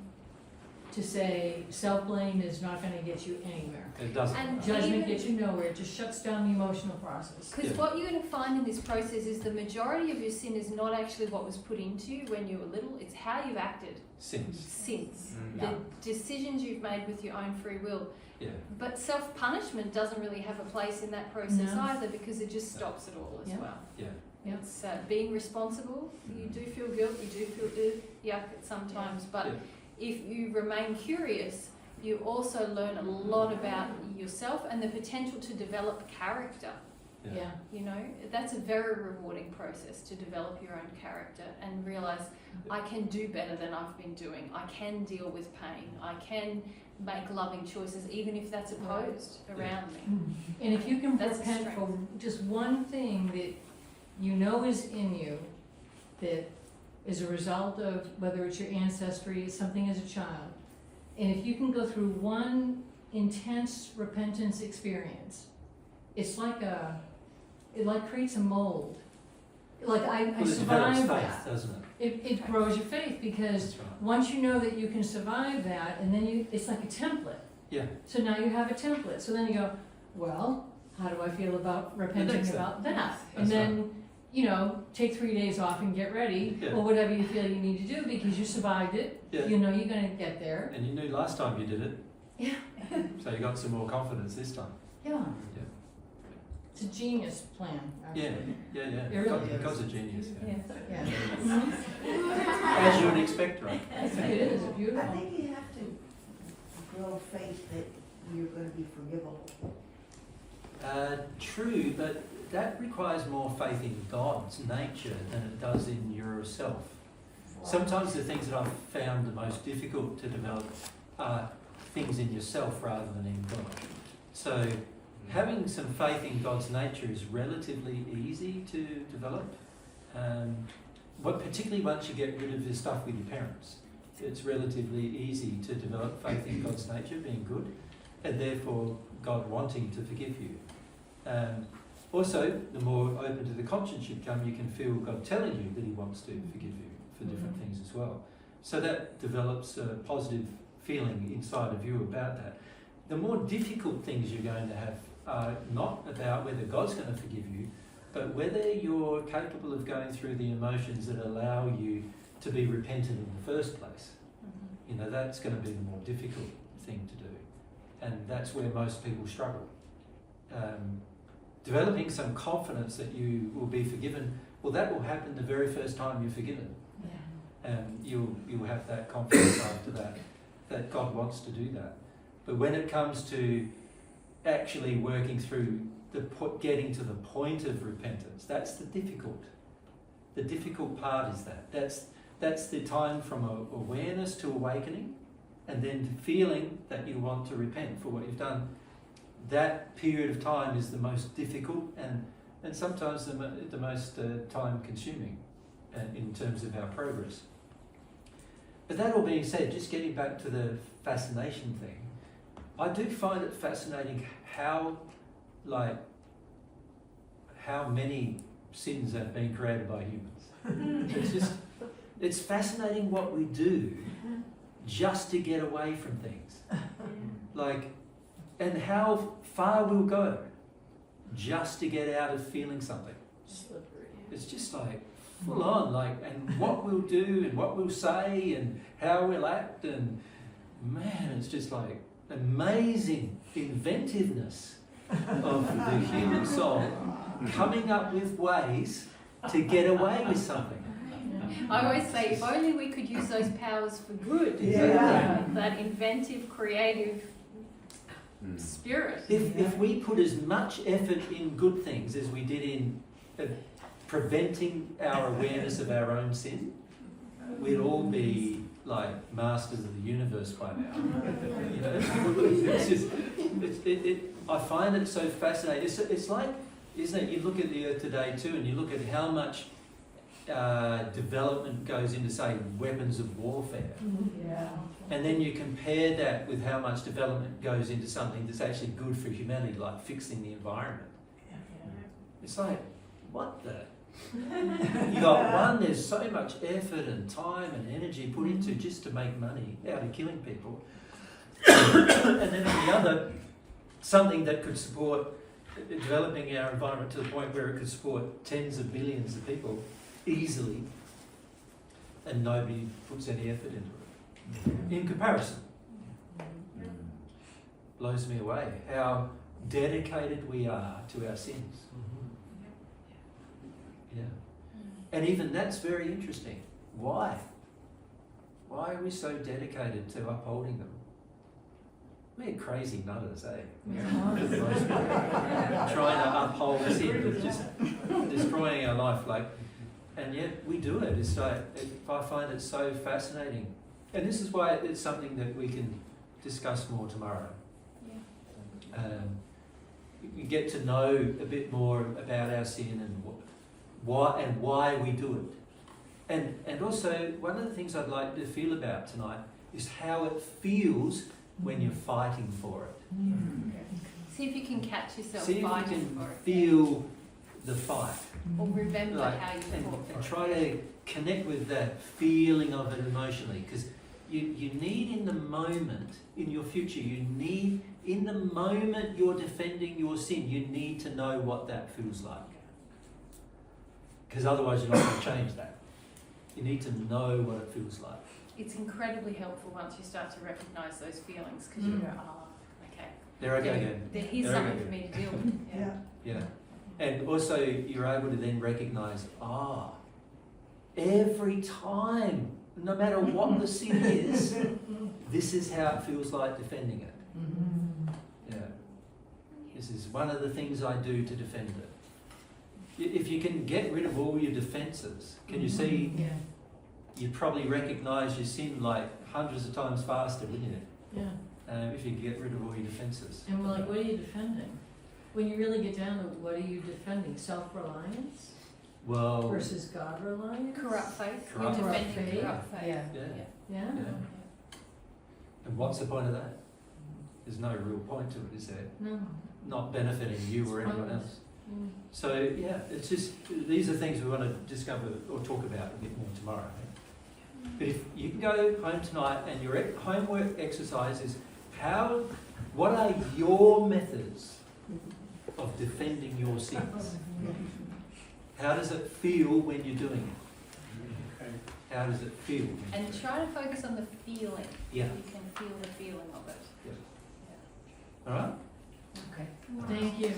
to say self-blame is not gonna get you anywhere. It doesn't. And Judgment gets you nowhere, it just shuts down the emotional process. Because what you're going to find in this process is the majority of your sin is not actually what was put into you when you were little, it's how you've acted Sins. since. Mm. The decisions you've made with your own free will. Yeah. But self-punishment doesn't really have a place in that process No. either, because it just stops it all as Yeah. well. Yeah. Yeah. It's being responsible. You do feel guilt, you do feel yuck at sometimes, but Yeah. if you remain curious, you also learn a lot about yourself and the potential to develop character. Yeah. You know, that's a very rewarding process, to develop your own character and realise I can do better than I've been doing. I can deal with pain. I can make loving choices even if that's opposed around me. And if you can That's a repent for just one thing that you know is in you, that is a result of whether it's your ancestry, something as a child, and if you can go through one intense repentance experience, it's like it like creates a mold. Like I Well, it survived develops that. faith, doesn't it? It grows your faith, because That's right. once you know that you can survive that, and then it's like a template. Yeah. So now you have a template. So then you go, well, how do I feel about repenting next about that? That's And then, you know, take 3 days off and get ready, Yeah. or whatever you feel you need to do, because you survived it. Yeah. You know you're going to get there. And you knew last time you did it. Yeah. So you got some more confidence this time. Yeah. Yeah. It's a genius plan, Yeah, actually. yeah, It yeah. really is. God's a genius. Yeah. Yeah. As you would expect, right? It is I beautiful. think you have to grow faith that you're gonna be forgivable. True, but that requires more faith in God's nature than it does in yourself. Sometimes the things that I've found the most difficult to develop are things in yourself rather than in God. So having some faith in God's nature is relatively easy to develop, but particularly once you get rid of the stuff with your parents. It's relatively easy to develop faith in God's nature, being good, and therefore God wanting to forgive you. Also, the more open to the conscience you become, you can feel God telling you that He wants to forgive you for different things as well. So that develops a positive feeling inside of you about that. The more difficult things you're going to have are not about whether God's going to forgive you, but whether you're capable of going through the emotions that allow you to be repentant in the first place. You know, that's going to be the more difficult thing to do. And that's where most people struggle. Developing some confidence that you will be forgiven, well, that will happen the very first time you're forgiven. And you'll have that confidence after that God wants to do that. But when it comes to actually working through getting to the point of repentance, that's the difficult. The difficult part is that's the time from awareness to awakening, and then feeling that you want to repent for what you've done. That period of time is the most difficult and sometimes the most time consuming in terms of our progress. But that all being said, just getting back to the fascination thing, I do find it fascinating how many sins have been created by humans. It's fascinating what we do just to get away from things. And how far we'll go just to get out of feeling something. It's just full on, and what we'll do and what we'll say and how we'll act, and man, it's just amazing inventiveness of the human soul coming up with ways to get away with something. I always say, if only we could use those powers for good. Yeah. That inventive, creative spirit. If we put as much effort in good things as we did in preventing our awareness of our own sin, we'd all be masters of the universe by now. You know, I find it so fascinating. It's like, isn't it? You look at the Earth today too, and you look at how much development goes into, say, weapons of warfare. And then you compare that with how much development goes into something that's actually good for humanity, like fixing the environment. It's what the? You got one, there's so much effort and time and energy put into just to make money out of killing people. And then on the other, something that could support developing our environment to the point where it could support tens of millions of people easily, and nobody puts any effort into it. In comparison, blows me away how dedicated we are to our sins. Yeah. And even that's very interesting. Why? Why are we so dedicated to upholding them? We're crazy nutters, eh? Trying to uphold sin with just destroying our life, and yet we do it. I find it so fascinating. And this is why it's something that we can discuss more tomorrow. You get to know a bit more about our sin and why we do it. And also, one of the things I'd like to feel about tonight is how it feels when you're fighting for it. See if you can catch yourself See if you fighting can for it. feel the fight. Or remember how you fought for And it. try to connect with that feeling of it emotionally, because you need in the moment, in your future, you need, in the moment you're defending your sin, you need to know what that feels like. Because otherwise you're not going to change that. You need to know what it feels like. It's incredibly helpful once you start to recognise those feelings, because you go, okay, There I go again. here's There I go something for me to deal with. Yeah. And also you're able to then recognise, every time, no matter what the sin is, this is how it feels like defending it. Yeah. This is one of the things I do to defend it. If you can get rid of all your defences, can you see, Yeah, you'd probably recognise your sin like hundreds of times faster, wouldn't you? yeah. If you get rid of all your defences. And we're like, what are you defending? When you really get down to what are you defending? Self-reliance Well, versus God-reliance? Corrupt faith. Corrupt You're defending faith. corrupt faith. Yeah. yeah. Yeah. Yeah. And what's the point of that? There's no real point to it, is there? No. Not benefiting you or anyone Pointless. else. Mm. So yeah, it's just, these are things we want to discover or talk about a bit more tomorrow. Eh? But if you can go home tonight and your homework exercise is what are your methods of defending your sins? How does it feel when you're doing it? How does it feel? And try to focus on the feeling. Yeah. You can feel the feeling of it. All right? Okay. Thank you.